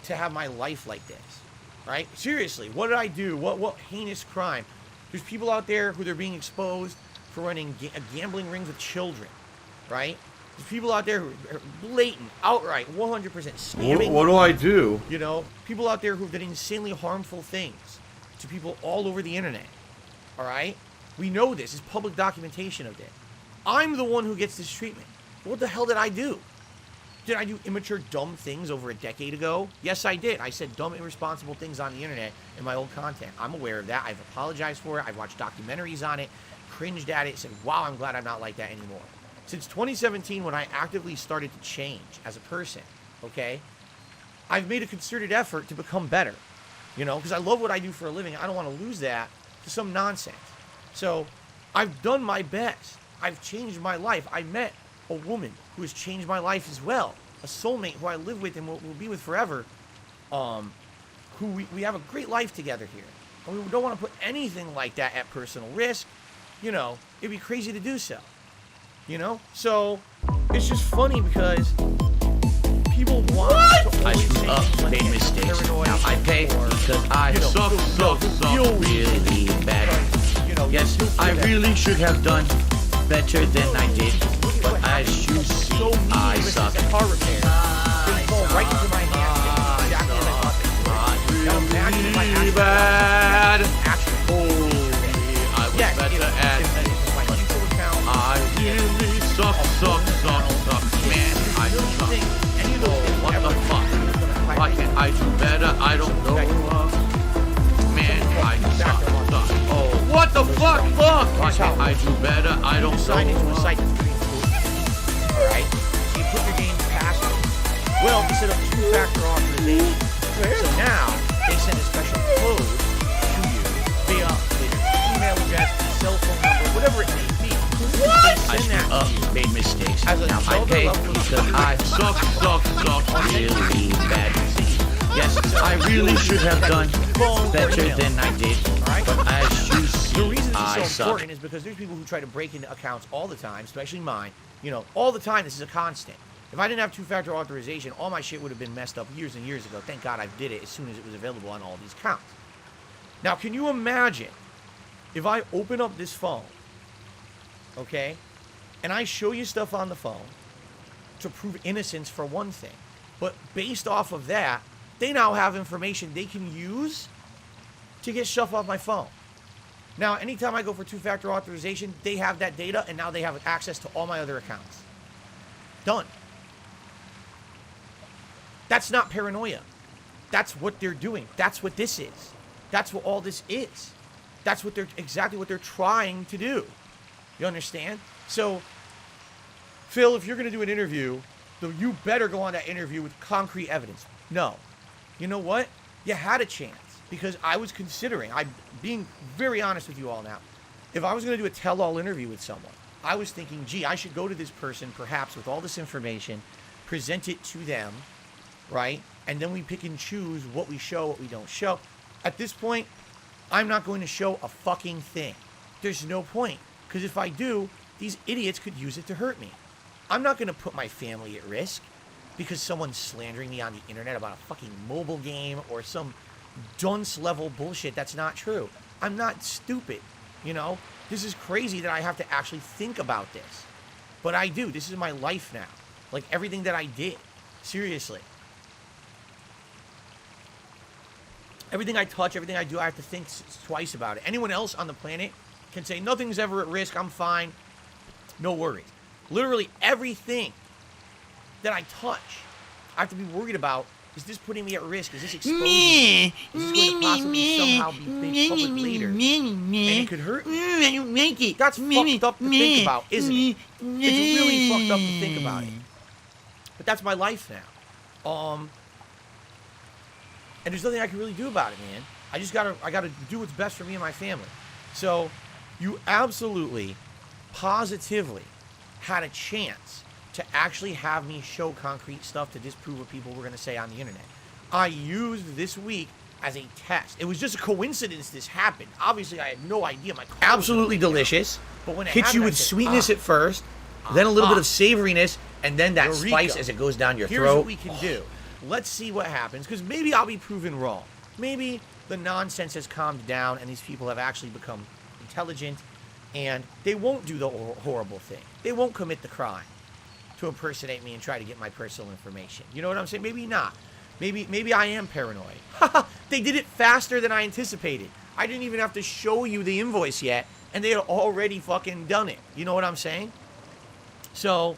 to have my life like this, right? Seriously, what did I do? What heinous crime? There's people out there who they're being exposed for running gambling rings with children, right? There's people out there who are blatant, outright, 100% scamming. What do I do? You know, people out there who've done insanely harmful things to people all over the internet, all right? We know this. It's public documentation of this. I'm the one who gets this treatment. What the hell did I do? Did I do immature, dumb things over a decade ago? Yes, I did. I said dumb, irresponsible things on the internet in my old content. I'm aware of that. I've apologized for it. I've watched documentaries on it, cringed at it, said, wow, I'm glad I'm not like that anymore. Since 2017, when I actively started to change as a person, okay, I've made a concerted effort to become better, you know, because I love what I do for a living. I don't want to lose that to some nonsense. So I've done my best. I've changed my life. I met a woman who has changed my life as well, a soulmate who I live with and will be with forever, who we have a great life together here. And we don't want to put anything like that at personal risk. You know, it'd be crazy to do so. You know? So, it's just funny because people want to I always screw up, made mistakes. Now I pay because I suck really bad. You know, Yes, I really should have done better than I did, but as you see, I suck. Car repair. They fall right into my hand. Exactly as I thought they would. Now imagine if I actually bad. Holy, I was better at my mutual account. I really suck. Man, I suck. Any of those What the fuck? Why can't I do better? I don't know. Man, I suck. Oh, what the fuck? Why can't I do better? I don't sign into a know. site that's doing food. Alright? So you put your game's password. Well, you set up two-factor authorization. So now, they send a special code to you via your email address, cell phone number, whatever it may be. What? They I send that to you. made mistakes. As a Now I Zelda pay level because I suck really bad. Yes, I really should have done better than I did, but as you The see, reason I this is so suck. important is because there's people who try to break into accounts all the time, especially mine. You know, all the time. This is a constant. If I didn't have two-factor authorization, all my shit would have been messed up years and years ago. Thank God I did it as soon as it was available on all these accounts. Now, can you imagine if I open up this phone, okay, and I show you stuff on the phone to prove innocence for one thing, but based off of that, they now have information they can use to get stuff off my phone. Now, anytime I go for two-factor authorization, they have that data, and now they have access to all my other accounts. Done. That's not paranoia. That's what they're doing. That's what this is. That's what all this is. That's what exactly what they're trying to do. You understand? So, Phil, if you're going to do an interview, you better go on that interview with concrete evidence. No. You know what? You had a chance. Because I was considering, I'm being very honest with you all now, if I was going to do a tell-all interview with someone, I was thinking, gee, I should go to this person perhaps with all this information, present it to them, right? And then we pick and choose what we show, what we don't show. At this point, I'm not going to show a fucking thing. There's no point. Because if I do, these idiots could use it to hurt me. I'm not going to put my family at risk because someone's slandering me on the internet about a fucking mobile game or some dunce level bullshit that's not true. I'm not stupid, you know? This is crazy that I have to actually think about this. But I do. This is my life now. Like everything that I did. Seriously. Everything I touch, everything I do, I have to think twice about it. Anyone else on the planet can say, nothing's ever at risk, I'm fine. No worries. Literally everything that I touch, I have to be worried about. Is this putting me at risk? Is this exposing me? Is this going to possibly somehow be made public later? And it could hurt me. That's fucked up to think about, isn't it? It's really fucked up to think about it. But that's my life now. And there's nothing I can really do about it, man. I gotta do what's best for me and my family. So, you absolutely, positively had a chance to actually have me show concrete stuff to disprove what people were going to say on the internet. I used this week as a test. It was just a coincidence this happened. Obviously, I had no idea. My absolutely delicious. But when it hits you with sweetness at first, then a little bit of savoriness, and then that spice as it goes down your throat. Here's what we can do. Let's see what happens, because maybe I'll be proven wrong. Maybe the nonsense has calmed down, and these people have actually become intelligent, and they won't do the horrible thing. They won't commit the crime to impersonate me and try to get my personal information. You know what I'm saying? Maybe not. Maybe I am paranoid. They did it faster than I anticipated. I didn't even have to show you the invoice yet, and they had already fucking done it. You know what I'm saying? So,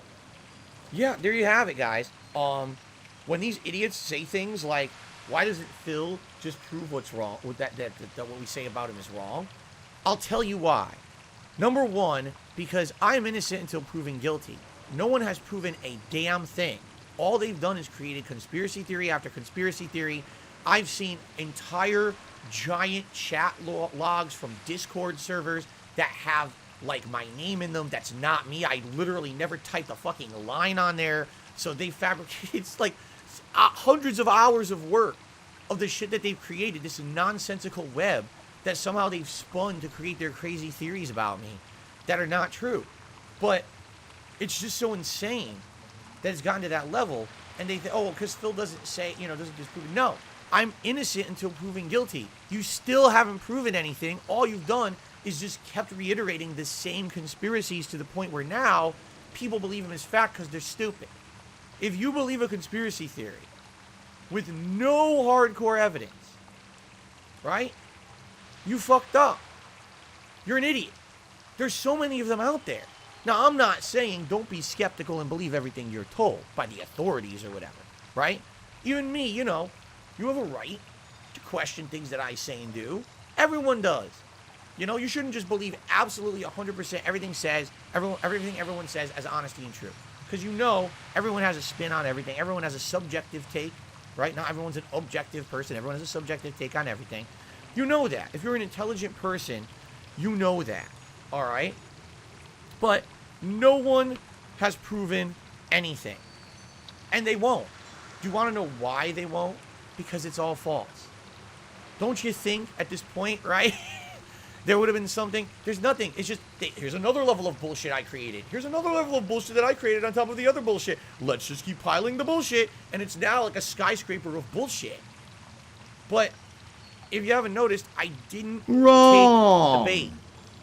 yeah, there you have it, guys. When these idiots say things like, why doesn't Phil just prove what's wrong, that what we say about him is wrong? I'll tell you why. Number one, because I'm innocent until proven guilty. No one has proven a damn thing. All they've done is created conspiracy theory after conspiracy theory. I've seen entire giant chat logs from Discord servers that have, like, my name in them. That's not me. I literally never typed a fucking line on there. So they fabricated, it's like hundreds of hours of work of the shit that they've created. This nonsensical web that somehow they've spun to create their crazy theories about me that are not true. But it's just so insane that it's gotten to that level. And they think, oh, because Phil doesn't say, doesn't disprove it. No, I'm innocent until proven guilty. You still haven't proven anything. All you've done is just kept reiterating the same conspiracies to the point where now people believe them as fact because they're stupid. If you believe a conspiracy theory with no hardcore evidence, right? You fucked up. You're an idiot. There's so many of them out there. Now, I'm not saying don't be skeptical and believe everything you're told by the authorities or whatever, right? Even me, you have a right to question things that I say and do. Everyone does. You shouldn't just believe absolutely 100% everything everyone says as honesty and truth. Because everyone has a spin on everything. Everyone has a subjective take, right? Not everyone's an objective person. Everyone has a subjective take on everything. You know that. If you're an intelligent person, you know that, all right? But no one has proven anything. And they won't. Do you want to know why they won't? Because it's all false. Don't you think at this point, right? There would have been something. There's nothing. It's just, here's another level of bullshit I created. Here's another level of bullshit that I created on top of the other bullshit. Let's just keep piling the bullshit. And it's now like a skyscraper of bullshit. But if you haven't noticed, I didn't take the bait.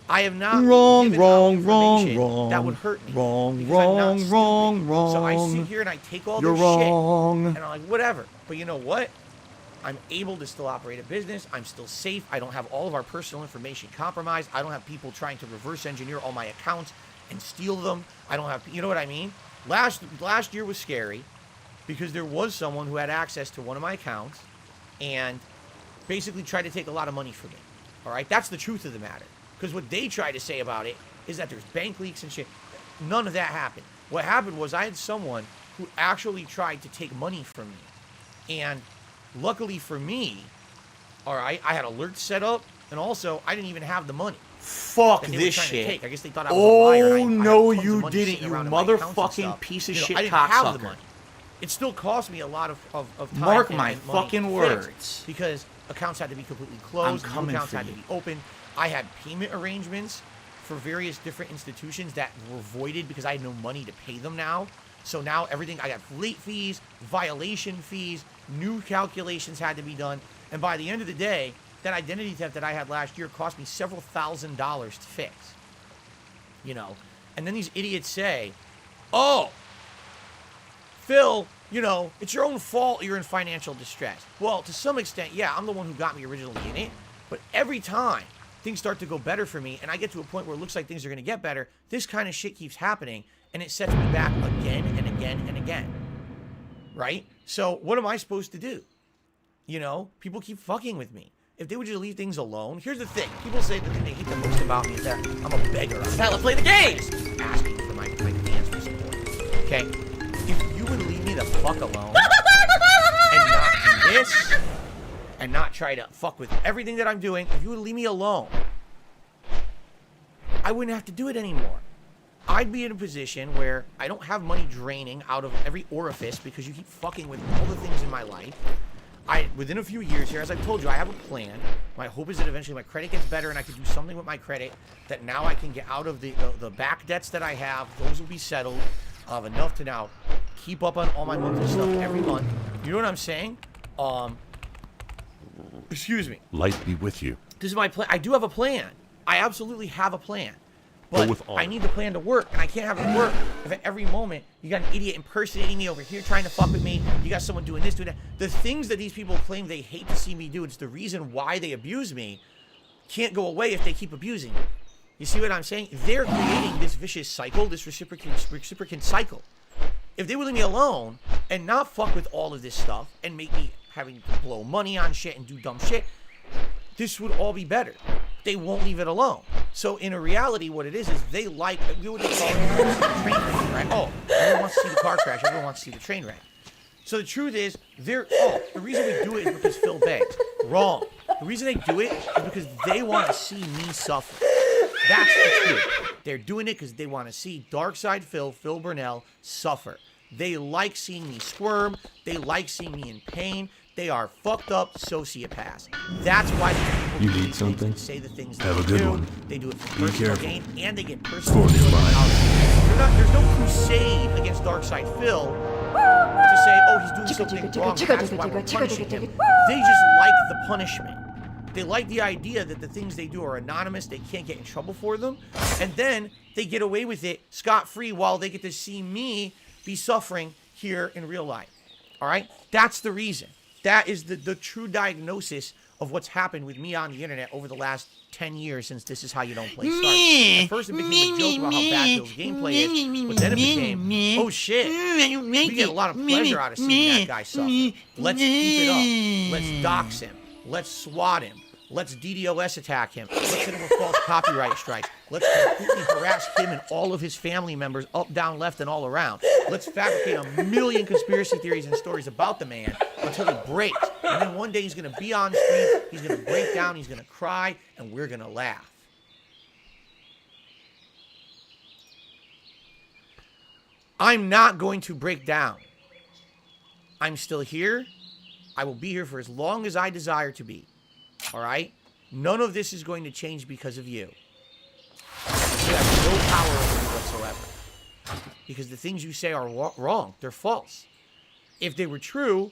I have not given out information that would hurt me. Wrong. So I sit here and I take all this shit. And I'm like, whatever. But you know what? I'm able to still operate a business. I'm still safe. I don't have all of our personal information compromised. I don't have people trying to reverse engineer all my accounts and steal them. I don't have, you know what I mean? Last year was scary because there was someone who had access to one of my accounts and basically tried to take a lot of money from me. All right? That's the truth of the matter. Because what they try to say about it is that there's bank leaks and shit. None of that happened. What happened was I had someone who actually tried to take money from me. And luckily for me, all right, I had alerts set up, and also I didn't even have the money. Fuck this shit. I guess they thought I was a liar. Oh, no, you didn't, you motherfucking piece of shit I didn't have the cocksucker. money. It still cost me a lot of time. Mark and my money fucking fixed words. because accounts had to be completely closed. I'm coming accounts for had you. to be open. I had payment arrangements for various different institutions that were voided because I had no money to pay them now. So now everything, I got late fees, violation fees, new calculations had to be done. And by the end of the day, that identity theft that I had last year cost me several $1,000s to fix. You know, and then these idiots say, oh, Phil, you know, it's your own fault you're in financial distress. Well, to some extent, yeah, I'm the one who got me originally in it. But every time things start to go better for me and I get to a point where it looks like things are going to get better, this kind of shit keeps happening and it sets me back again and again and again. Right? So what am I supposed to do? You know, people keep fucking with me. If they would just leave things alone. Here's the thing. People say the thing they hate the most about me is that I'm a beggar. I'm trying to play the games. Asking for my fans for support. Okay? If you would leave me the fuck alone and not do this and not try to fuck with everything that I'm doing, if you would leave me alone, I wouldn't have to do it anymore. I'd be in a position where I don't have money draining out of every orifice because you keep fucking with all the things in my life. Within a few years here, as I've told you, I have a plan. My hope is that eventually my credit gets better and I can do something with my credit that now I can get out of the back debts that I have. Those will be settled. I'll have enough to now keep up on all my monthly stuff every month. You know what I'm saying? Excuse me. Light be with you. This is my plan. I do have a plan. I absolutely have a plan. Go But with honor. I need the plan to work, and I can't have it work if at every moment you got an idiot impersonating me over here trying to fuck with me. You got someone doing this, doing that. The things that these people claim they hate to see me do, it's the reason why they abuse me, can't go away if they keep abusing me. You see what I'm saying? They're creating this vicious cycle, this reciprocant cycle. If they would leave me alone and not fuck with all of this stuff and make me having to blow money on shit and do dumb shit, this would all be better. They won't leave it alone. So in a reality, what it is they like, what they call it, train wreck, right? Oh, everyone wants to see the car crash. Everyone wants to see the train wreck. So the truth is, the reason we do it is because Phil begs. Wrong. The reason they do it is because they want to see me suffer. That's the truth. They're doing it because they want to see Darkside Phil Burnell, suffer. They like seeing me squirm. They like seeing me in pain. They are fucked up sociopaths. That's why these people You do need these something? things, say the things Have they a good do. one. They do it for Be personal careful. gain, and they get personal For the feelings Alliance. out of it. There's no crusade against Darkside Phil to say, oh, he's doing something wrong. That's why we're punishing him. They just like the punishment. They like the idea that the things they do are anonymous, they can't get in trouble for them, and then they get away with it scot-free while they get to see me be suffering here in real life. All right? That's the reason. That is the true diagnosis of what's happened with me on the internet over the last 10 years since This Is How You Don't Play started. At first it became a joke about how bad Phil's gameplay is, but then it became, oh shit, we get a lot of pleasure out of seeing that guy suffer. Let's keep it up. Let's dox him. Let's SWAT him. Let's DDoS attack him. Let's hit him with false copyright strikes. Let's completely harass him and all of his family members up, down, left, and all around. Let's fabricate a million conspiracy theories and stories about the man until he breaks. And then one day he's going to be on stream, he's going to break down, he's going to cry, and we're going to laugh. I'm not going to break down. I'm still here. I will be here for as long as I desire to be. All right? None of this is going to change because of you. You have no power over me whatsoever. Because the things you say are wrong. They're false. If they were true,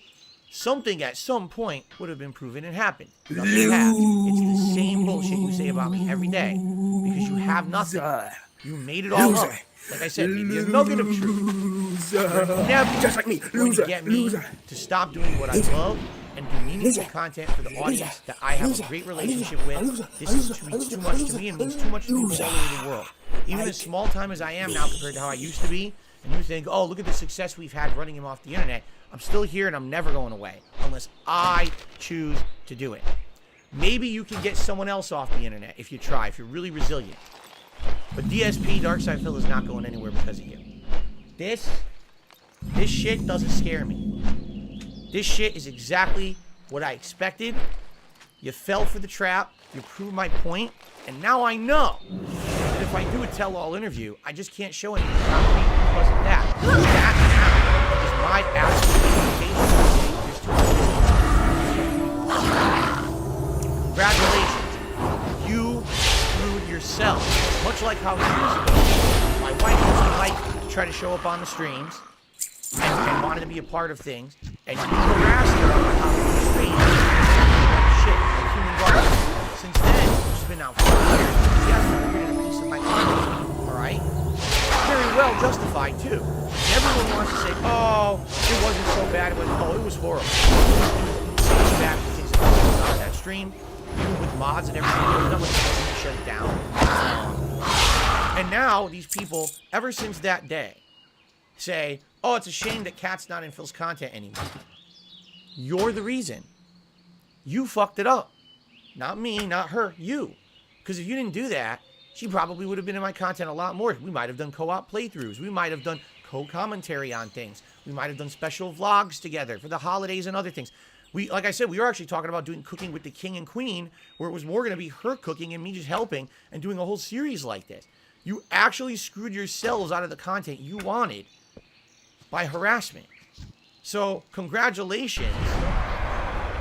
something at some point would have been proven and happened. Nothing has. It's the same bullshit you say about me every day. Because you have nothing. You made it all up. Like I said, maybe a nugget of truth. You're never Just like me. going to get me to stop doing what I love and do meaningful content for the audience that I have a great relationship with. This is too much to me and means too much to people all over the world. Even as small time as I am now compared to how I used to be, and you think, oh, look at the success we've had running him off the internet. I'm still here and I'm never going away unless I choose to do it. Maybe you can get someone else off the internet if you try, if you're really resilient. But DSP, Darkside Phil, is not going anywhere because of you. This shit doesn't scare me. This shit is exactly what I expected. You fell for the trap, you proved my point, and now I know that if I do a tell-all interview, I just can't show anything concrete because of that. That now is my absolute limitation. Congratulations. You screwed yourself. Much like how years ago, my wife used to like to try to show up on the streams and wanted to be a part of things, and you harassed her on the streams. Shit, like human garbage. Since then, she's been out for years. She hasn't appeared in a piece of my content, alright? Very well justified, too. And everyone wants to say, oh, it wasn't so bad. It was horrible. It was so bad for things that went on that stream. Even with mods and everything, there was nothing to shut it down. And now, these people, ever since that day, say, oh, it's a shame that Kat's not in Phil's content anymore. You're the reason. You fucked it up. Not me, not her, you. Because if you didn't do that, she probably would have been in my content a lot more. We might have done co-op playthroughs. We might have done co-commentary on things. We might have done special vlogs together for the holidays and other things. Like I said, we were actually talking about doing Cooking with the King and Queen, where it was more going to be her cooking and me just helping and doing a whole series like this. You actually screwed yourselves out of the content you wanted by harassment. So, congratulations.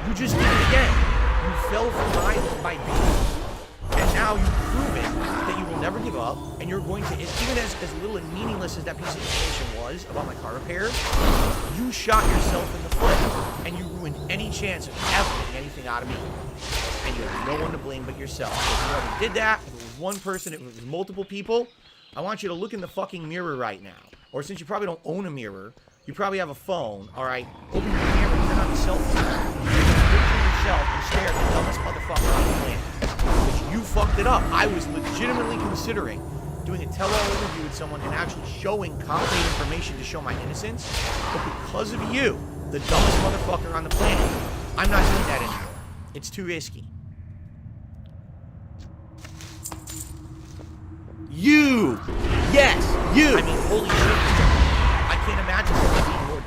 You just did it again. You fell for my beat. And now you've proven that you will never give up, and you're going to, even as little and meaningless as that piece of information was about my car repair, you shot yourself in the foot, and you ruined any chance of ever getting anything out of me. And you have no one to blame but yourself. If whoever did that, if it was one person, if it was multiple people, I want you to look in the fucking mirror right now. Or since you probably don't own a mirror, you probably have a phone, alright? Open your camera, turn on the cell phone. Picture yourself and stare at the dumbest motherfucker on the planet. Because you fucked it up. I was legitimately considering doing a tell-all interview with someone and actually showing concrete information to show my innocence. But because of you, the dumbest motherfucker on the planet, I'm not doing that anymore. It's too risky. You! Yes, you! I mean, holy shit. I can't imagine something being more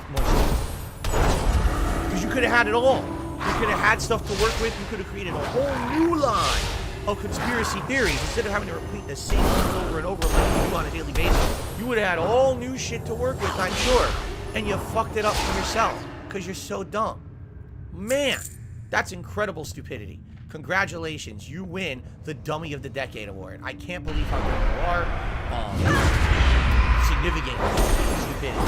because you could have had it all. You could have had stuff to work with. You could have created a whole new line of conspiracy theories instead of having to repeat the same ones over and over like you do on a daily basis. You would have had all new shit to work with, I'm sure. And you fucked it up for yourself because you're so dumb. Man, that's incredible stupidity. Congratulations, you win the Dummy of the Decade award. I can't believe how good you are. Significant stupidity.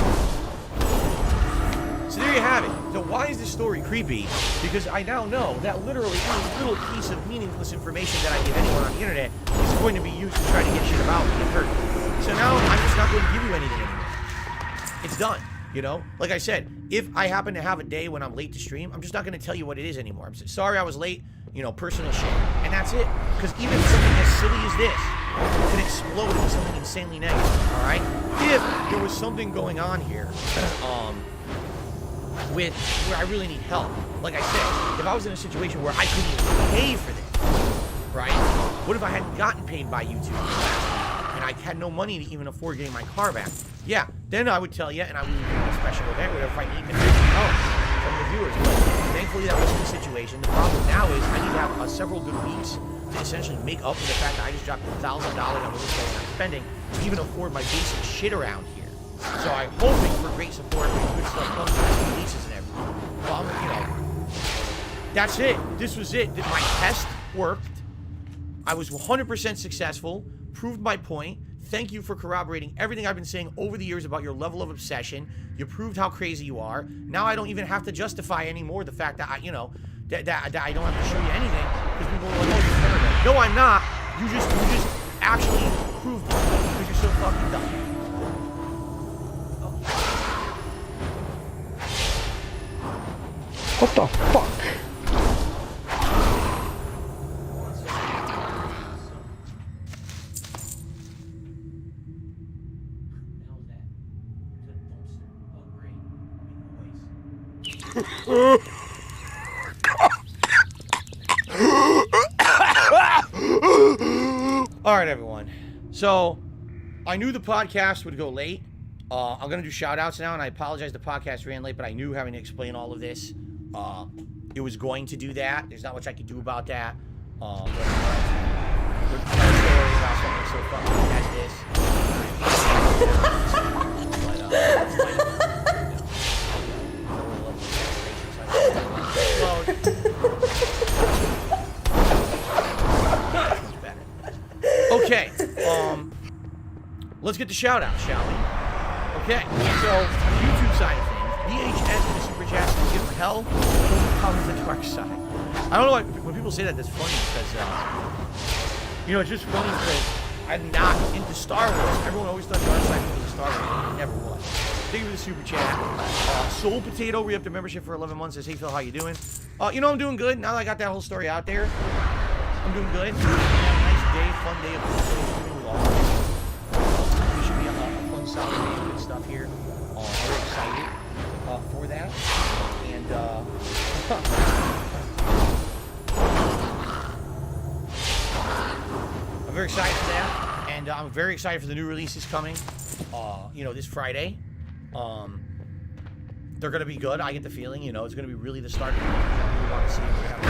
So there you have it. So why is this story creepy? Because I now know that literally any little piece of meaningless information that I give anyone on the internet is going to be used to try to get shit about me and hurt me. So now I'm just not going to give you anything anymore. It's done. You know, like I said, if I happen to have a day when I'm late to stream, I'm just not going to tell you what it is anymore. I'm sorry I was late, you know, personal shit. And that's it. Because even something as silly as this can explode into something insanely negative, all right? If there was something going on here with where I really need help, like I said, if I was in a situation where I couldn't even pay for this, right? What if I hadn't gotten paid by YouTube? And I had no money to even afford getting my car back. Yeah, then I would tell you, and I would do a special event where if I need to help from the viewers. But thankfully, that wasn't the situation. The problem now is I need to have several good weeks to essentially make up for the fact that I just dropped $1,000 on what I'm spending to even afford my basic shit around here. So I'm hoping for great support and good stuff comes with releases and everything. Well, you know, that's it. This was it. My test worked. I was 100% successful. Proved my point. Thank you for corroborating everything I've been saying over the years about your level of obsession. You proved how crazy you are. Now I don't even have to justify anymore the fact that I, you know, that I don't have to show you anything because people are like, oh, you're paranoid. No, I'm not. You just actually proved it because you're so fucking dumb. What the fuck? All right, everyone. So, I knew the podcast would go late. I'm going to do shout-outs now, and I apologize the podcast ran late, but I knew having to explain all of this, it was going to do that. There's not much I could do about that. But so fucking as this. Okay, let's get the shout out, shall we? Okay, so on the YouTube side of things, VHS and the Super Chat will give them hell, comes the dark side. I don't know why, when people say that, that's funny because, you know, it's just funny because I'm not into Star Wars. Everyone always thought dark side was Star Wars, and it never was. Thank you for the Super Chat. Soul Potato, re-upped a membership for 11 months, says, hey Phil, how you doing? You know, I'm doing good. Now that I got that whole story out there, I'm doing good. Fun day of streaming with all of us. We should be a fun, solid day of good stuff here. I'm very excited for that. And, I'm very excited for that. And I'm very excited for the new releases coming, you know, this Friday. They're going to be good. I get the feeling, you know, it's going to be really the start of the year. We want to see if we have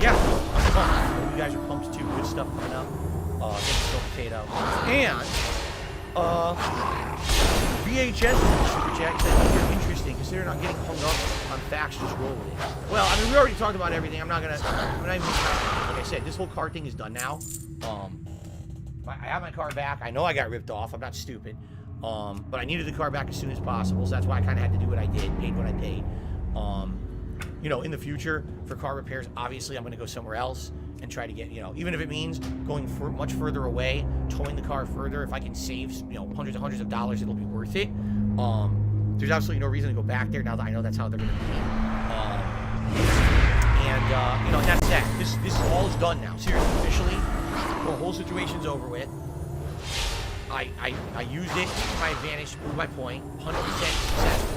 yeah, I'm pumped. You guys are pumped too. Good stuff coming up. Soul Potato. And, VHS Super Chat said, you're interesting. Consider not getting hung up on facts, just roll with it. Well, I mean, we already talked about everything. I'm not even, like I said, this whole car thing is done now. I have my car back. I know I got ripped off. I'm not stupid. But I needed the car back as soon as possible. So that's why I kind of had to do what I did, paid what I paid. You know, in the future, for car repairs, obviously I'm going to go somewhere else and try to get, you know, even if it means going much further away, towing the car further, if I can save, you know, hundreds of dollars, it'll be worth it. There's absolutely no reason to go back there now that I know that's how they're going to be. You know, that's that. This all is done now. Seriously, officially, the whole situation's over with. I used it to my advantage to prove my point, 100% successful.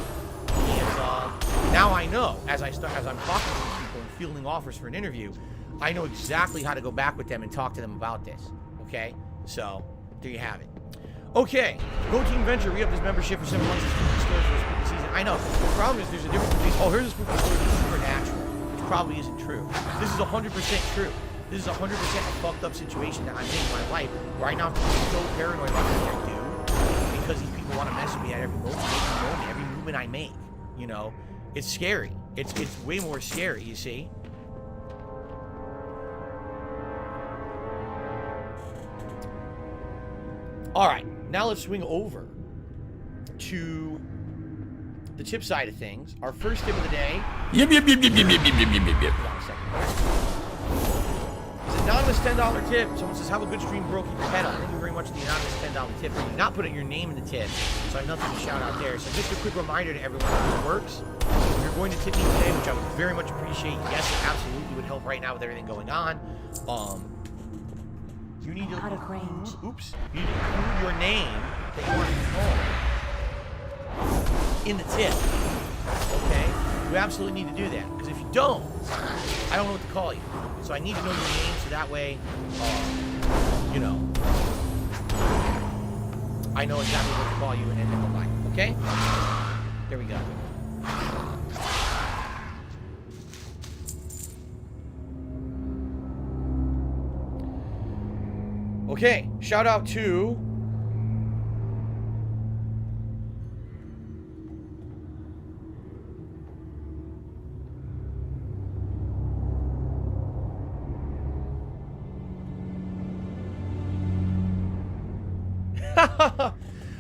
And now I know, as I'm talking to these people and fielding offers for an interview, I know exactly how to go back with them and talk to them about this. Okay? So, there you have it. Okay, Go Team Venture, we have this membership for 7 months of spooky stories for the spooky season. I know. The problem is there's a difference between, oh, here's a spooky story that's supernatural, which probably isn't true. This is 100% true. This is 100% a fucked up situation that I'm in my life, where I now have to be so paranoid about what I do, because these people want to mess with me at every moment, every movement I make. You know, it's scary. It's way more scary, you see. All right, now let's swing over to the tip side of things. Our first tip of the day. Hold on a second. It's an anonymous $10 tip. Someone says, have a good stream, bro. Keep your head up. Thank you very much for the anonymous $10 tip. You did not put your name in the tip, so I have nothing to shout out there. So just a quick reminder to everyone how it works. If you're going to tip me today, which I would very much appreciate, yes, it absolutely would help right now with everything going on. You need to include, oops, you need to include your name that you want to call in the tip. Okay? You absolutely need to do that, because if you don't, I don't know what to call you. So I need to know your name so that way, you know, I know exactly what to call you and then go by. Okay? There we go. Okay, shout out to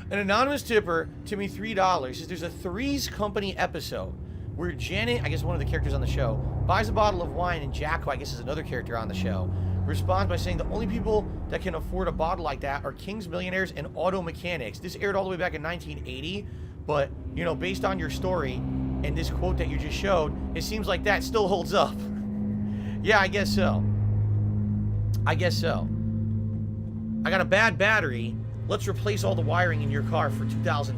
an anonymous tipper to me $3. Says there's a Three's Company episode where Janet, I guess one of the characters on the show, buys a bottle of wine, and Jack, who I guess is another character on the show, responds by saying the only people that can afford a bottle like that are kings, millionaires, and auto mechanics. This aired all the way back in 1980, but you know, based on your story and this quote that you just showed, it seems like that still holds up. Yeah, I guess so. I guess so. I got a bad battery. Let's replace all the wiring in your car for $2,000.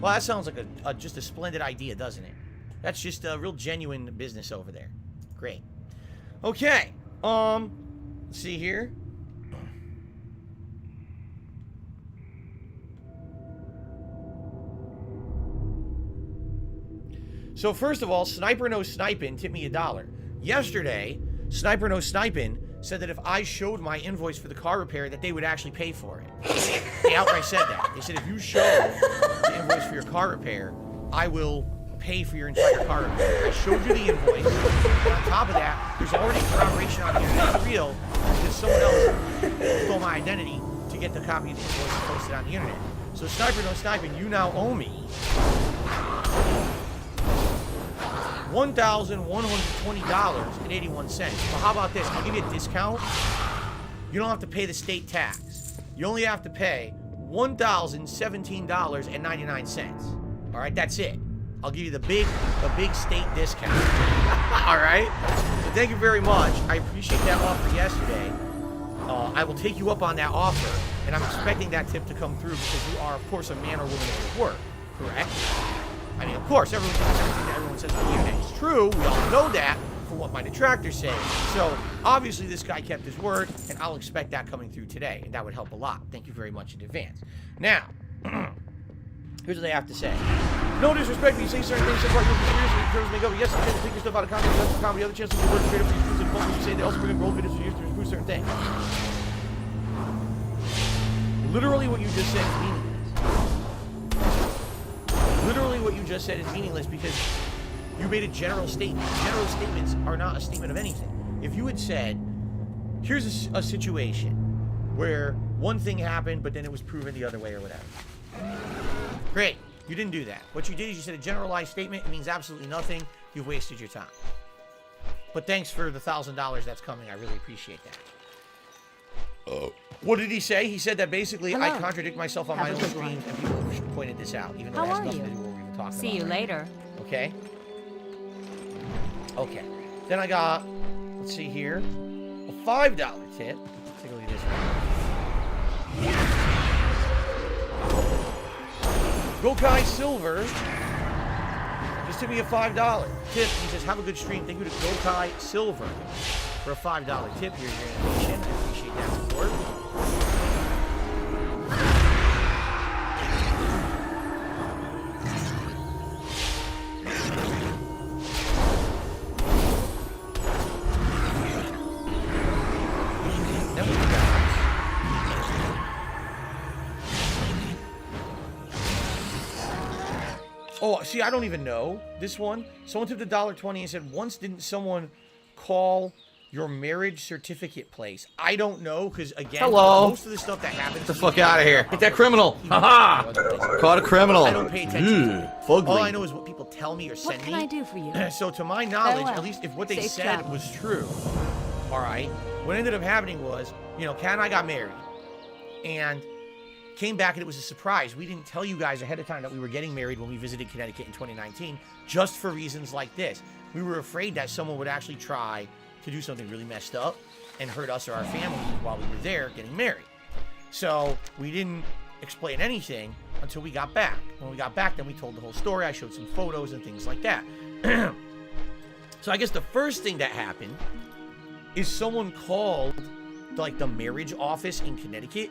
Well, that sounds like just a splendid idea, doesn't it? That's just a real genuine business over there. Great. Okay. Let's see here. So first of all, Sniper No Snipin' tipped me $1. Yesterday, Sniper No Snipin' said that if I showed my invoice for the car repair, that they would actually pay for it. They outright said that. They said if you show the invoice for your car repair, I will pay for your entire car repair. I showed you the invoice. And on top of that, there's already corroboration on the internet. It's real because someone else stole my identity to get the copy of the invoice and posted on the internet. So Sniper No Sniping, you now owe me $1,120.81. But how about this? I'll give you a discount. You don't have to pay the state tax. You only have to pay $1,017.99. All right, that's it. I'll give you the big state discount. All right. So thank you very much. I appreciate that offer yesterday. I will take you up on that offer, and I'm expecting that tip to come through because you are, of course, a man or woman of work. Correct? I mean, of course, everything that everyone says on the internet is true. We all know that from what my detractors say. So, obviously, this guy kept his word, and I'll expect that coming through today, and that would help a lot. Thank you very much in advance. Now, here's what they have to say. No disrespect, but you say certain things so far, you'll be serious, and terms may go, but yes, you can take your stuff out of context, that's the comedy, other chances to work straight up for these foods and you say they also bring up roll videos for years to prove certain things. Literally what you just said is meaningless. Literally what you just said is meaningless because you made a general statement. General statements are not a statement of anything. If you had said, here's a situation where one thing happened, but then it was proven the other way or whatever. Great. You didn't do that. What you did is you said a generalized statement. It means absolutely nothing. You've wasted your time. But thanks for the $1,000 that's coming. I really appreciate that. What did he say? He said that basically I contradict myself on my own streams and people have pointed this out, even though it has nothing to do with what we've been talking about. See you later. Okay? Okay. Then I got, let's see here, a $5 tip. Let's take a look at this one. Gokai Silver just took me a $5 tip. He says, have a good stream. Thank you to Gokai Silver for a $5 tip here in your animation. I appreciate that support. Oh, see, I don't even know this one. Someone tipped $1.20 and said, once didn't someone call your marriage certificate place? I don't know, because again, most of the stuff that happens... Get the fuck out of here. Get that criminal. Haha! Caught a criminal. I don't pay attention to it. Fugly. All I know is what people tell me or send me. What can I do for you? So to my knowledge, Farewell. at least if what they Safe said travel. was true, all right, what ended up happening was, you know, Kat and I got married. And came back and it was a surprise. We didn't tell you guys ahead of time that we were getting married when we visited Connecticut in 2019, just for reasons like this. We were afraid that someone would actually try to do something really messed up and hurt us or our family while we were there getting married. So we didn't explain anything until we got back. When we got back, then we told the whole story. I showed some photos and things like that. So I guess the first thing that happened is someone called like the marriage office in Connecticut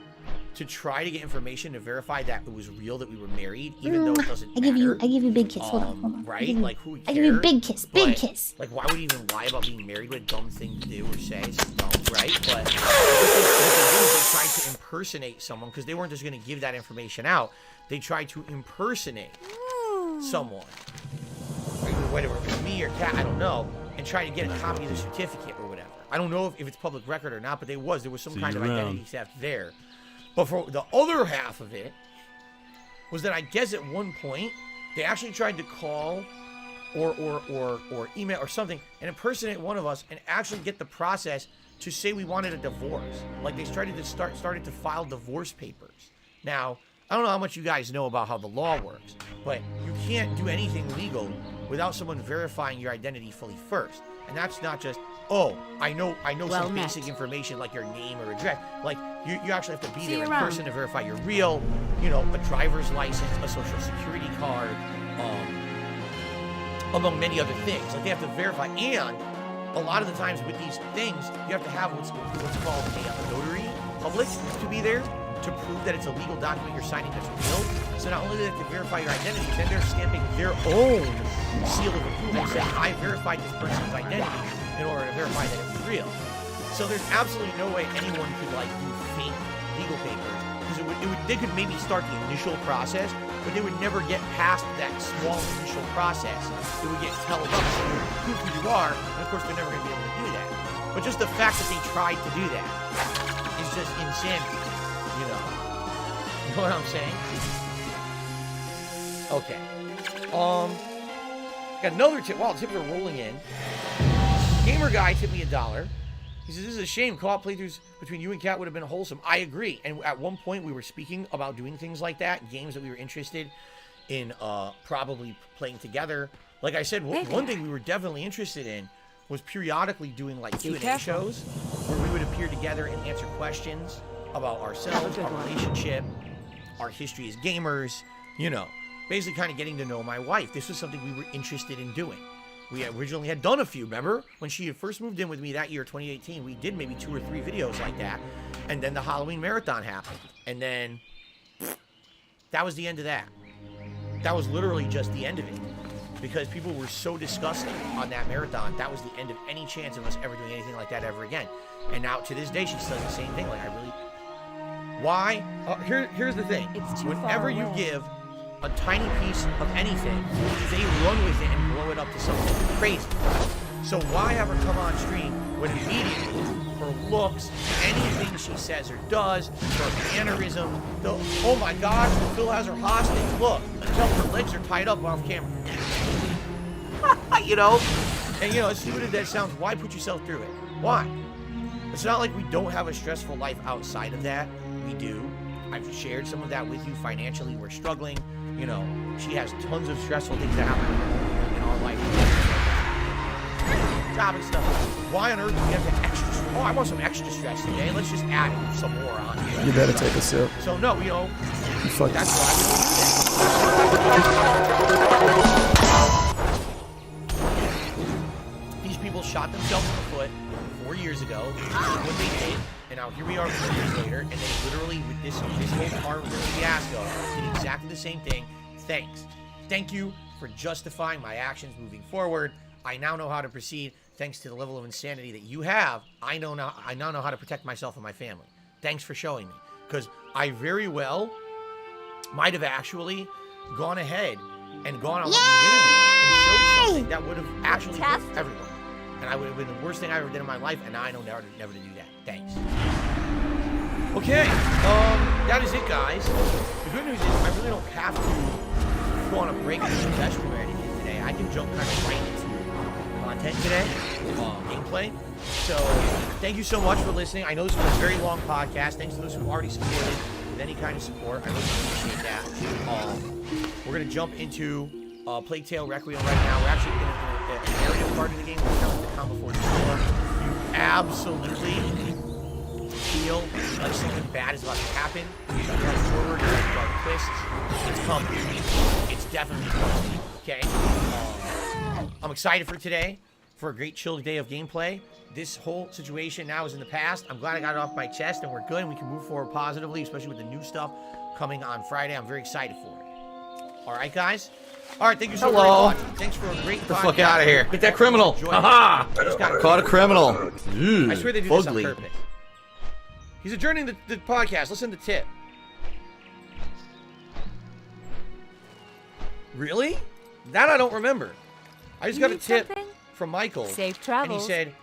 to try to get information to verify that it was real that we were married, even though it doesn't matter. I give you a big kiss. Hold on. Right? Like, who cares? I give you a big kiss. Big kiss. Like, why would he even lie about being married? What a dumb thing to do or say. It's dumb, right? But what they tried to impersonate someone, because they weren't just going to give that information out. They tried to impersonate someone. Whether it was me or Kat, I don't know. And try to get a copy of the certificate or whatever. I don't know if it's public record or not, but there was some kind of identity theft there. But for the other half of it was that I guess at one point they actually tried to call or email or something and impersonate one of us and actually get the process to say we wanted a divorce. Like they started to file divorce papers. Now, I don't know how much you guys know about how the law works, but you can't do anything legal without someone verifying your identity fully first. And that's not just, oh, I know some basic information like your name or address. Like, you actually have to be there in person to verify you're real, you know, a driver's license, a social security card, among many other things. Like, they have to verify. And a lot of the times with these things, you have to have what's called a notary public to be there to prove that it's a legal document you're signing that's real. So not only do they have to verify your identity, then they're stamping their own seal of approval saying, I verified this person's identity in order to verify that it's real. So there's absolutely no way anyone could, like, do fake legal papers. Because they could maybe start the initial process, but they would never get past that small initial process. It would get held up to prove who you are, and of course they're never going to be able to do that. But just the fact that they tried to do that is just insanity. You know what I'm saying? Okay. Got another tip. Wow, tips are rolling in. Gamer Guy tipped me $1. He says, this is a shame. Co-op playthroughs between you and Kat would have been wholesome. I agree. And at one point we were speaking about doing things like that, games that we were interested in probably playing together. Like I said, one thing we were definitely interested in was periodically doing like Q&A shows where we would appear together and answer questions about ourselves, our relationship, our history as gamers, you know, basically kind of getting to know my wife. This was something we were interested in doing. We originally had done a few, remember? When she had first moved in with me that year, 2018, we did maybe 2 or 3 videos like that. And then the Halloween marathon happened. And then that was the end of that. That was literally just the end of it. Because people were so disgusting on that marathon, that was the end of any chance of us ever doing anything like that ever again. And now to this day, she still does the same thing. Like, I really... Why? Here's the thing. Whenever you give a tiny piece of anything, they run with it and blow it up to something crazy. So why have her come on stream when immediately her looks, anything she says or does, her mannerism, oh my gosh, Phil has her hostage. Look, until her legs are tied up off camera. You know? And you know, as stupid as that sounds, why put yourself through it? Why? It's not like we don't have a stressful life outside of that. We do. I've shared some of that with you. Financially, we're struggling. You know, she has tons of stressful things that happen in our life. Job and stuff. Why on earth do we have to extra? Oh, I want some extra stress today. Let's just add some more on here. You better take a sip. So no, you know, that's why we don't do that. These people shot themselves in the foot 4 years ago. What they did. And now here we are 4 years later, and they literally, with this whole car fiasco, did exactly the same thing. Thanks. Thank you for justifying my actions moving forward. I now know how to proceed. Thanks to the level of insanity that you have, I now know how to protect myself and my family. Thanks for showing me. Because I very well might have actually gone ahead and gone on and showed something that would have actually hurt everyone. And I would have been the worst thing I ever did in my life, and now I know never to do that. Thanks. Okay, that is it, guys. The good news is I really don't have to go on a break in the restroom or anything today. I can jump kind of right into content today, gameplay. So, thank you so much for listening. I know this was a very long podcast. Thanks to those who already supported with any kind of support. I really appreciate that. We're going to jump into Plague Tale Requiem right now. We're actually in an narrative part of the game. We're telling the calm before the storm. You absolutely feel like something bad is about to happen. You go forward, you have dark twists. It's coming. It's definitely coming. Okay? I'm excited for today, for a great chilled day of gameplay. This whole situation now is in the past. I'm glad I got it off my chest, and we're good, and we can move forward positively, especially with the new stuff coming on Friday. I'm very excited for it. All right, guys? All right, thank you so much. Thanks for a great podcast. Get the fuck out of here. Get that criminal. Haha! Caught a criminal. I swear they do this on purpose. He's adjourning the podcast. Listen to Tip. Really? That I don't remember. I just got a tip from Michael. Safe travels. And he said,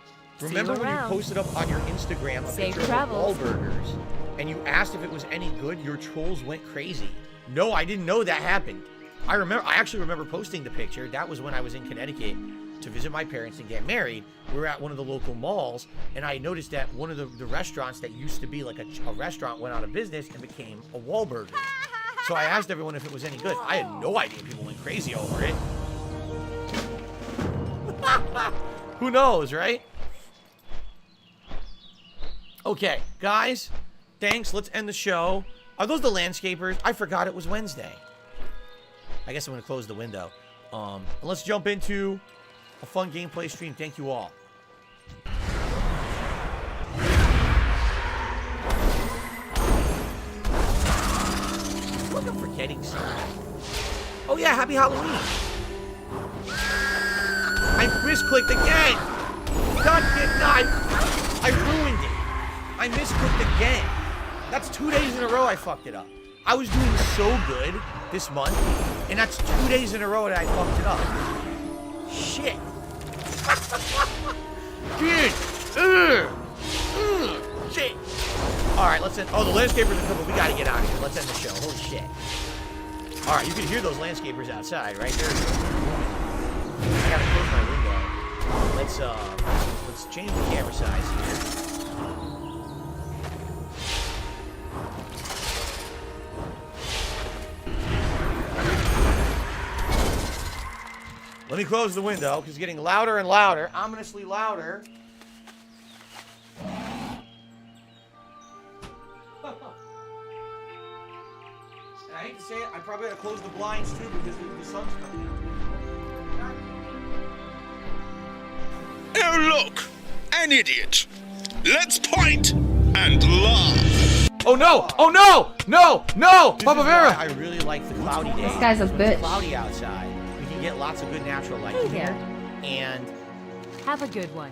remember when you posted up on your Instagram a picture of Wahlburgers and you asked if it was any good, your trolls went crazy. No, I didn't know that happened. I actually remember posting the picture. That was when I was in Connecticut to visit my parents and get married. We were at one of the local malls, and I noticed that one of the restaurants that used to be like a restaurant went out of business and became a Wahlburger. So I asked everyone if it was any good. I had no idea people went crazy over it. Who knows, right? Okay, guys, thanks. Let's end the show. Are those the landscapers? I forgot it was Wednesday. I guess I'm going to close the window. And let's jump into a fun gameplay stream. Thank you all. Look, I'm forgetting something. Oh yeah, happy Halloween. I misclicked again. God did not. I ruined it. I misclicked again. That's 2 days in a row I fucked it up. I was doing so good this month, and that's 2 days in a row that I fucked it up. Shit. Dude. Shit. Alright, let's end. Oh, the landscapers are coming. We gotta get out of here. Let's end the show. Holy shit. Alright, you can hear those landscapers outside, right? There. I gotta close my window. Let's change the camera size here. Let me close the window, because it's getting louder and louder. Ominously louder. And I hate to say it, I probably gotta close the blinds too, because the sun's coming out. Oh, look! An idiot! Let's point and laugh! Oh no! Oh no! No! No! Papa Vera! I really like the cloudy days. This guy's a bitch. It's cloudy outside. We can get lots of good natural light in here. And have a good one.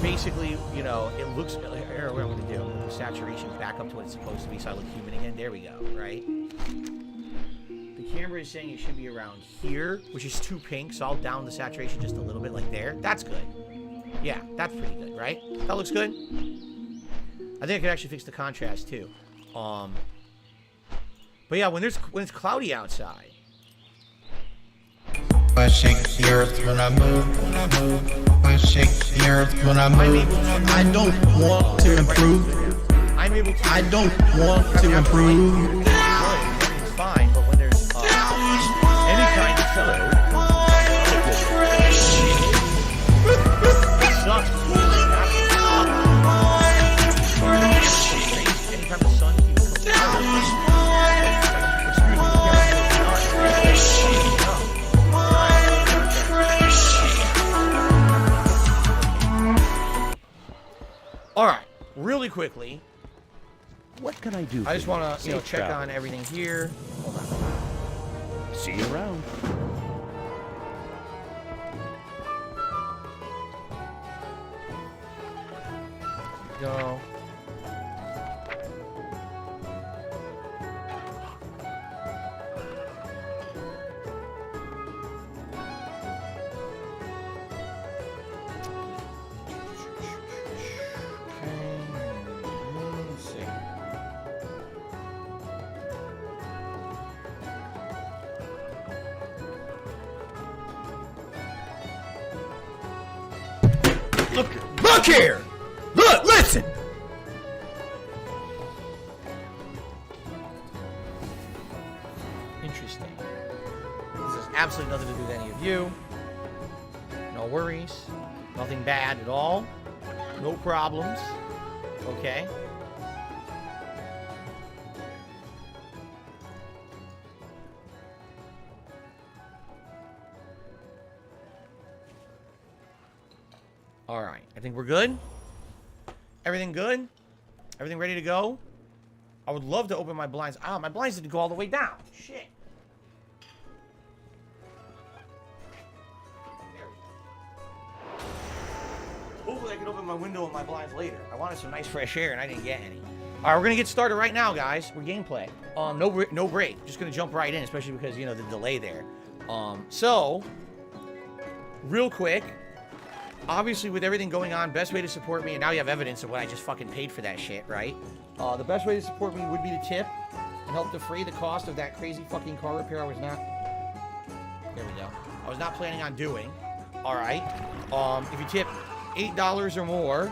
Basically, you know, it looks. Here, what I'm going to do? The saturation's back up to what it's supposed to be, so I look human again. There we go. Right. The camera is saying it should be around here, which is too pink, so I'll down the saturation just a little bit, like there. That's good. Yeah, that's pretty good, right? That looks good. I think I could actually fix the contrast too. But yeah, when it's cloudy outside. I shake the earth when I move. I shake the earth when I move. I don't want to improve. I'm able to. I don't want to improve. It's fine, but when there's any kind of color, it sucks. Anytime the sun keeps coming All right, really quickly. What can I do? I just want to, check travel. on everything here. Hold on. See you around. Go. Look here! Look, listen! Interesting. This has absolutely nothing to do with any of you. No worries. Nothing bad at all. No problems. Okay. All right, I think we're good. Everything good? Everything ready to go? I would love to open my blinds. Ah, my blinds didn't go all the way down. Shit. Hopefully I can open my window and my blinds later. I wanted some nice fresh air and I didn't get any. All right, we're gonna get started right now, guys. We're gameplay. No break. Just gonna jump right in, especially because, you know, the delay there. So, real quick. Obviously, with everything going on, best way to support me, and now you have evidence of what I just fucking paid for that shit, right? The best way to support me would be to tip and help defray the cost of that crazy fucking car repair I was not... There we go. I was not planning on doing. All right. If you tip $8 or more,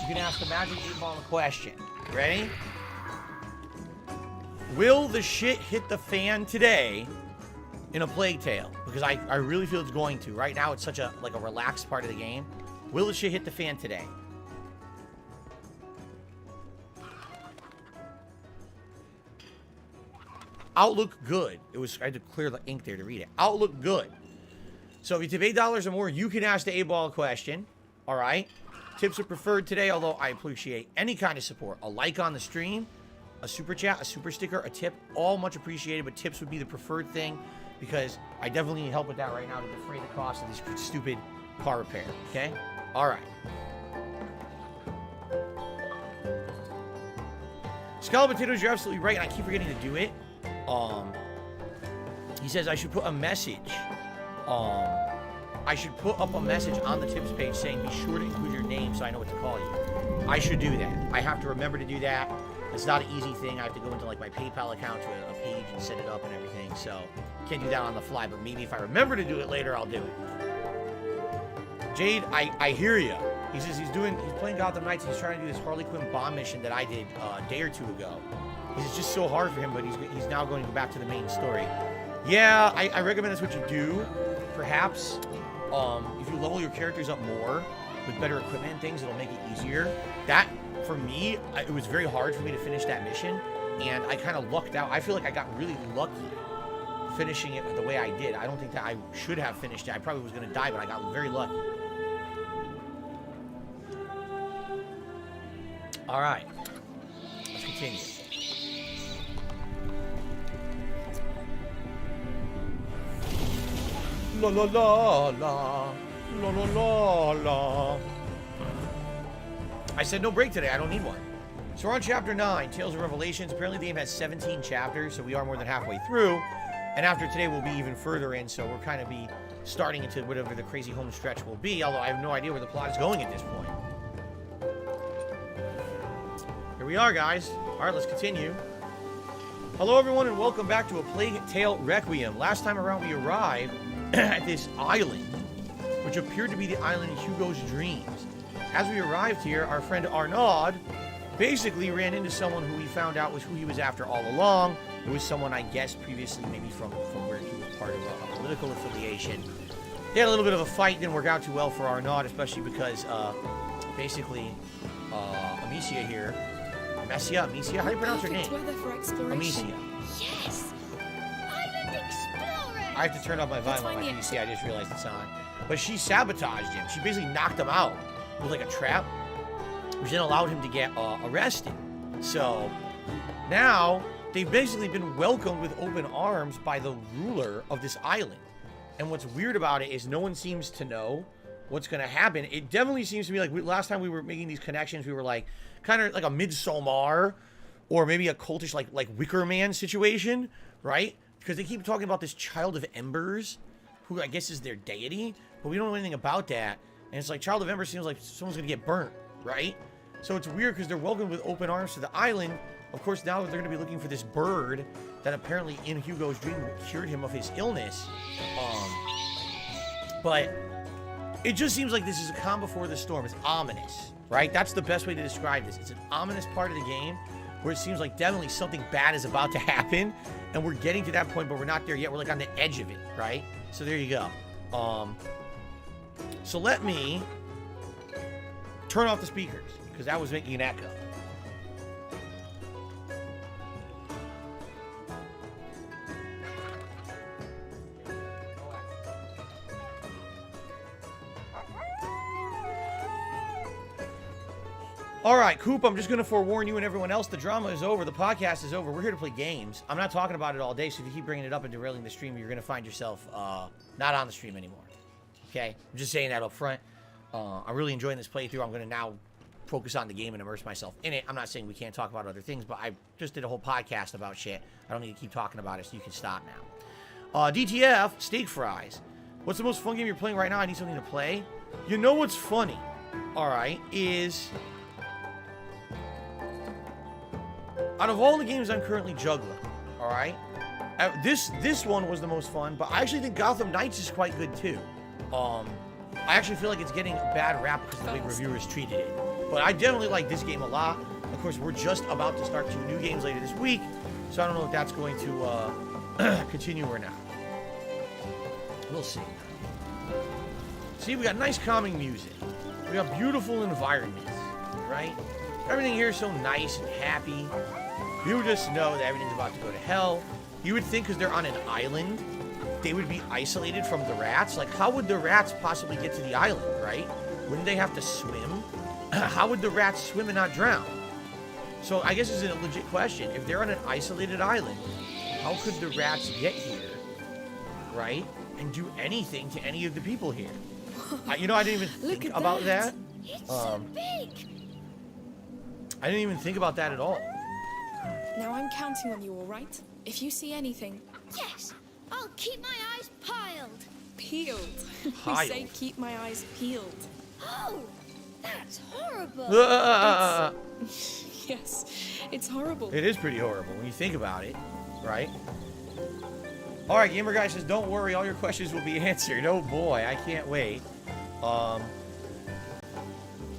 you can ask the Magic 8 Ball a question. Ready? Will the shit hit the fan today in a Plague Tale? Because I really feel it's going to. Right now, it's such a relaxed part of the game. Will the shit hit the fan today? Outlook good. I had to clear the ink there to read it. Outlook good. So if you tip $8 or more, you can ask the 8 Ball a question. All right? Tips are preferred today, although I appreciate any kind of support. A like on the stream, a super chat, a super sticker, a tip, all much appreciated, but tips would be the preferred thing because I definitely need help with that right now to defray the cost of this stupid car repair, okay? All right. Scallop Potatoes, you're absolutely right, and I keep forgetting to do it. He says I should put a message. I should put up a message on the tips page saying be sure to include your name so I know what to call you. I should do that. I have to remember to do that. It's not an easy thing. I have to go into like my PayPal account to a page and set it up and everything. So can't do that on the fly. But maybe if I remember to do it later, I'll do it. Jade, I hear you. He says he's playing Gotham Knights. He's trying to do this Harley Quinn bomb mission that I did a day or two ago. It's just so hard for him, but he's now going back to the main story. Yeah, I recommend that's what you do. Perhaps if you level your characters up more with better equipment and things, it'll make it easier. That, for me, it was very hard for me to finish that mission, and I kind of lucked out. I feel like I got really lucky finishing it the way I did. I don't think that I should have finished it. I probably was going to die, but I got very lucky. All right. Let's continue. La la la la la la la la. I said no break today. I don't need one. So we're on chapter 9, Tales of Revelations. Apparently the game has 17 chapters, so we are more than halfway through. And after today, we'll be even further in, so we'll kind of be starting into whatever the crazy home stretch will be, although I have no idea where the plot is going at this point. Here we are, guys. All right, let's continue. Hello, everyone, and welcome back to A Plague Tale Requiem. Last time around, we arrived at this island, which appeared to be the island in Hugo's dreams. As we arrived here, our friend Arnaud basically ran into someone who we found out was who he was after all along. It was someone, I guess, previously maybe from where he was part of a political affiliation. They had a little bit of a fight, didn't work out too well for Arnaud, especially because basically Amicia here, Amicia, how do you pronounce her name? Amicia. Yes! Island Explorer! I have to turn off my volume on my PC, I just realized it's on. But she sabotaged him. She basically knocked him out with like a trap, which then allowed him to get arrested. So now they've basically been welcomed with open arms by the ruler of this island. And what's weird about it is no one seems to know what's going to happen. It definitely seems to me like last time we were making these connections, we were like kind of like a Midsommar or maybe a cultish like Wicker Man situation, right? Because they keep talking about this Child of Embers, who I guess is their deity, but we don't know anything about that. And it's like Child of Embers seems like someone's going to get burnt, right? So it's weird because they're welcomed with open arms to the island. Of course, now they're going to be looking for this bird that apparently in Hugo's dream cured him of his illness. But it just seems like this is a calm before the storm. It's ominous, right? That's the best way to describe this. It's an ominous part of the game where it seems like definitely something bad is about to happen. And we're getting to that point, but we're not there yet. We're like on the edge of it, right? So there you go. So let me turn off the speakers because that was making an echo. All right, Coop, I'm just going to forewarn you and everyone else, the drama is over. The podcast is over. We're here to play games. I'm not talking about it all day, so if you keep bringing it up and derailing the stream, you're going to find yourself not on the stream anymore. Okay? I'm just saying that up front. I'm really enjoying this playthrough. I'm going to now focus on the game and immerse myself in it. I'm not saying we can't talk about other things, but I just did a whole podcast about shit. I don't need to keep talking about it, so you can stop now. DTF, steak fries. What's the most fun game you're playing right now? I need something to play. You know what's funny, all right, is out of all the games I'm currently juggling, all right, this one was the most fun, but I actually think Gotham Knights is quite good too. I actually feel like it's getting a bad rap because of the way reviewers treated it. But I definitely like this game a lot. Of course, we're just about to start 2 new games later this week, so I don't know if that's going to continue or not. We'll see. See, we got nice calming music. We got beautiful environments, right? Everything here is so nice and happy. You just know that everything's about to go to hell. You would think because they're on an island, they would be isolated from the rats. Like, how would the rats possibly get to the island, right? Wouldn't they have to swim? How would the rats swim and not drown? So I guess it's a legit question. If they're on an isolated island, how could the rats get here, right? And do anything to any of the people here? You know, I didn't even think about that. It's so big. I didn't even think about that at all. Now I'm counting on you, all right? If you see anything... Yes, I'll keep my eyes piled. Peeled. Piled. We say keep my eyes peeled. Oh, that's horrible. Yes, it's horrible. It is pretty horrible when you think about it, right? All right, Gamer Guy says, don't worry, all your questions will be answered. Oh boy, I can't wait.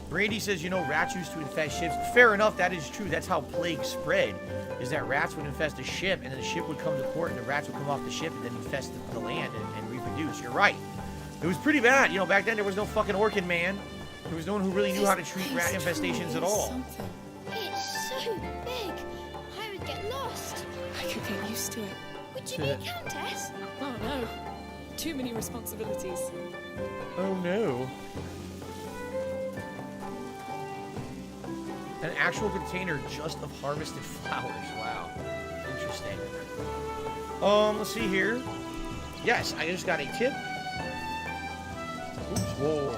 Brady says, you know, rats used to infest ships. Fair enough, that is true. That's how plague spread, is that rats would infest a ship, and then the ship would come to port, and the rats would come off the ship and then infest the land and reproduce. You're right. It was pretty bad. You know, back then there was no fucking Orkin man. There was no one who really knew how to treat rat infestations at all. It's so big. I would get lost. I could get used to it. Would you be a countess? Oh no. Too many responsibilities. Oh no. An actual container just of harvested flowers. Wow. Interesting. Let's see here. Yes, I just got a tip. Oops, whoa.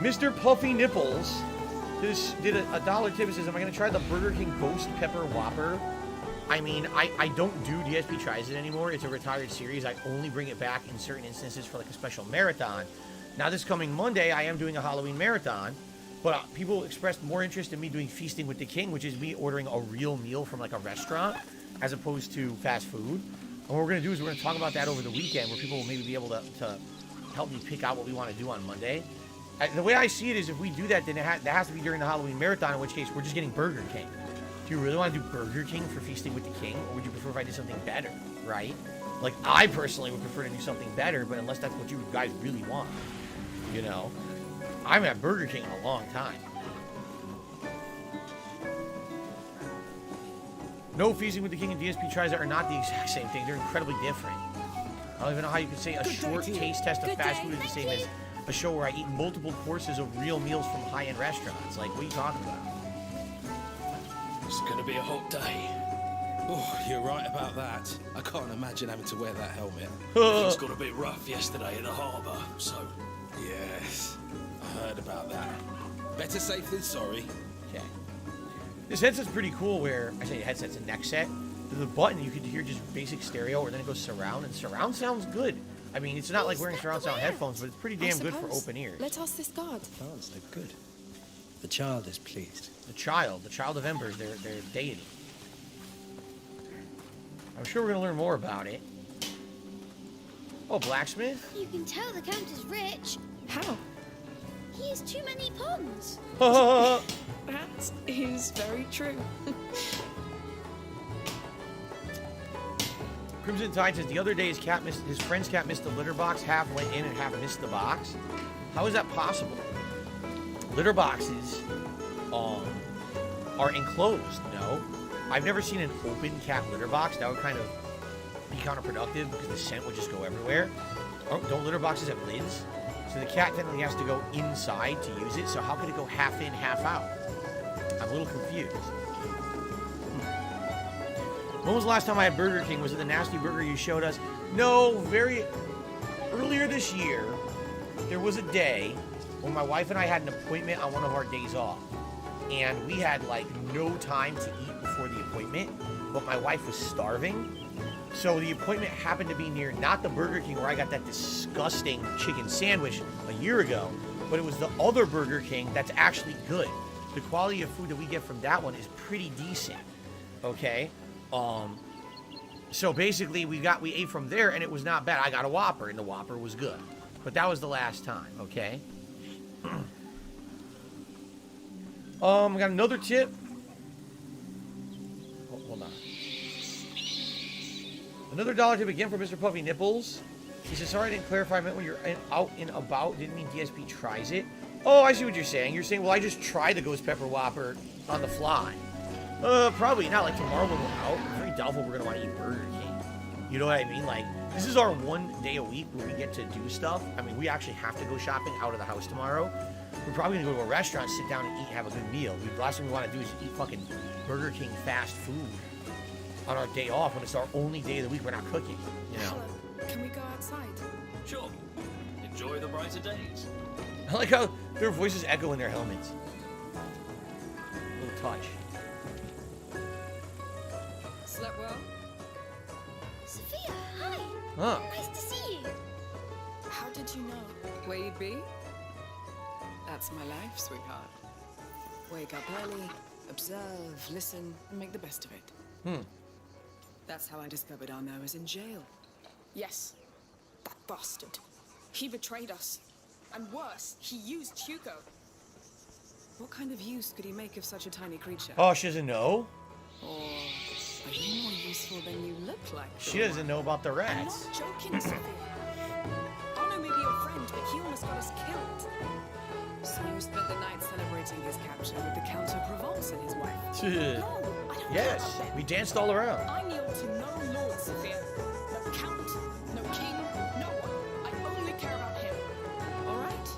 Mr. Puffy Nipples did a dollar tip and says, am I going to try the Burger King Ghost Pepper Whopper? I mean, I don't do DSP Tries It anymore. It's a retired series. I only bring it back in certain instances for like a special marathon. Now, this coming Monday, I am doing a Halloween marathon, but people expressed more interest in me doing Feasting with the King, which is me ordering a real meal from like a restaurant as opposed to fast food. And what we're going to do is we're going to talk about that over the weekend where people will maybe be able to help me pick out what we want to do on Monday. The way I see it is if we do that, then that has to be during the Halloween marathon, in which case we're just getting Burger King. Do you really want to do Burger King for Feasting with the King, or would you prefer if I did something better, right? Like, I personally would prefer to do something better, but unless that's what you guys really want, you know? I haven't had Burger King in a long time. No, Feasting with the King and DSP Tries It are not the exact same thing. They're incredibly different. I don't even know how you could say a short taste test of fast food is the same as a show where I eat multiple courses of real meals from high-end restaurants. Like, what are you talking about? It's gonna be a hot day. Oh, you're right about that. I can't imagine having to wear that helmet. Things got a bit rough yesterday in the harbour, so... Yes, I heard about that. Better safe than sorry. Okay. This headset's pretty cool where, I say headset's a neck set. There's a button, you could hear just basic stereo, or then it goes surround, and surround sounds good. I mean, it's not like wearing surround sound headphones, but it's pretty damn good for open ears. Let us this guard. Plants look good. The child is pleased. The child of embers, their deity. I'm sure we're gonna learn more about it. Oh, blacksmith? You can tell the Count is rich. How? He has too many ponds. That is very true. Crimson Tide says the other day his friend's cat missed the litter box. Half went in and half missed the box. How is that possible? Litter boxes are enclosed. No, I've never seen an open cat litter box. That would kind of be counterproductive because the scent would just go everywhere. Don't litter boxes have lids? So the cat technically has to go inside to use it. So how could it go half in, half out? I'm a little confused. When was the last time I had Burger King? Was it the nasty burger you showed us? No, earlier this year, there was a day when my wife and I had an appointment on one of our days off. And we had like no time to eat before the appointment, but my wife was starving. So the appointment happened to be near, not the Burger King where I got that disgusting chicken sandwich a year ago, but it was the other Burger King that's actually good. The quality of food that we get from that one is pretty decent, okay? So basically we ate from there and it was not bad. I got a Whopper and the Whopper was good, but that was the last time, okay? I got another tip. Oh, hold on. Another dollar tip again for Mr. Puffy Nipples. He says, sorry I didn't clarify. I meant when you're out and about. Didn't mean DSP tries it. Oh, I see what you're saying. You're saying, well, I just tried the Ghost Pepper Whopper on the fly. Probably not. Like tomorrow when we're out, it's very doubtful we're going to want to eat Burger King. You know what I mean? Like, this is our one day a week where we get to do stuff. I mean, we actually have to go shopping out of the house tomorrow. We're probably going to go to a restaurant, sit down and eat, have a good meal. The last thing we want to do is eat fucking Burger King fast food on our day off when it's our only day of the week we're not cooking, you know? Can we go outside? Sure. Enjoy the brighter days. I like how their voices echo in their helmets. A little touch. Slept well? Sophia, hi. Huh. Nice to see you. How did you know? Where you'd be? That's my life, sweetheart. Wake up early, observe, listen, and make the best of it. That's how I discovered Arnaud was in jail. Yes. That bastard. He betrayed us. And worse, he used Hugo. What kind of use could he make of such a tiny creature? Oh, she doesn't know? Or are you more useful than you look like? She doesn't know about the I'm rats. not joking, Sophia. Arnaud may be your friend, but he almost got us killed. So you spent the night celebrating his capture with the Count of Provence and his wife? No, I don't Yes, care about them. we danced all around. I kneel to no lord, Sophia. No count, no king, no one. I only care about him. All right.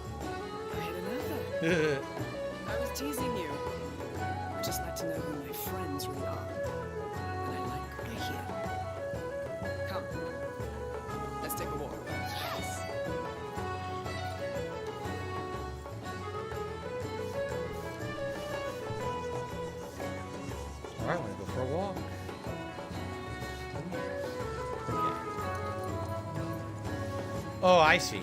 I had another. I was teasing you. I just like to know who my friends really are. And I like what I hear. Come. Let's take a walk. Yes. All right, I want to go for a walk. Oh, I see.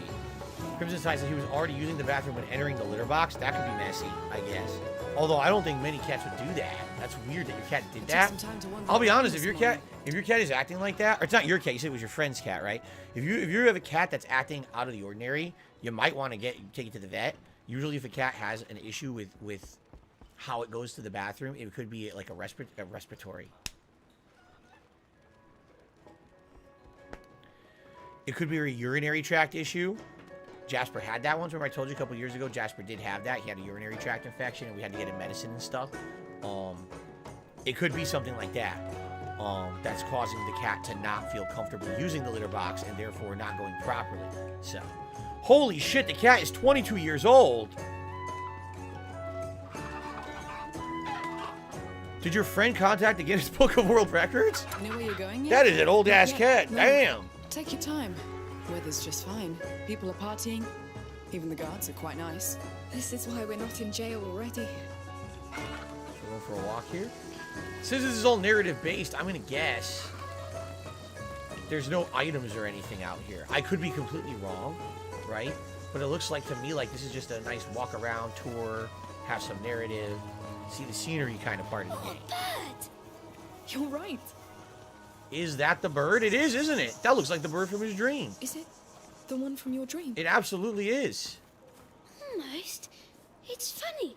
Crimson Tide said he was already using the bathroom when entering the litter box. That could be messy, I guess. Although I don't think many cats would do that. That's weird that your cat did that. I'll be honest, if your cat is acting like that, or it's not your cat, you said it was your friend's cat, right? If you have a cat that's acting out of the ordinary, you might want to take it to the vet. Usually, if a cat has an issue with how it goes to the bathroom, it could be like a respiratory. It could be a urinary tract issue. Jasper had that once. Remember I told you a couple years ago, Jasper did have that. He had a urinary tract infection, and we had to get him medicine and stuff. It could be something like that. That's causing the cat to not feel comfortable using the litter box and therefore not going properly. So, holy shit, the cat is 22 years old. Did your friend contact the Guinness Book of World Records? Know where you're going yet? That is an old ass Not cat. yet. No. Damn. Take your time. Weather's just fine. People are partying. Even the guards are quite nice. This is why we're not in jail already. We're going for a walk here. Since this is all narrative based, I'm gonna guess there's no items or anything out here. I could be completely wrong, right? But it looks like to me like this is just a nice walk around tour, have some narrative, see the scenery kind of part of the game. Bird. You're right. Is that the bird? It is, isn't it? That looks like the bird from his dream. Is it the one from your dream? It absolutely is. Almost. It's funny.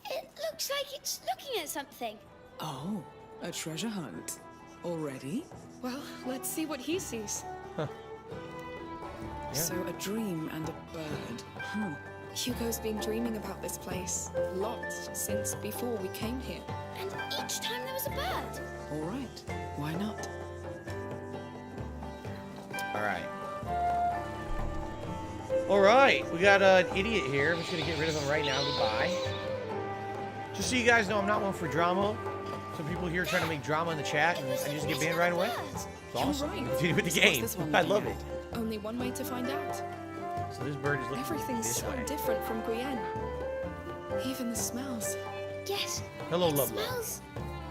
It looks like it's looking at something. Oh, a treasure hunt. Already? Well, let's see what he sees. Huh. Yeah. So a dream and a bird. Hugo's been dreaming about this place a lot since before we came here. And each time there was a bird. All right. Why not? All right. All right. We got an idiot here. I'm just going to get rid of him right now. Goodbye. Just so you guys know, I'm not one for drama. Some people here trying to make drama in the chat, and I just get banned right away. It's awesome. Right. Continue with the game. I love it. Only one way to find out. So this bird is looking Everything's this so way. different from Guyenne. Even the smells. Yes. Hello, it love. smells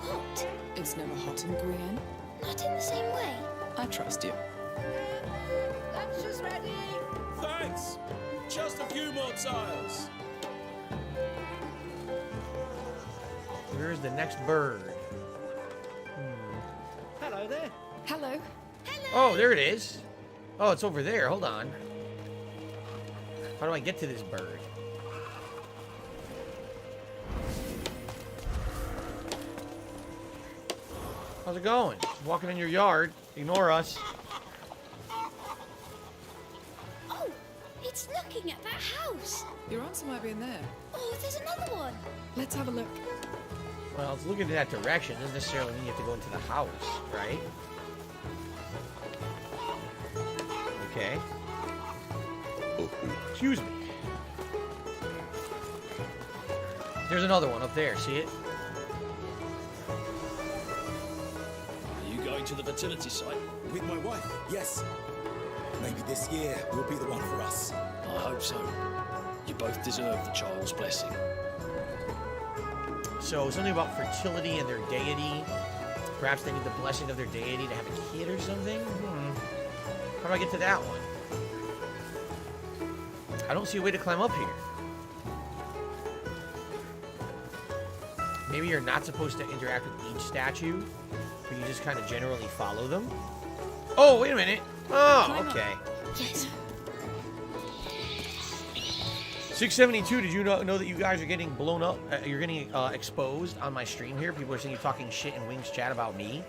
hot. It's never hot in Guyenne. Not in the same way. I trust you. Lunch is ready. Thanks. Just a few more tiles. Where's the next bird? Hello there. Hello. Oh, there it is. Oh, it's over there. Hold on. How do I get to this bird? How's it going? Walking in your yard. Ignore us. Oh, it's looking at that house. Your answer might be in there. Oh, there's another one. Let's have a look. Well, it's looking in that direction. Doesn't necessarily mean you have to go into the house, right? Okay. Excuse me. There's another one up there. See it? Are you going to the fertility site? With my wife, yes. Maybe this year will be the one for us. I hope so. You both deserve the child's blessing. So, something about fertility and their deity. Perhaps they need the blessing of their deity to have a kid or something? How do I get to that one? I don't see a way to climb up here. Maybe you're not supposed to interact with each statue, but you just kind of generally follow them. Oh, wait a minute. Oh, okay. Yes. 672, did you know that you guys are getting blown up? You're getting exposed on my stream here? People are saying you're talking shit in Wings chat about me.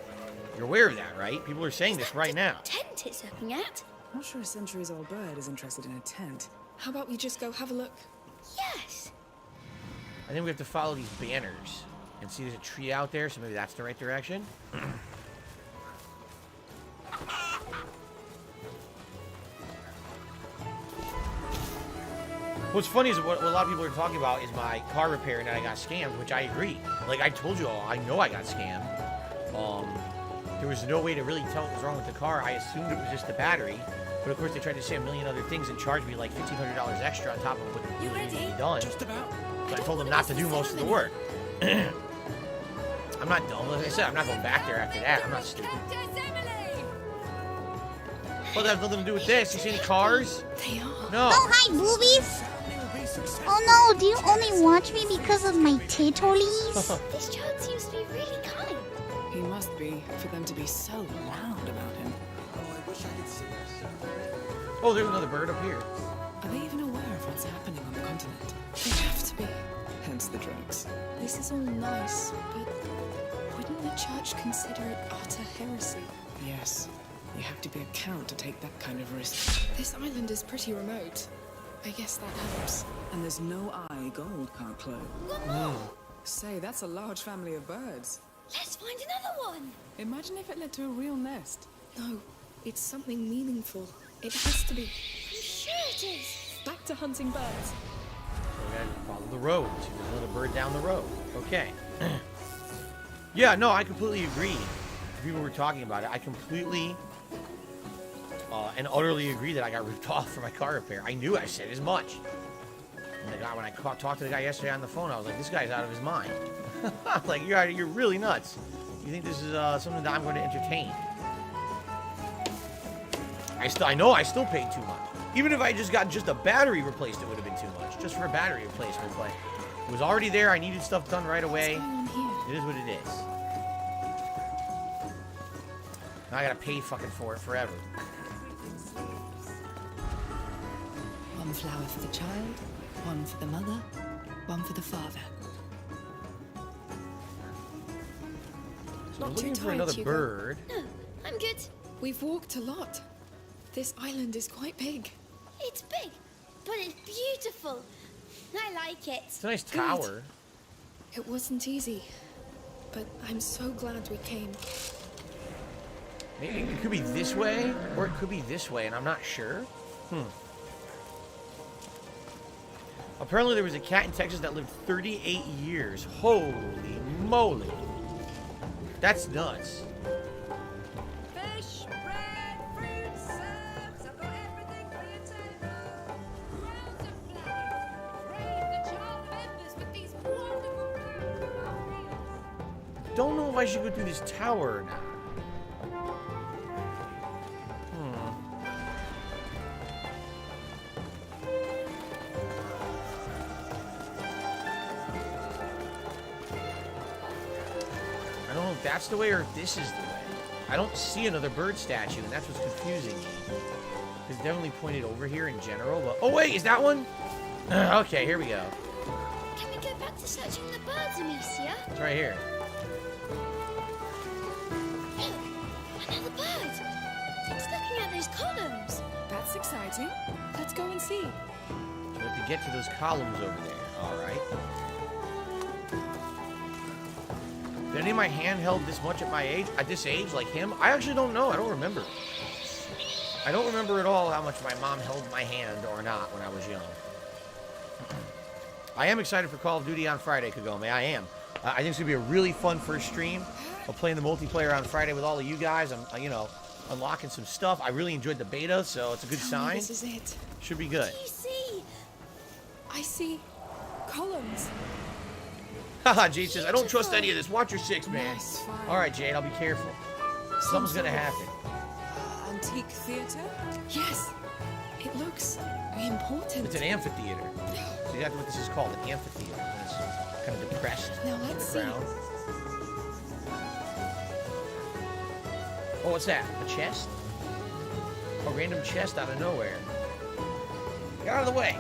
You're aware of that, right? People are saying this right now. Tent it's looking at. Not sure a centuries-old bird is interested in a tent. How about we just go have a look? Yes. I think we have to follow these banners and see there's a tree out there, so maybe that's the right direction. What's funny is what a lot of people are talking about is my car repair and that I got scammed, which I agree. Like I told you all, I know I got scammed. There was no way to really tell what was wrong with the car. I assumed it was just the battery. But of course they tried to say a million other things and charge me like $1,500 extra on top of what really needed to be done. Just about. So I told them not to do most of the work. I'm not dumb. Like I said, I'm not going back there after that. I'm not stupid. Well, that has nothing to do with this. You see any cars? They are. No. Oh, hi, boobies. Oh no, do you only watch me because of my titties? This child seems to be really kind. He must be, for them to be so loud about him. Oh, there's another bird up here. Are they even aware of what's happening on the continent? They have to be. Hence the drugs. This is all nice, but wouldn't the church consider it utter heresy? Yes. You have to be a count to take that kind of risk. This island is pretty remote. I guess that helps. And there's no eye gold can't clone. Say, that's a large family of birds. Let's find another one. Imagine if it led to a real nest. No, it's something meaningful. It has to be. I'm sure it is. Back to hunting birds. So we gotta follow the road. See, there's another bird down the road. Okay. Yeah, no, I completely agree. People were talking about it. I completely and utterly agree that I got ripped off for my car repair. I knew I said as much. When I talked to the guy yesterday on the phone, I was like, this guy's out of his mind. Like, you're really nuts. You think this is something that I'm going to entertain? I know I still paid too much. Even if I just got a battery replaced, it would have been too much. Just for a battery replacement, but it was already there. I needed stuff done right away. It is what it is. Now I gotta pay fucking for it forever. One flower for the child, one for the mother, one for the father. So I'm looking for another bird. No, I'm good. We've walked a lot. This island is quite big. It's big, but it's beautiful. I like it. It's a nice tower. It wasn't easy, but I'm so glad we came. Maybe it could be this way, or it could be this way, and I'm not sure. Apparently there was a cat in Texas that lived 38 years. Holy moly. That's nuts. Fish, bread, fruit, serves. I've got everything for your table. Rounds of flowers. Praise the child of embers with these wonderful meals. Don't know if I should go through this tower or not. I don't know if that's the way or if this is the way. I don't see another bird statue, and that's what's confusing me. It's definitely pointed over here in general, but... Oh, wait, is that one? Okay, here we go. Can we go back to searching the birds, Amicia? It's right here. at those columns. That's exciting. Let's go and see. So we have to get to those columns over there. All right. Did any of my hand held this much at my age? At this age, like him? I actually don't know. I don't remember. I don't remember at all how much my mom held my hand or not when I was young. I am excited for Call of Duty on Friday, Kagome. I am. I think it's going to be a really fun first stream. I'm playing the multiplayer on Friday with all of you guys. I'm, unlocking some stuff. I really enjoyed the beta, so it's a good sign. This is it. Should be good. What do you see? I see columns. Haha, Jade says, I don't trust any of this. Watch your six, man. Nice, fine. All right, Jade, I'll be careful. Something's going to happen. Antique theater? Yes. It looks important. It's an amphitheater. So that's what this is called, an amphitheater. It's kind of depressed Now let's see. ground. Oh, what's that? A chest? A random chest out of nowhere. Get out of the way.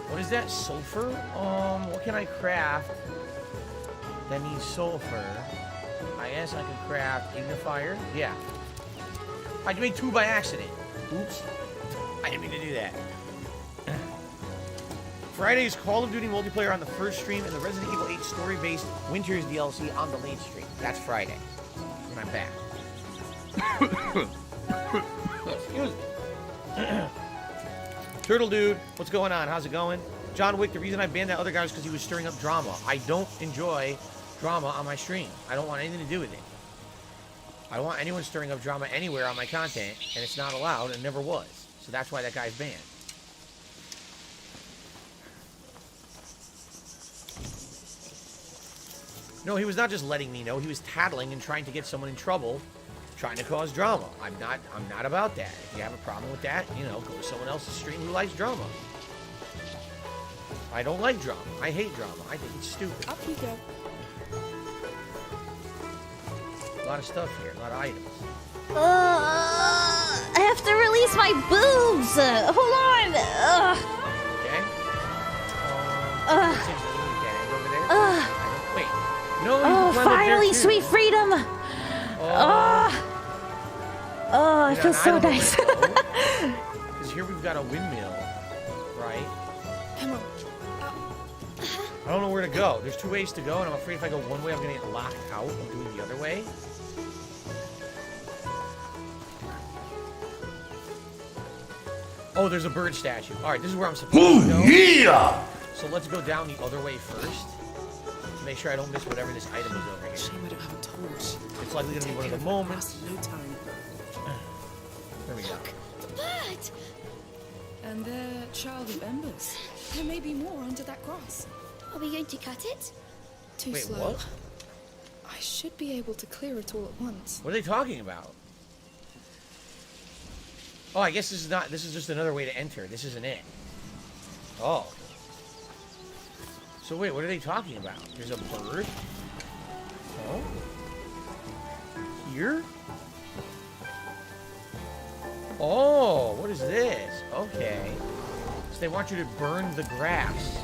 What is that? Sulfur? What can I craft that needs sulfur? I guess I can craft ignifier. Yeah. I made 2 by accident. Oops. I didn't mean to do that. Friday's Call of Duty multiplayer on the first stream and the Resident Evil 8 story-based Winters DLC on the late stream. That's Friday. When I'm back. Excuse me. Turtle Dude, what's going on? How's it going? John Wick, the reason I banned that other guy was because he was stirring up drama. I don't enjoy drama on my stream. I don't want anything to do with it. I don't want anyone stirring up drama anywhere on my content, and it's not allowed and never was. So that's why that guy's banned. No, he was not just letting me know. He was tattling and trying to get someone in trouble, trying to cause drama. I'm not about that. If you have a problem with that, go to someone else's stream who likes drama. I don't like drama. I hate drama. I think it's stupid. Up you go. A lot of stuff here. A lot of items. I have to release my boobs. Hold on. Okay. Wait. No, you can climb up there finally, too. sweet freedom. It feels so nice. Because here we've got a windmill, right? Come on. I don't know where to go. There's 2 ways to go, and I'm afraid if I go one way, I'm going to get locked out of doing the other way. Oh, there's a bird statue. All right, this is where I'm supposed to go. Yeah! So let's go down the other way first. To make sure I don't miss whatever this item is over here. Shame I don't have a torch. It's likely going to be one of the moments. No time. There we go. The bird. And they're child of embers. There may be more under that grass. Are we going to cut it? Too Wait, slow. what? I should be able to clear it all at once. What are they talking about? Oh, I guess this is just another way to enter. This isn't it. Oh. So wait, what are they talking about? There's a bird? Oh? Here? Oh, what is this? Okay. So they want you to burn the grass.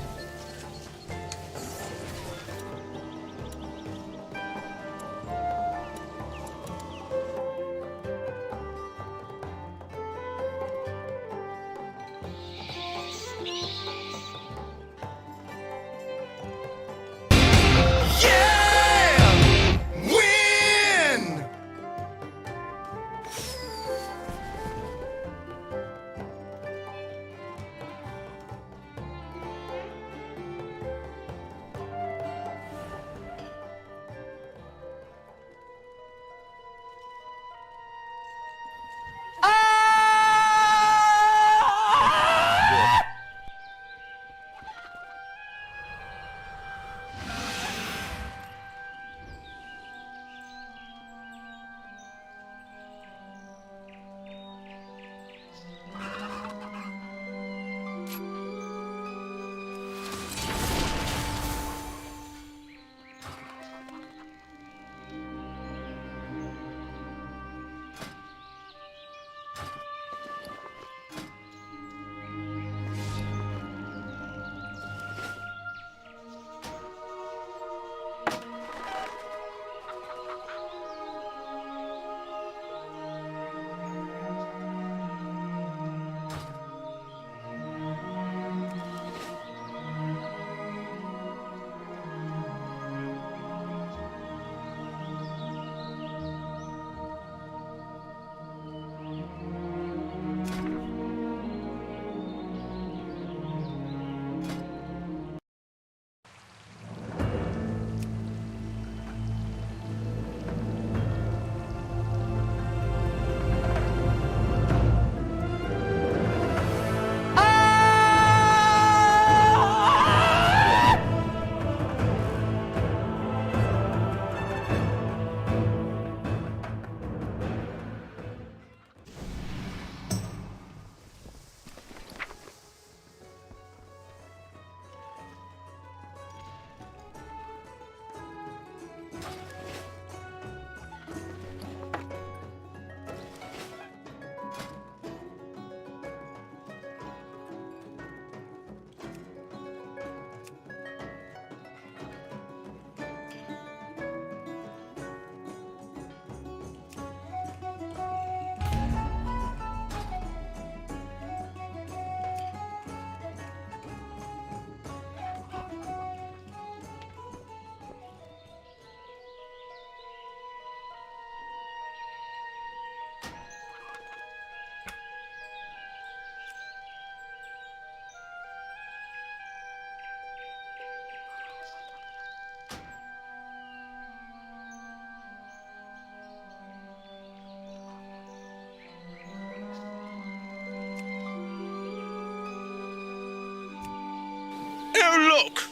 Now look,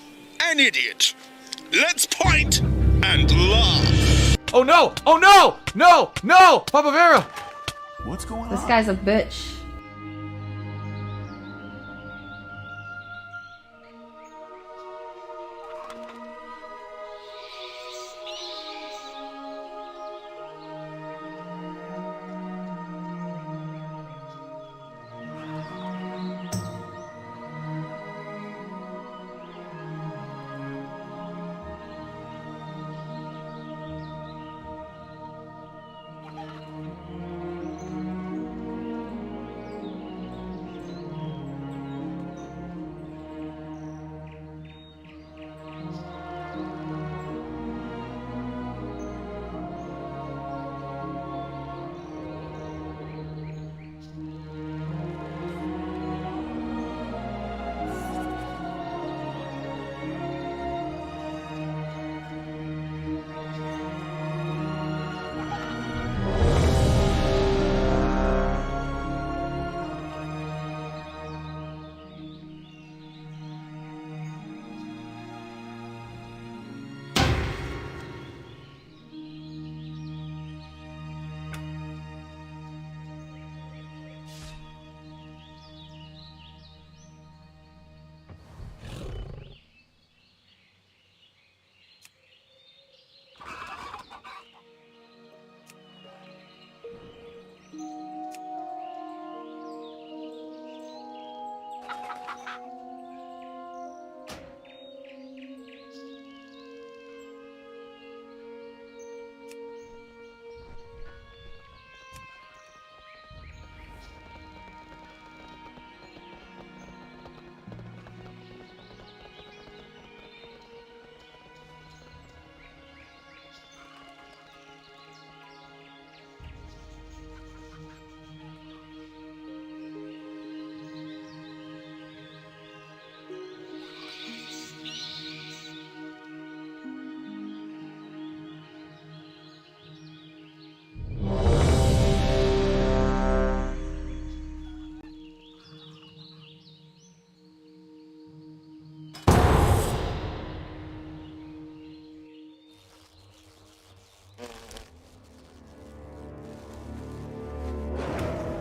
an idiot. Let's point and laugh. Oh no! Oh no! No! No! Papa Vera! What's going on? This guy's a bitch.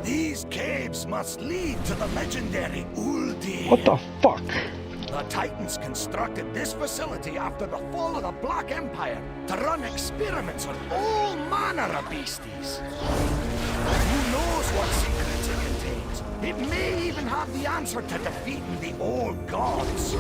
These caves must lead to the legendary Uldi. What the fuck? The Titans constructed this facility after the fall of the Black Empire to run experiments on all manner of beasties. Who knows what secrets it contains? It may even have the answer to defeating the old gods.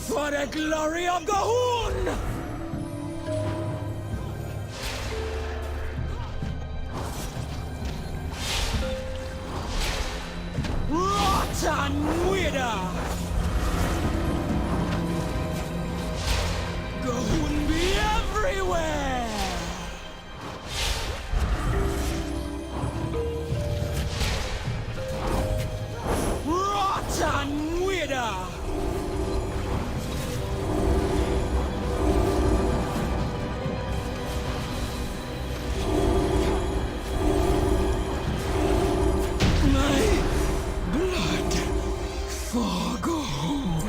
For the glory of the Hoon! Rot Rotten Widder! Going be everywhere! Rotten Widder! My blood for gold.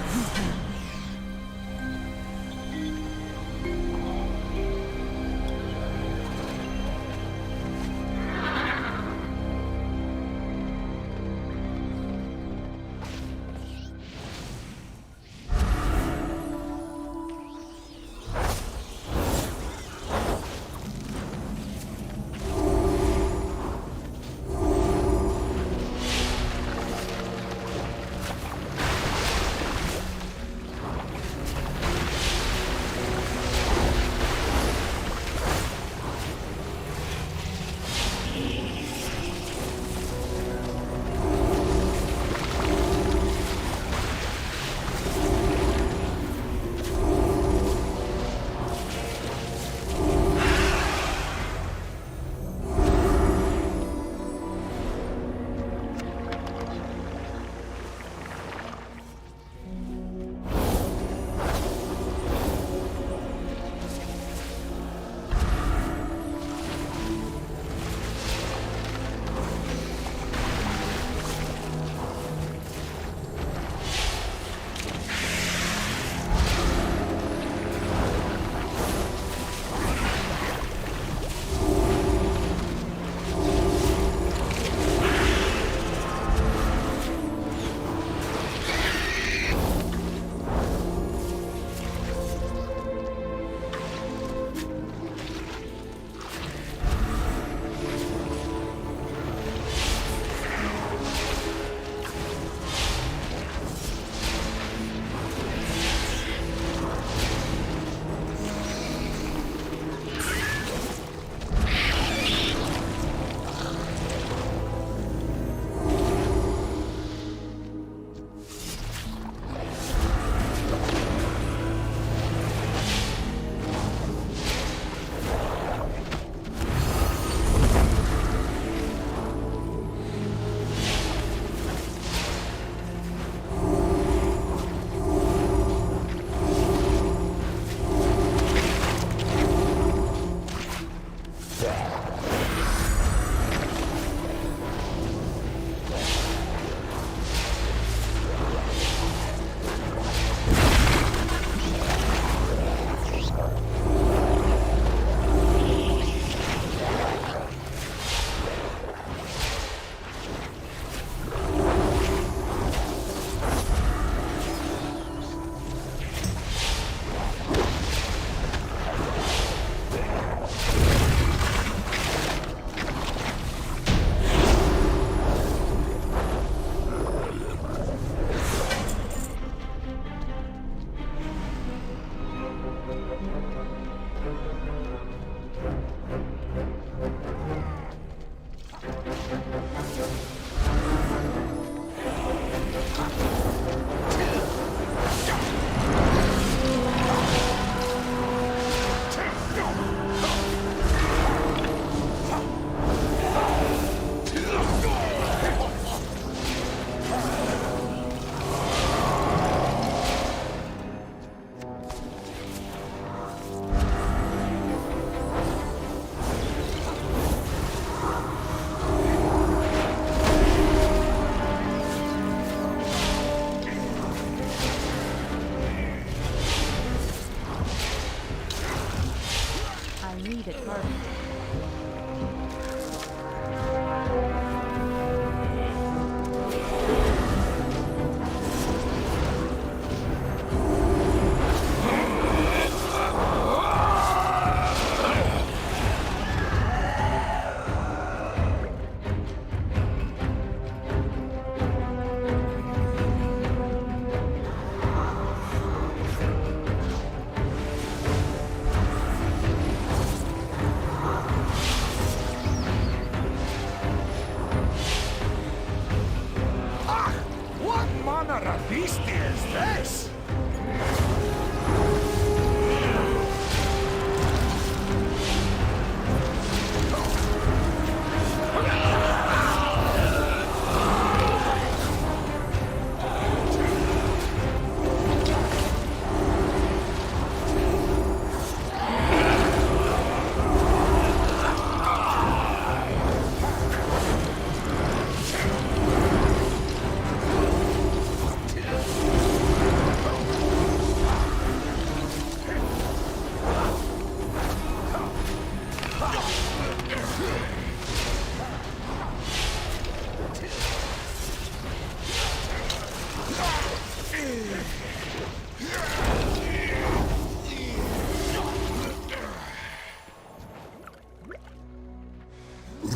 manner of beastie is this?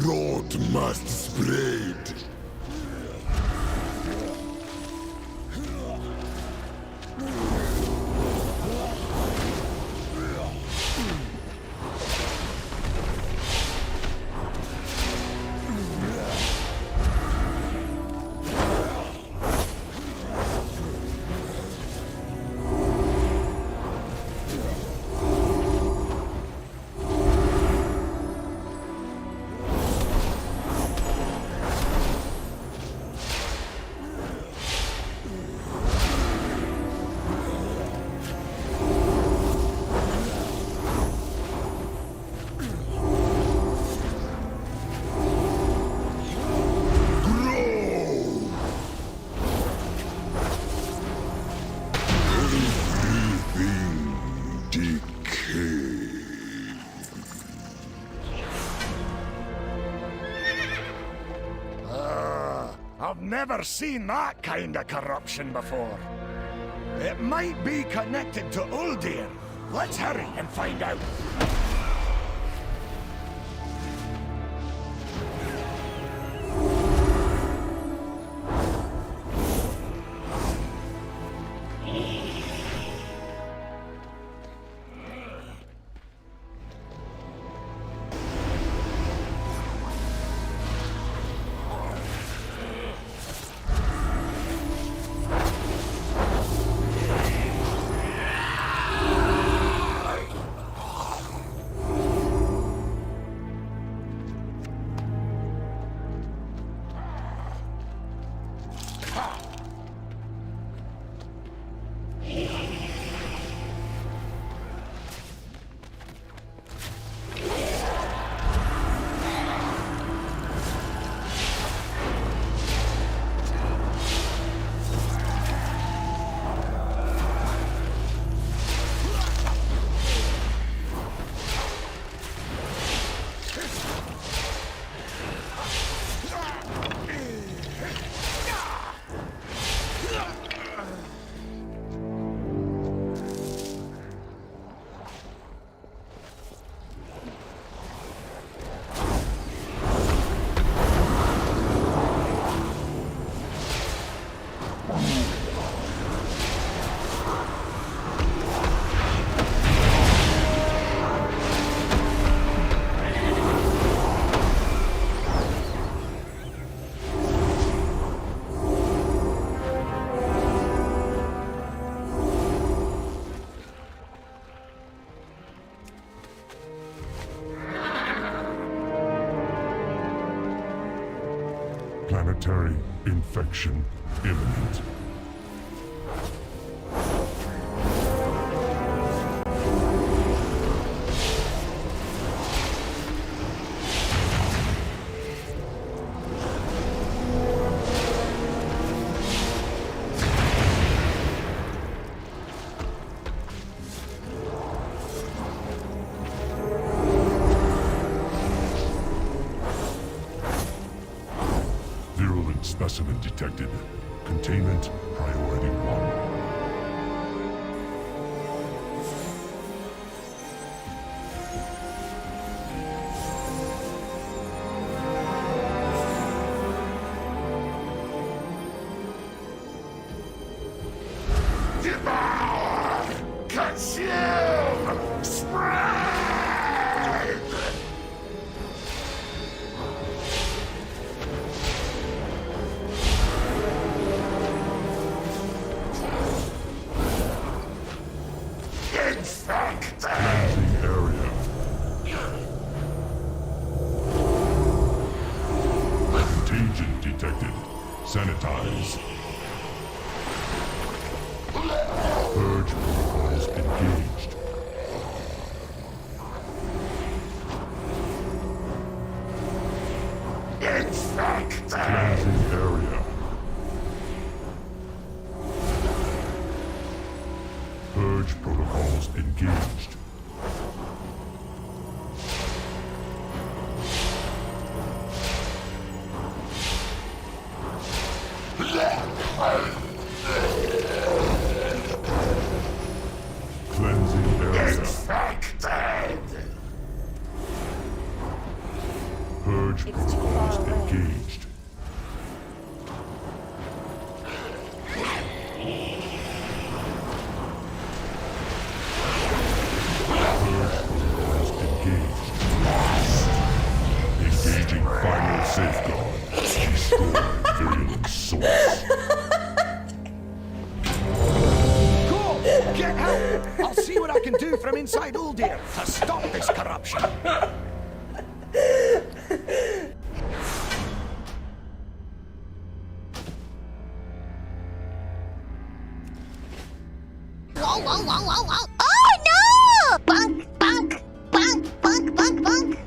Rot must spread. I've never seen that kind of corruption before. It might be connected to Uldir. Let's hurry and find out. Planetary infection imminent. Specimen detected. Containment priority 1. Devour! Consume! Spread! Purge protocols engaged. Cleansing area. Purge protocols engaged. Engaging final safeguard. Destroy virulent source. Cool! Get help! I'll see what I can do from inside Uldir to stop this corruption. Whoa, whoa, whoa, whoa, whoa! Oh no! Bunk, bunk, bunk, bunk, bunk, bunk.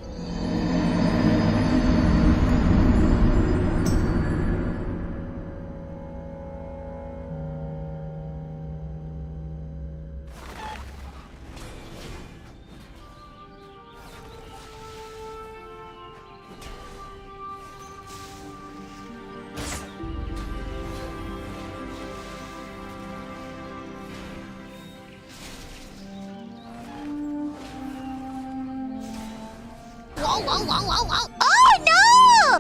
Whoa, whoa, whoa, whoa, whoa! Oh no!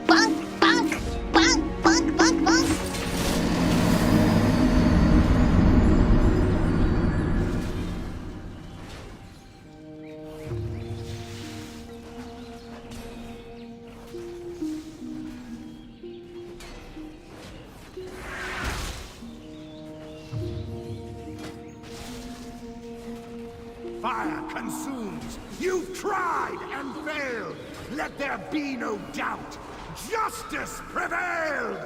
Bunk, bunk, bunk, bunk, bunk, bunk. Fire consumes. You've tried and failed. Let there be no doubt. Justice prevailed.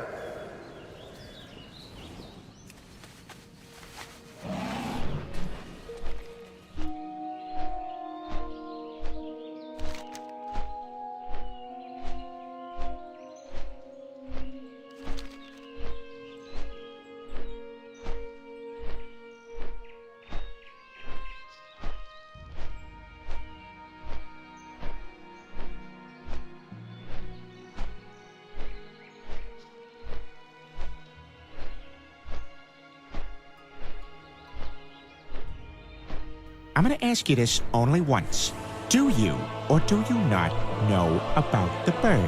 I'm gonna ask you this only once. Do you or do you not know about the bird?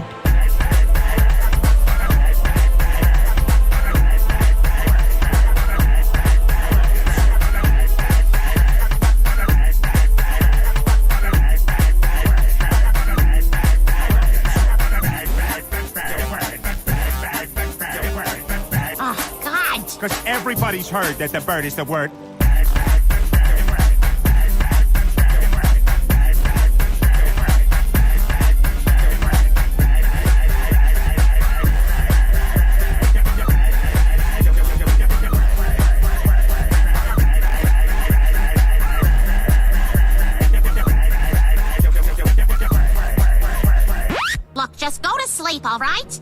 Oh, God! Because everybody's heard that the bird is the word. Look, just go to sleep, all right?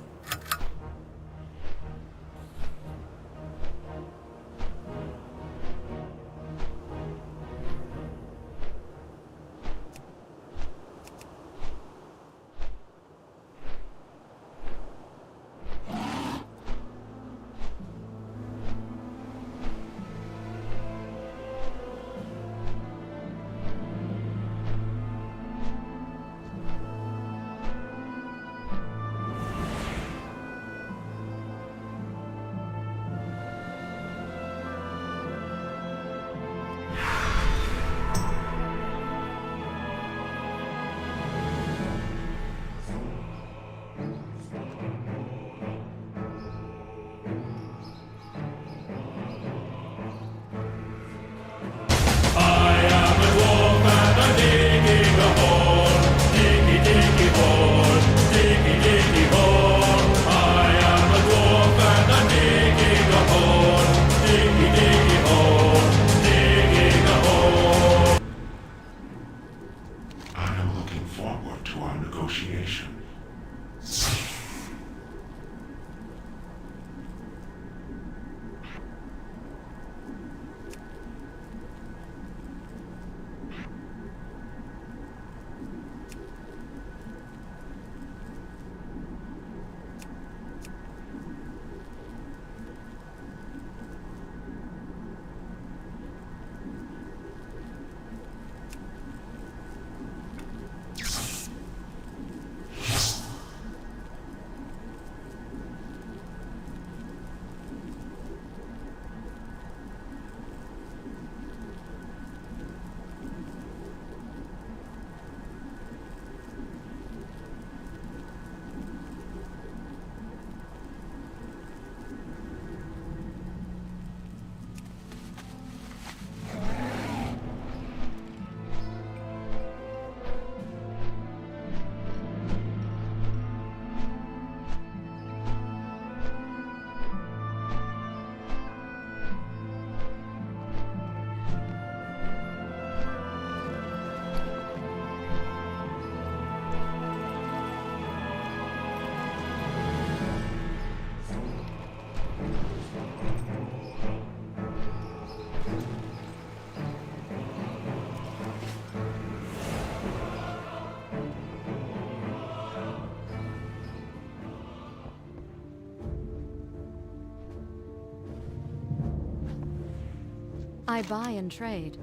I buy and trade.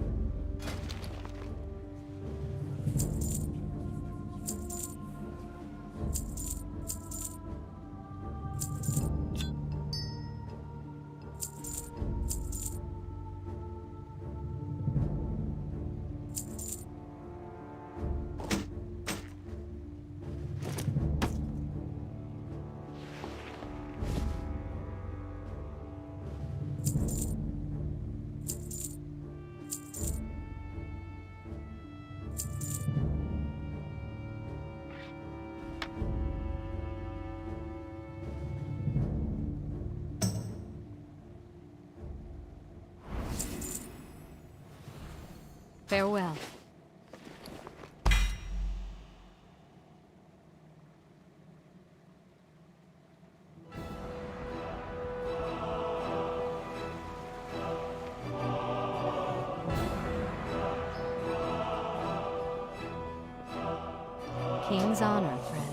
Farewell. King's honor, friend.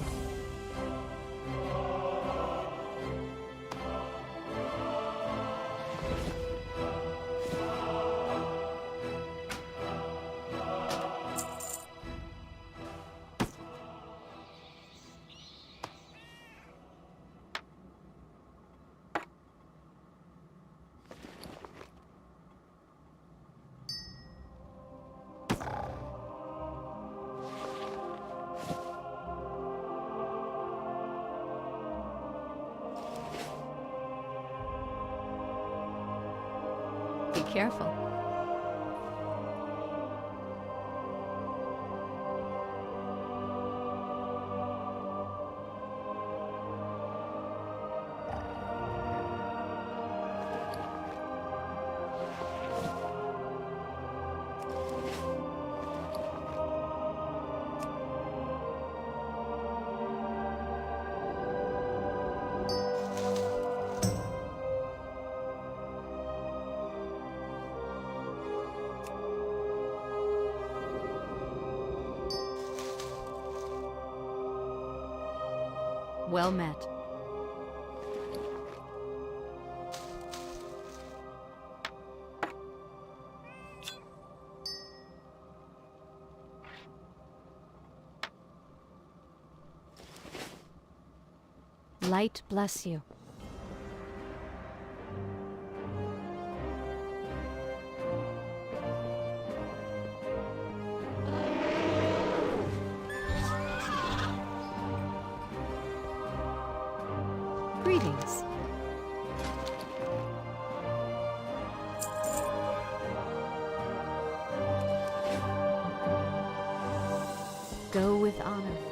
Be careful. Well met. Light bless you. Greetings. Go with honor, friend.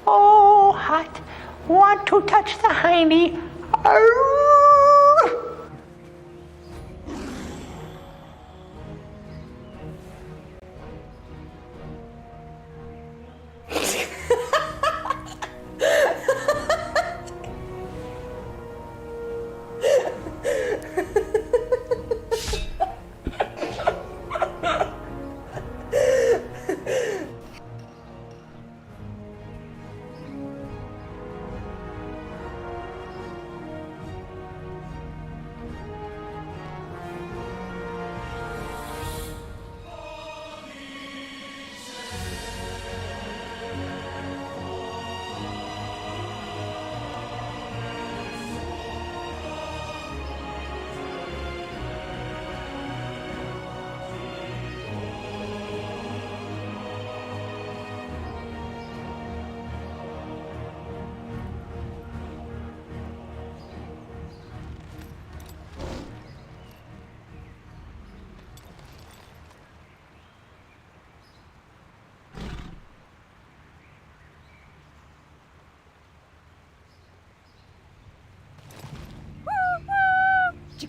Oh, hot. Want to touch the hiney.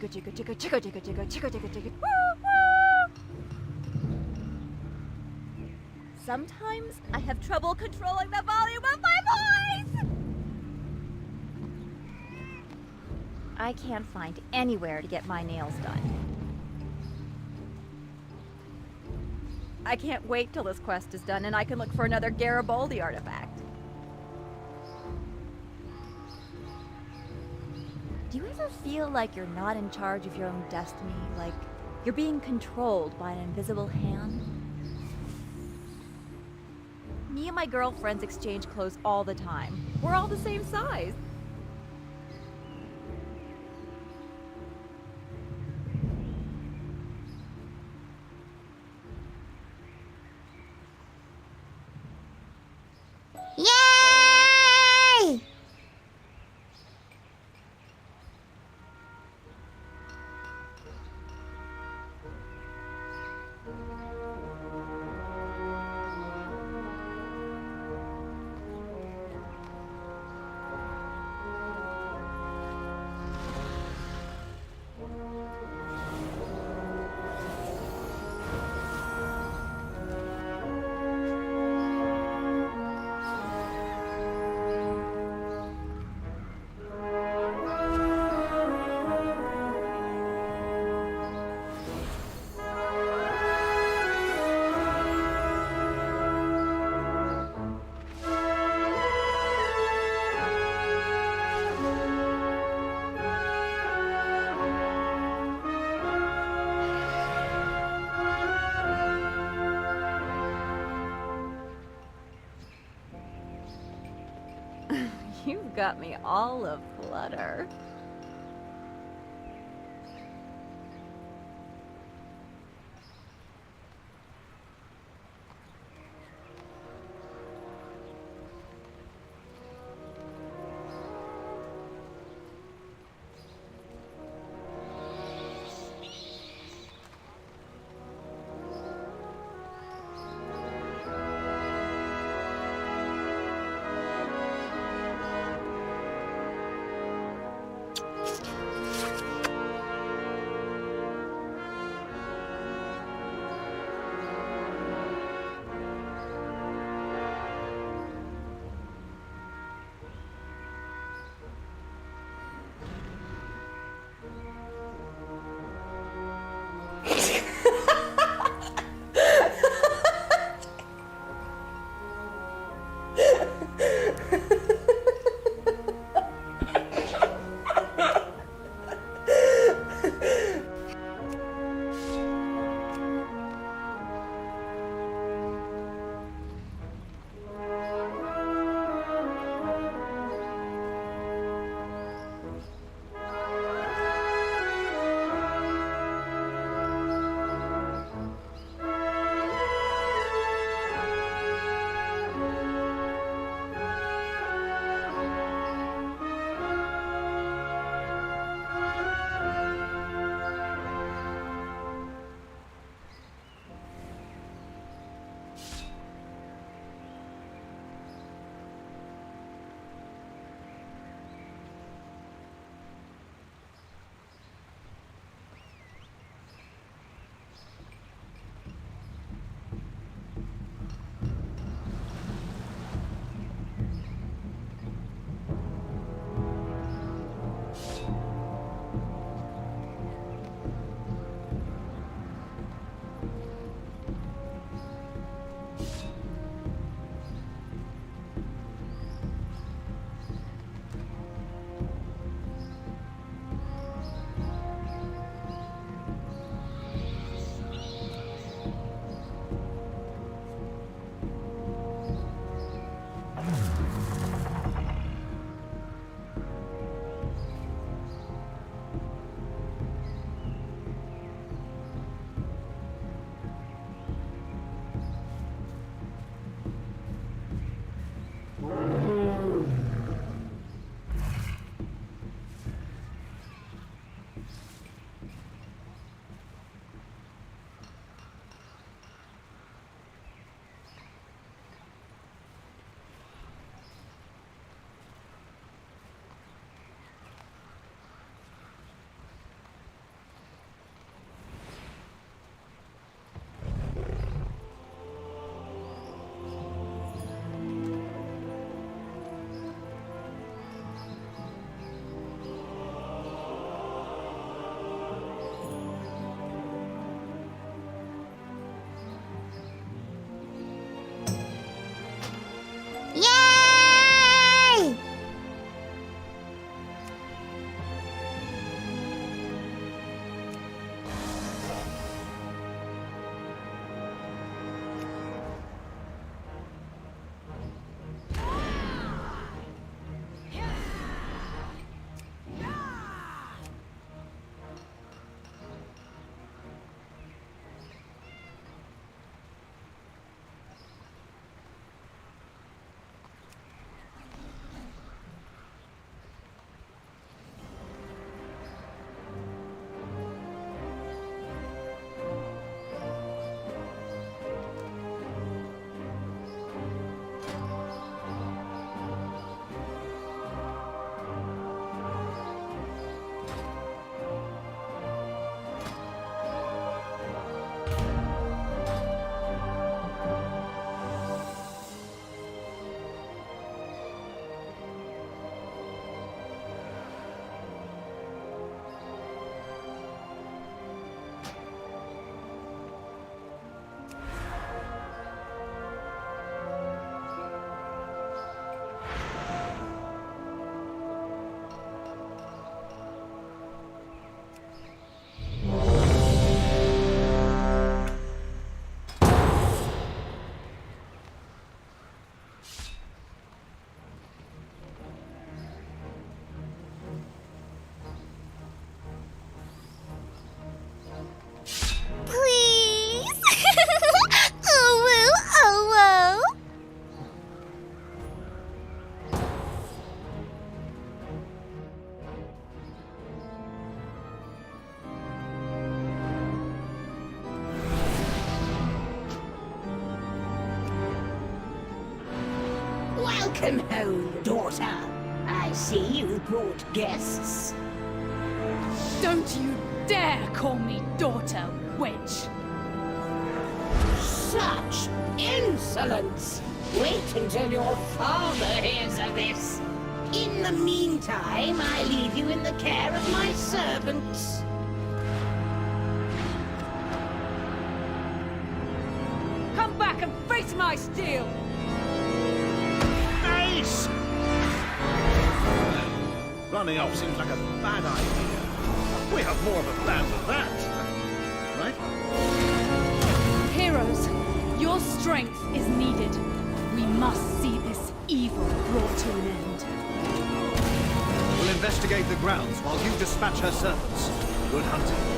chicka chicka chicka chicka chicka chicka chicka chicka chicka. Sometimes I have trouble controlling the volume of my voice. I can't find anywhere to get my nails done. I can't wait till this quest is done and I can look for another Garibaldi artifact. Do you ever feel like you're not in charge of your own destiny? Like you're being controlled by an invisible hand? Me and my girlfriends exchange clothes all the time. We're all the same size. Yay! You've got me all aflutter. Welcome home, daughter. I see you brought guests. Don't you dare call me daughter, witch. Such insolence! Wait until your father hears of this. In the meantime, I leave you in the care of my servants. Come back and face my steel! Nice! Running off seems like a bad idea. We have more of a plan than that. Right? Heroes, your strength is needed. We must see this evil brought to an end. We'll investigate the grounds while you dispatch her servants. Good hunting.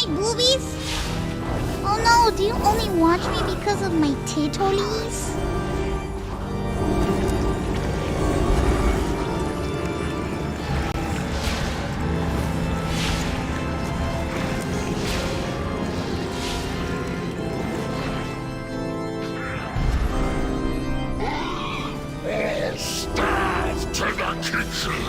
Boobies? Oh no, do you only watch me because of my titties? Stars to the kitchen!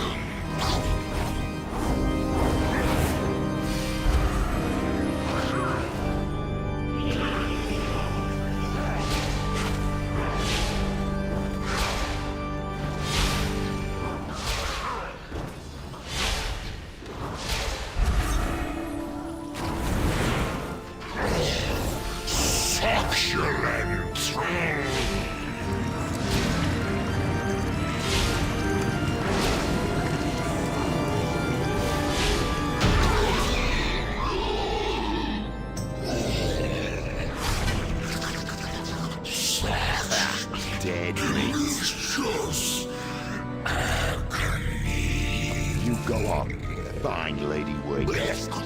Delicious agony. You go on, fine lady wig. Let's go.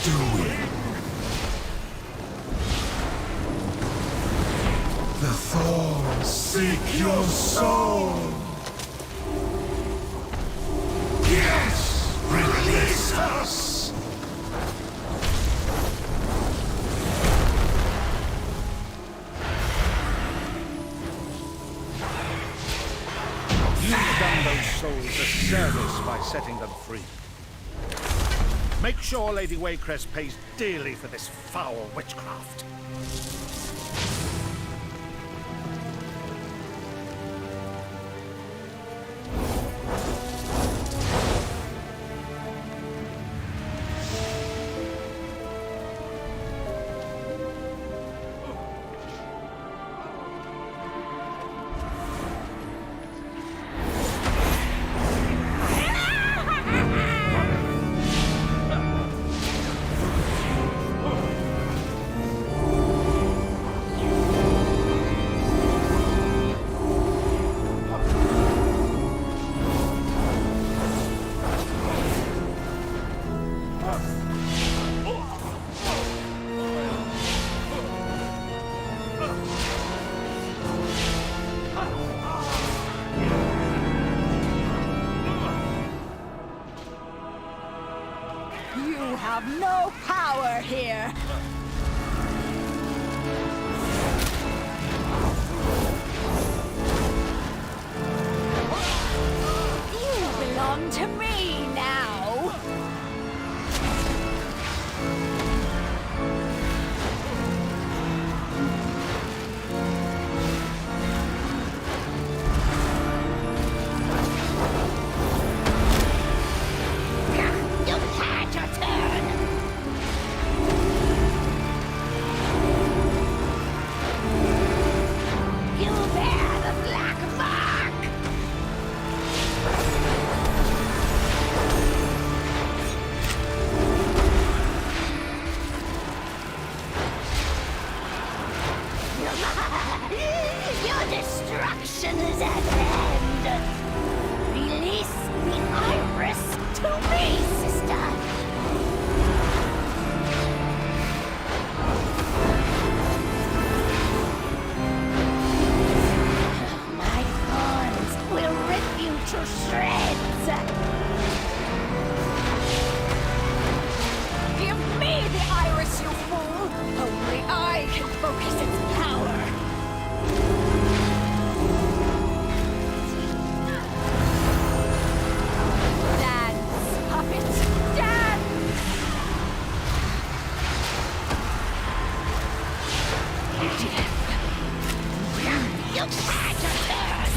doing. The thorns seek your soul. Yes, release us. You've done those souls a service by setting them free. Make sure Lady Waycrest pays dearly for this foul witchcraft. You have no power here. You belong to me now. You've had your turn. You bear the black mark. Your destruction is at hand. Release the iris to me, sister. My thorns will rip you to shreds. Give me the iris, you fool! Only I can focus its power. Dance, puppet, dance! You've had your turn.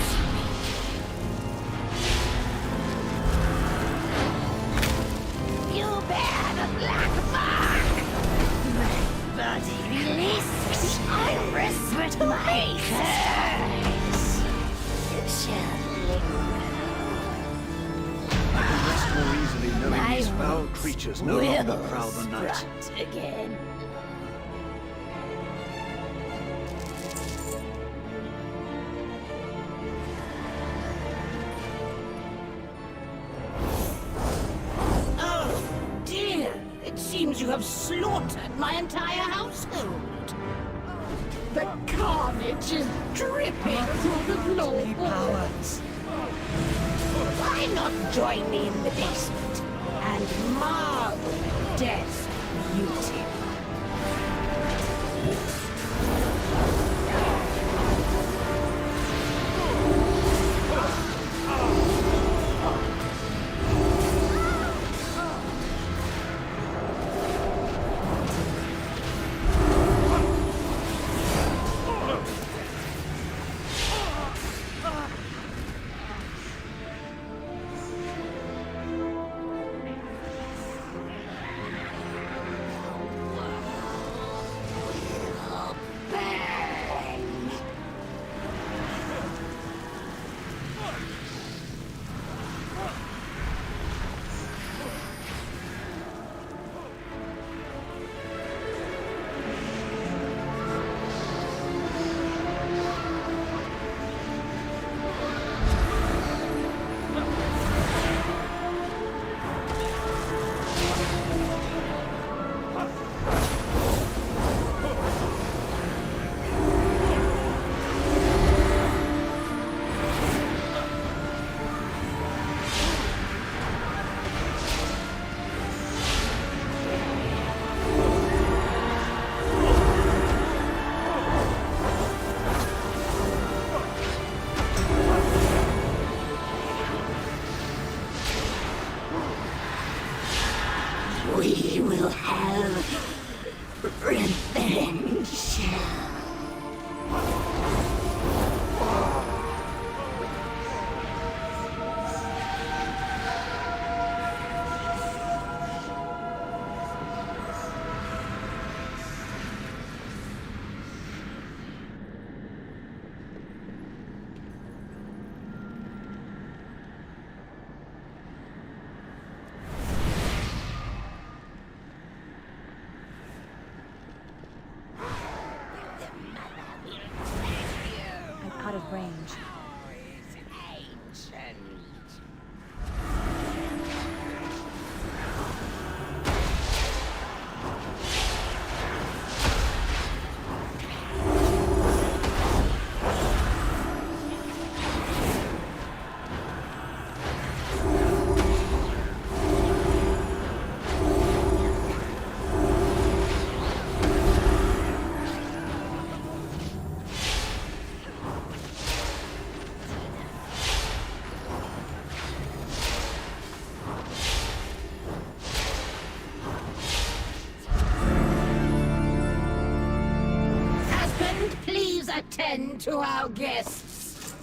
You bear the black mark. My body release the iris to my curse. It shall Rest more easily knowing these foul creatures no longer prowl the night. strut again. Oh, dear. It seems you have slaughtered my entire household. The carnage is dripping through the floorboards. Why not join me in the basement and marvel at death's beauty? We will have revenge. I'm out of range. Please attend to our guests.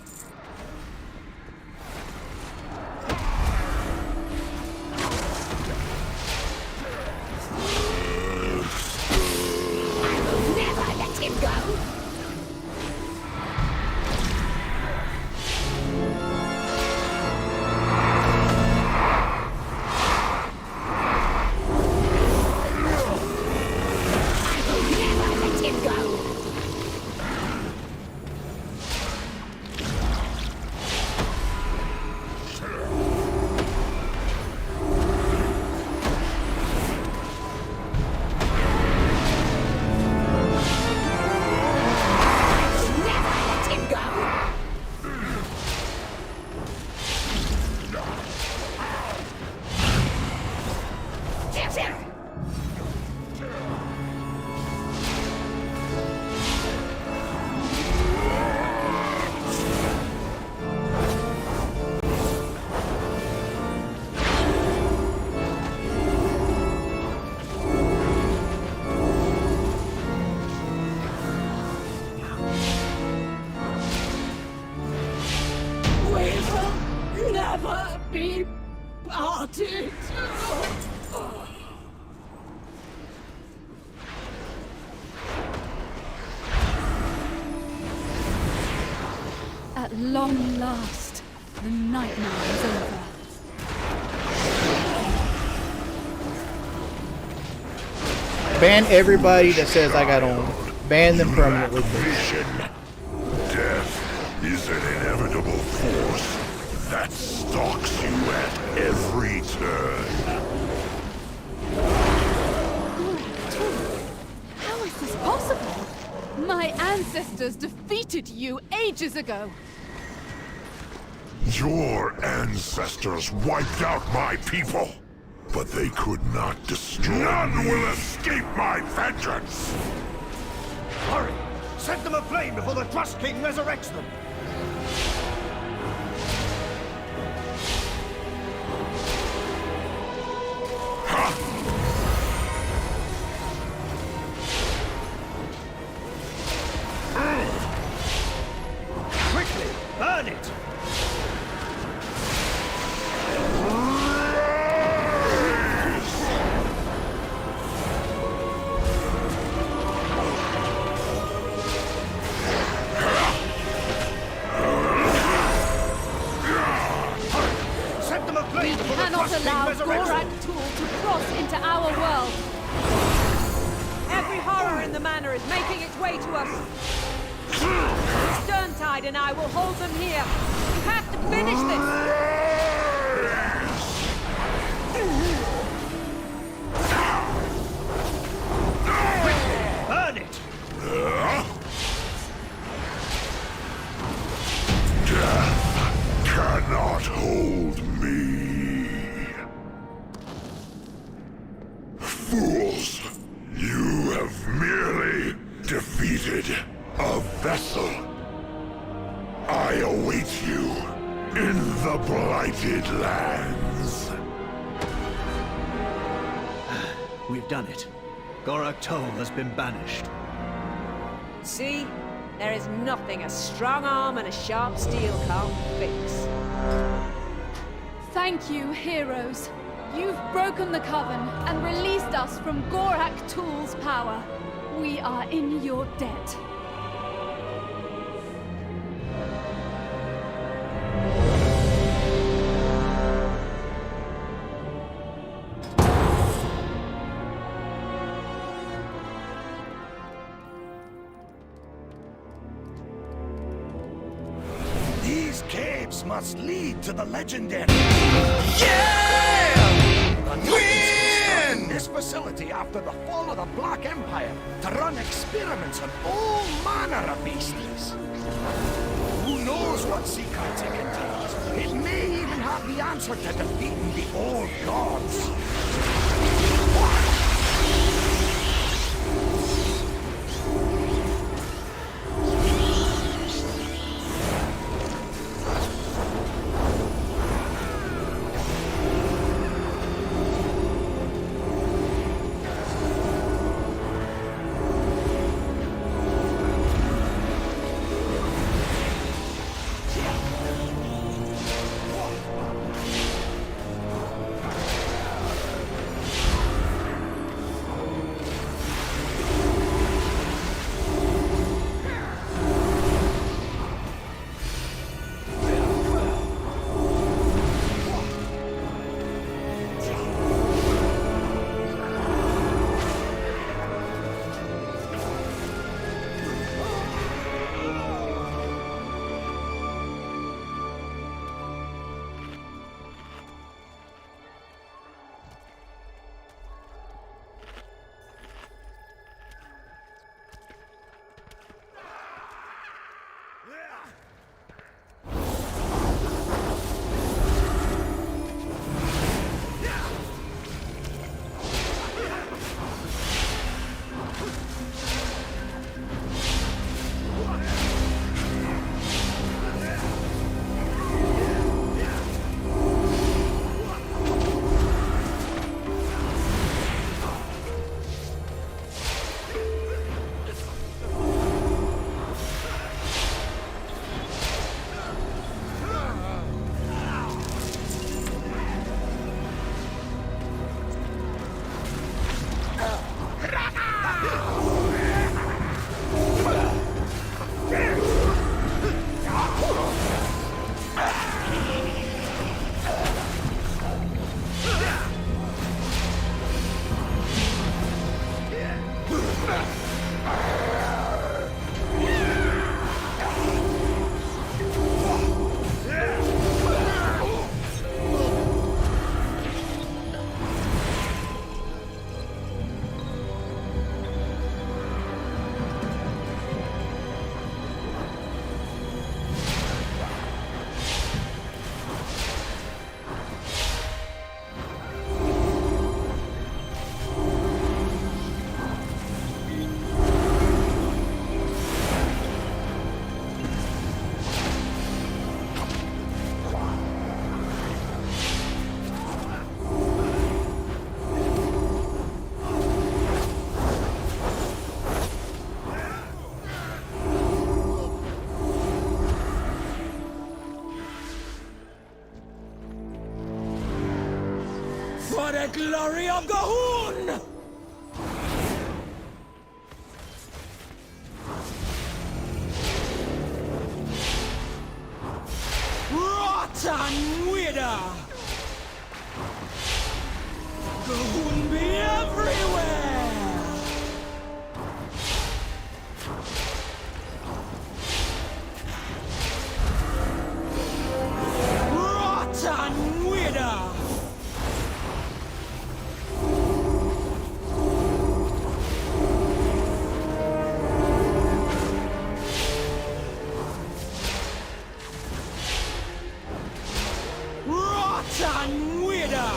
I will never let him go. Never be parted. At long last, the nightmare is over. Ban everybody that says I got on. Ban them permanently. Vision. Death is an inevitable force that stalks you at every turn. How is this possible? My ancestors defeated you ages ago. Your ancestors wiped out my people, but they could not destroy None me. Will escape my vengeance! Hurry! Set them aflame before the Trust King resurrects them! Quickly, burn it! We cannot allow Gorak Tool to cross into our world. Every horror in the manor is making its way to us. Sterntide and I will hold them here. You have to finish this. Burn it! Death cannot hold me. Fools! You have merely defeated a vessel. I await you in the Blighted Lands. We've done it. Gorak Tol has been banished. See? There is nothing a strong arm and a sharp steel can't fix. Thank you, heroes. You've broken the coven and released us from Gorak Tol's power. We are in your debt. These caves must lead to the legendary. Win! This facility after the fall of the Black Empire to run experiments on all manner of beasties. Who knows what secrets it contains? It may even have the answer to defeating the old gods. For the glory of Gahun! Rotten Wither! Gahun be everywhere! Rotten Wither! Rotten Wither!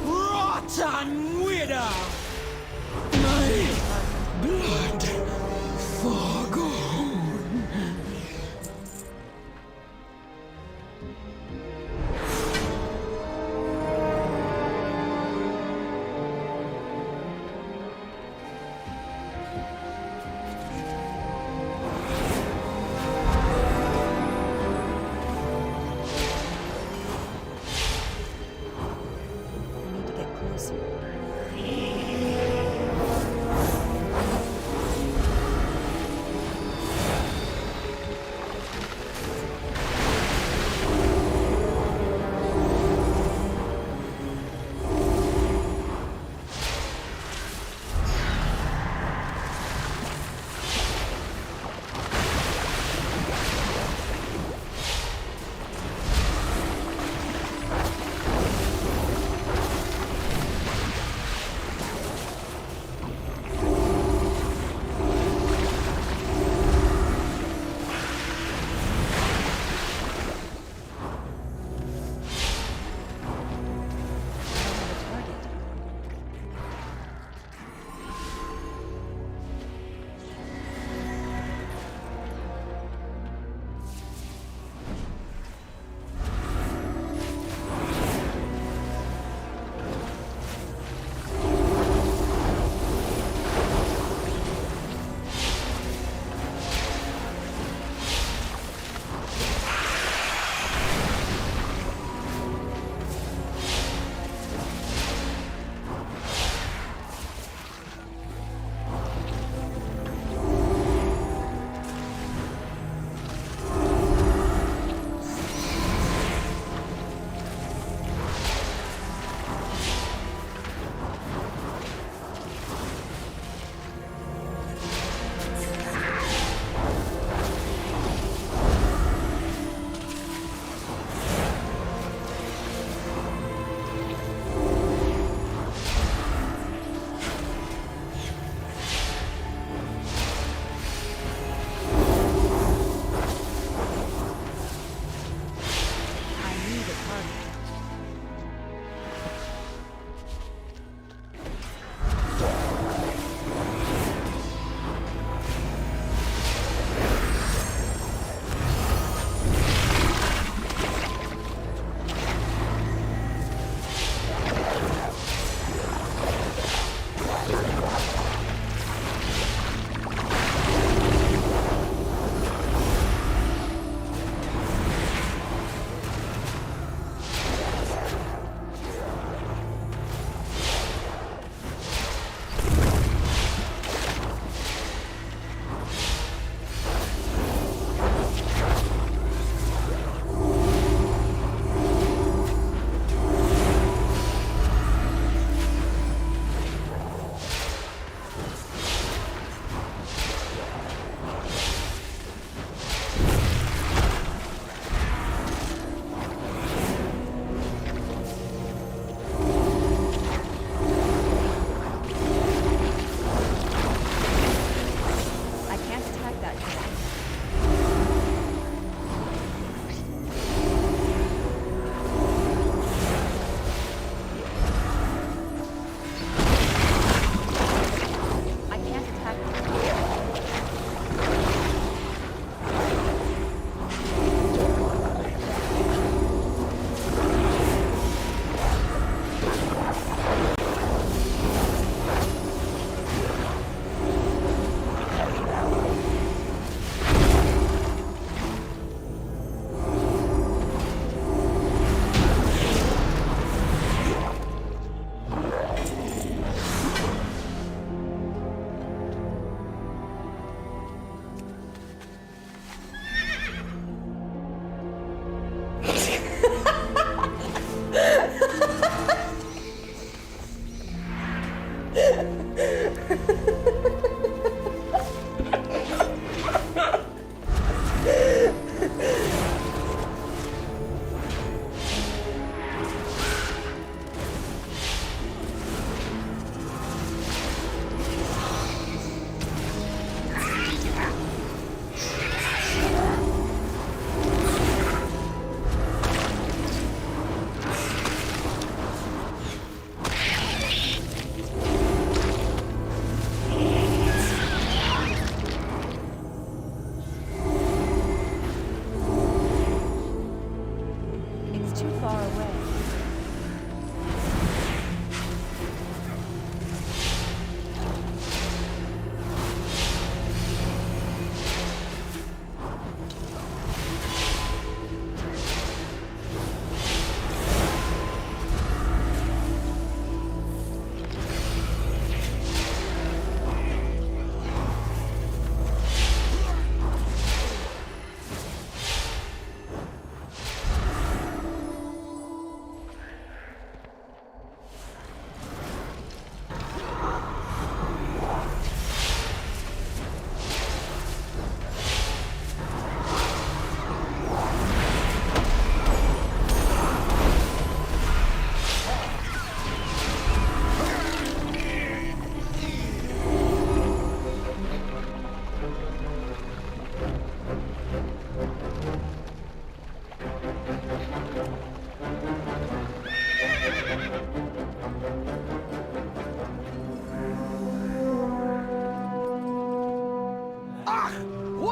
Rotten Wither! Blood for Gahun. I need to get closer.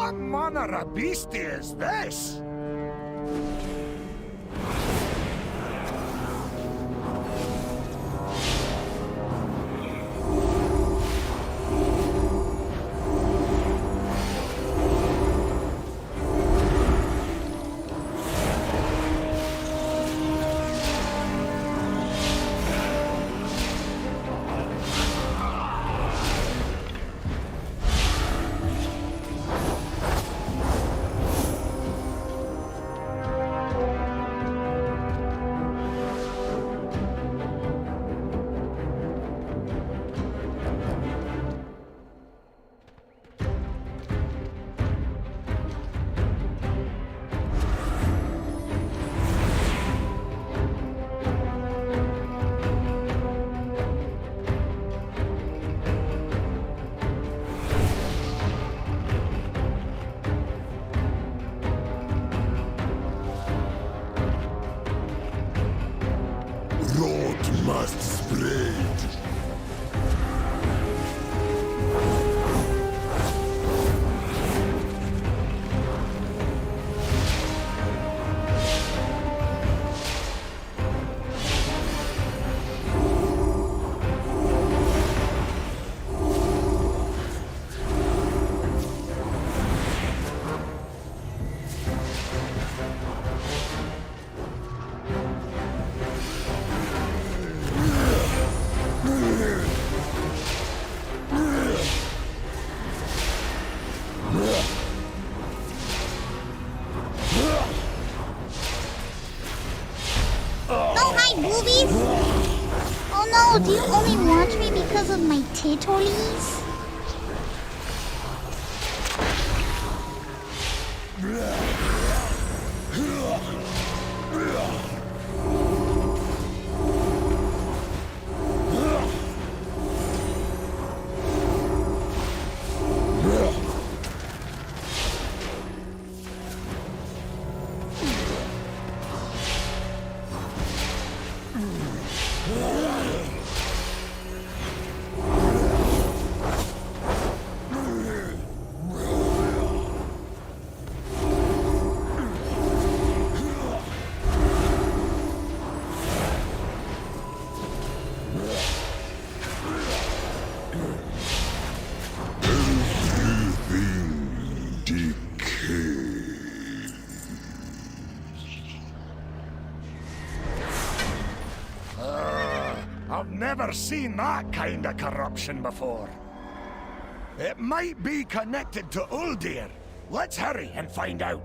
What manner of beastie is this? Rot must spread. Oh, hi, boobies! Oh no, do you only watch me because of my titties? I've never seen that kind of corruption before. It might be connected to Uldir. Let's hurry and find out.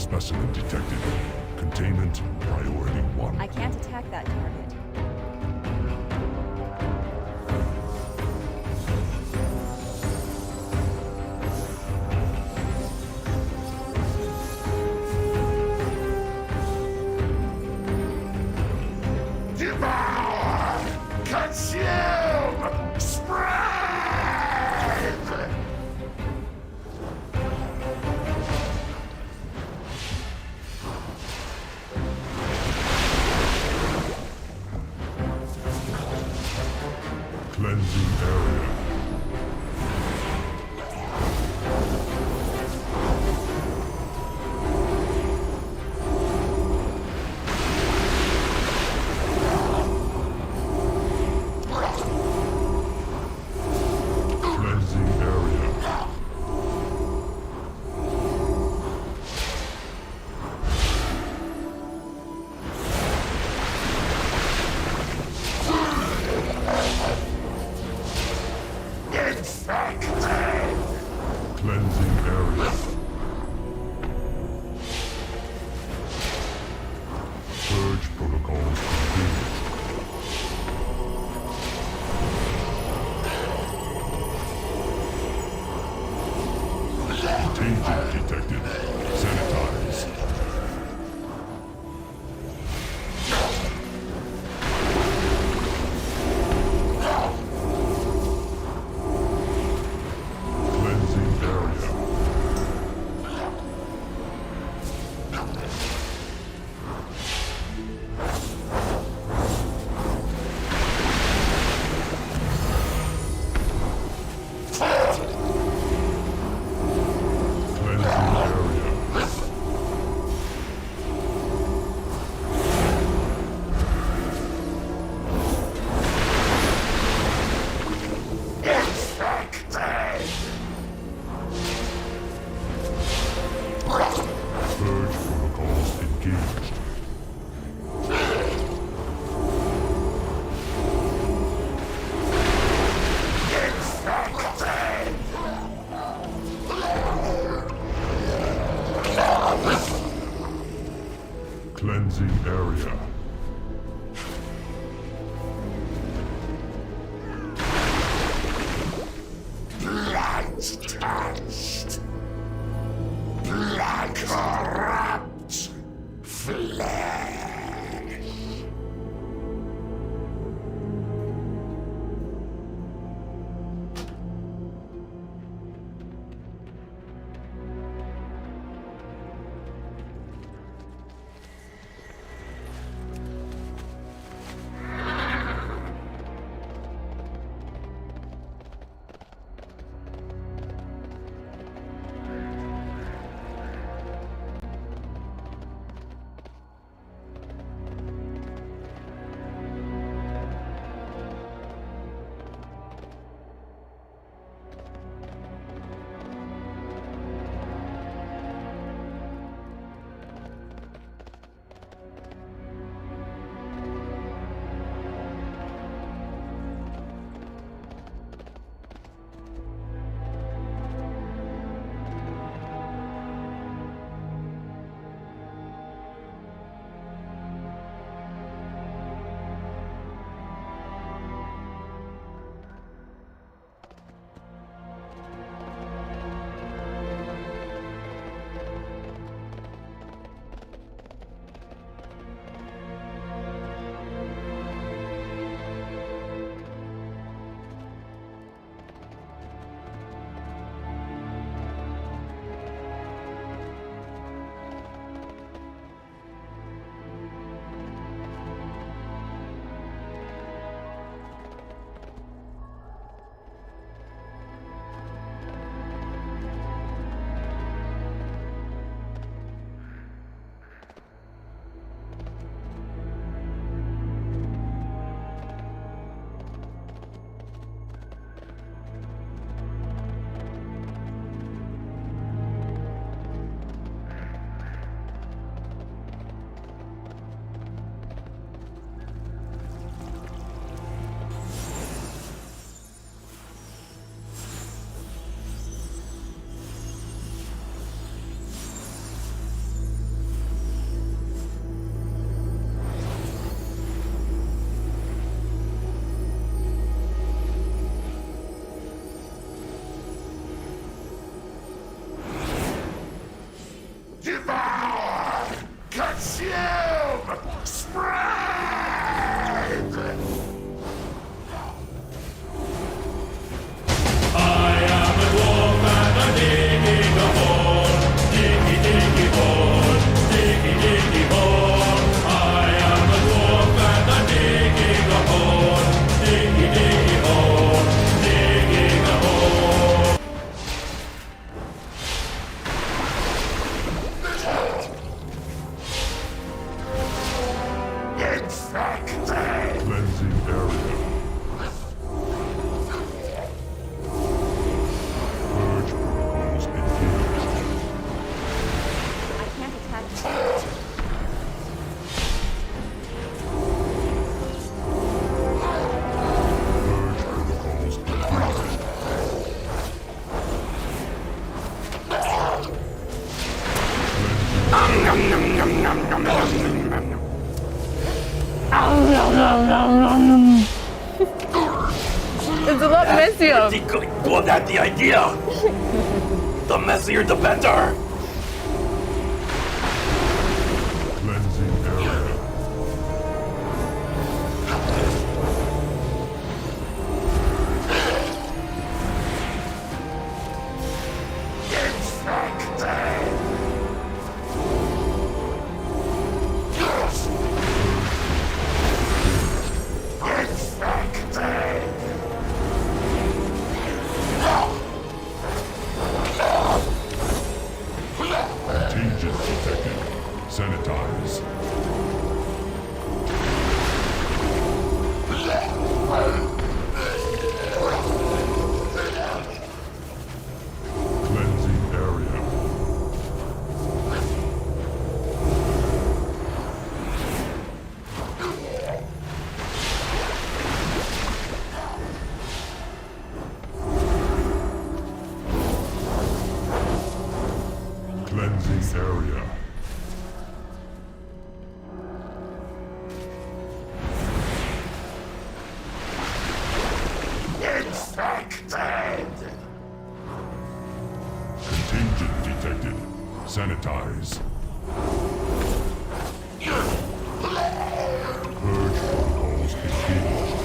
specimen detected. Containment priority 1. I can't attack that target. Devour! Consume! Spread! Cleansing area. Cleansing area. Infected! Cleansing area. Purge protocols complete. Contagion detected. Sanitize. Cleansing area. Cleansing area. Infected! Purge protocols engaged. Infected! Cleansing area. Blood touched. Blood corrupt. Flesh. Consume! Spread! Cleansing area. Purge protocols engaged. I can't attack you. Purge protocols completed. It's a lot messier. Pretty good. Well, that's the idea. The messier, the better. Cleansing area. Contagion detected. Sanitize. Cleansing area. Cleansing area. Infected! Contagion detected. Sanitize. Purge protocols engaged.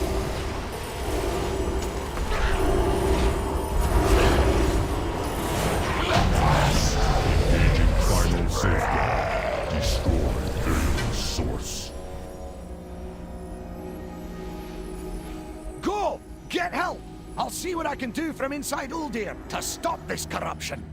Engaging final safeguard. Destroy virulent source. Go! Get help! I'll see what I can do from inside Uldir to stop this corruption.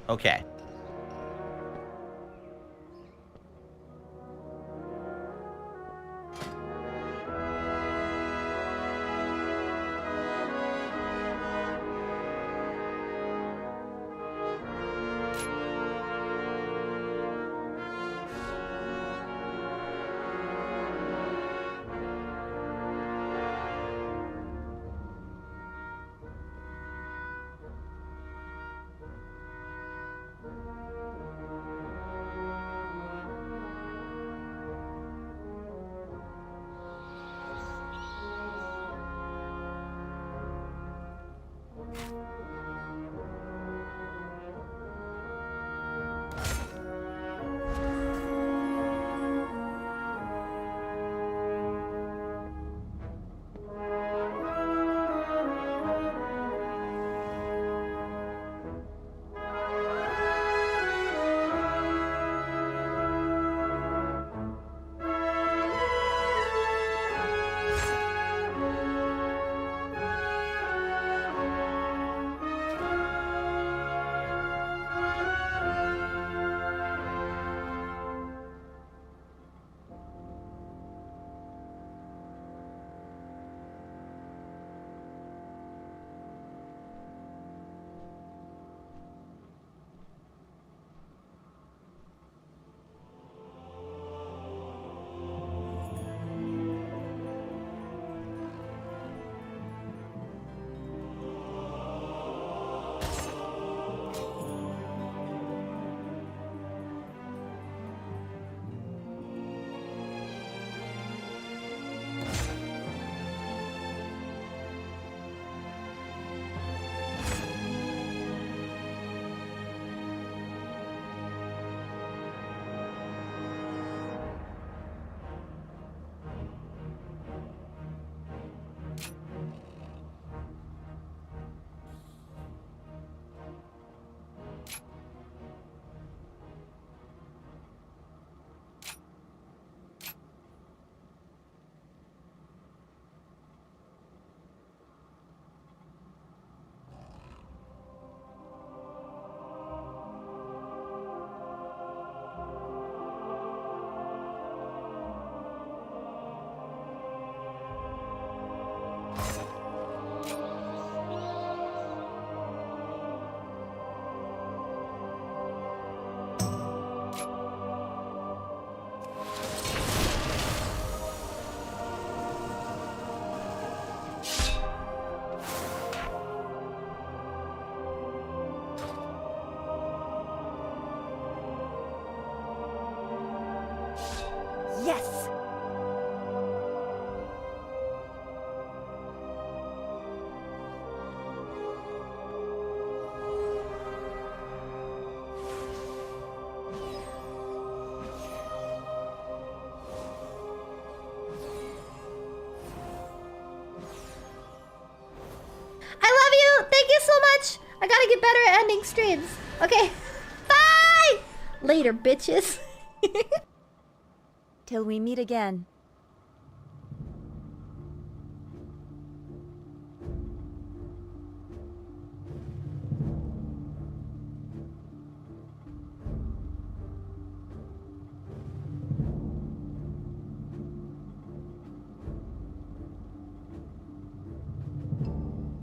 Okay. Yes! I love you. Thank you so much. I gotta get better at ending streams. Okay. Bye. Later, bitches. Till we meet again.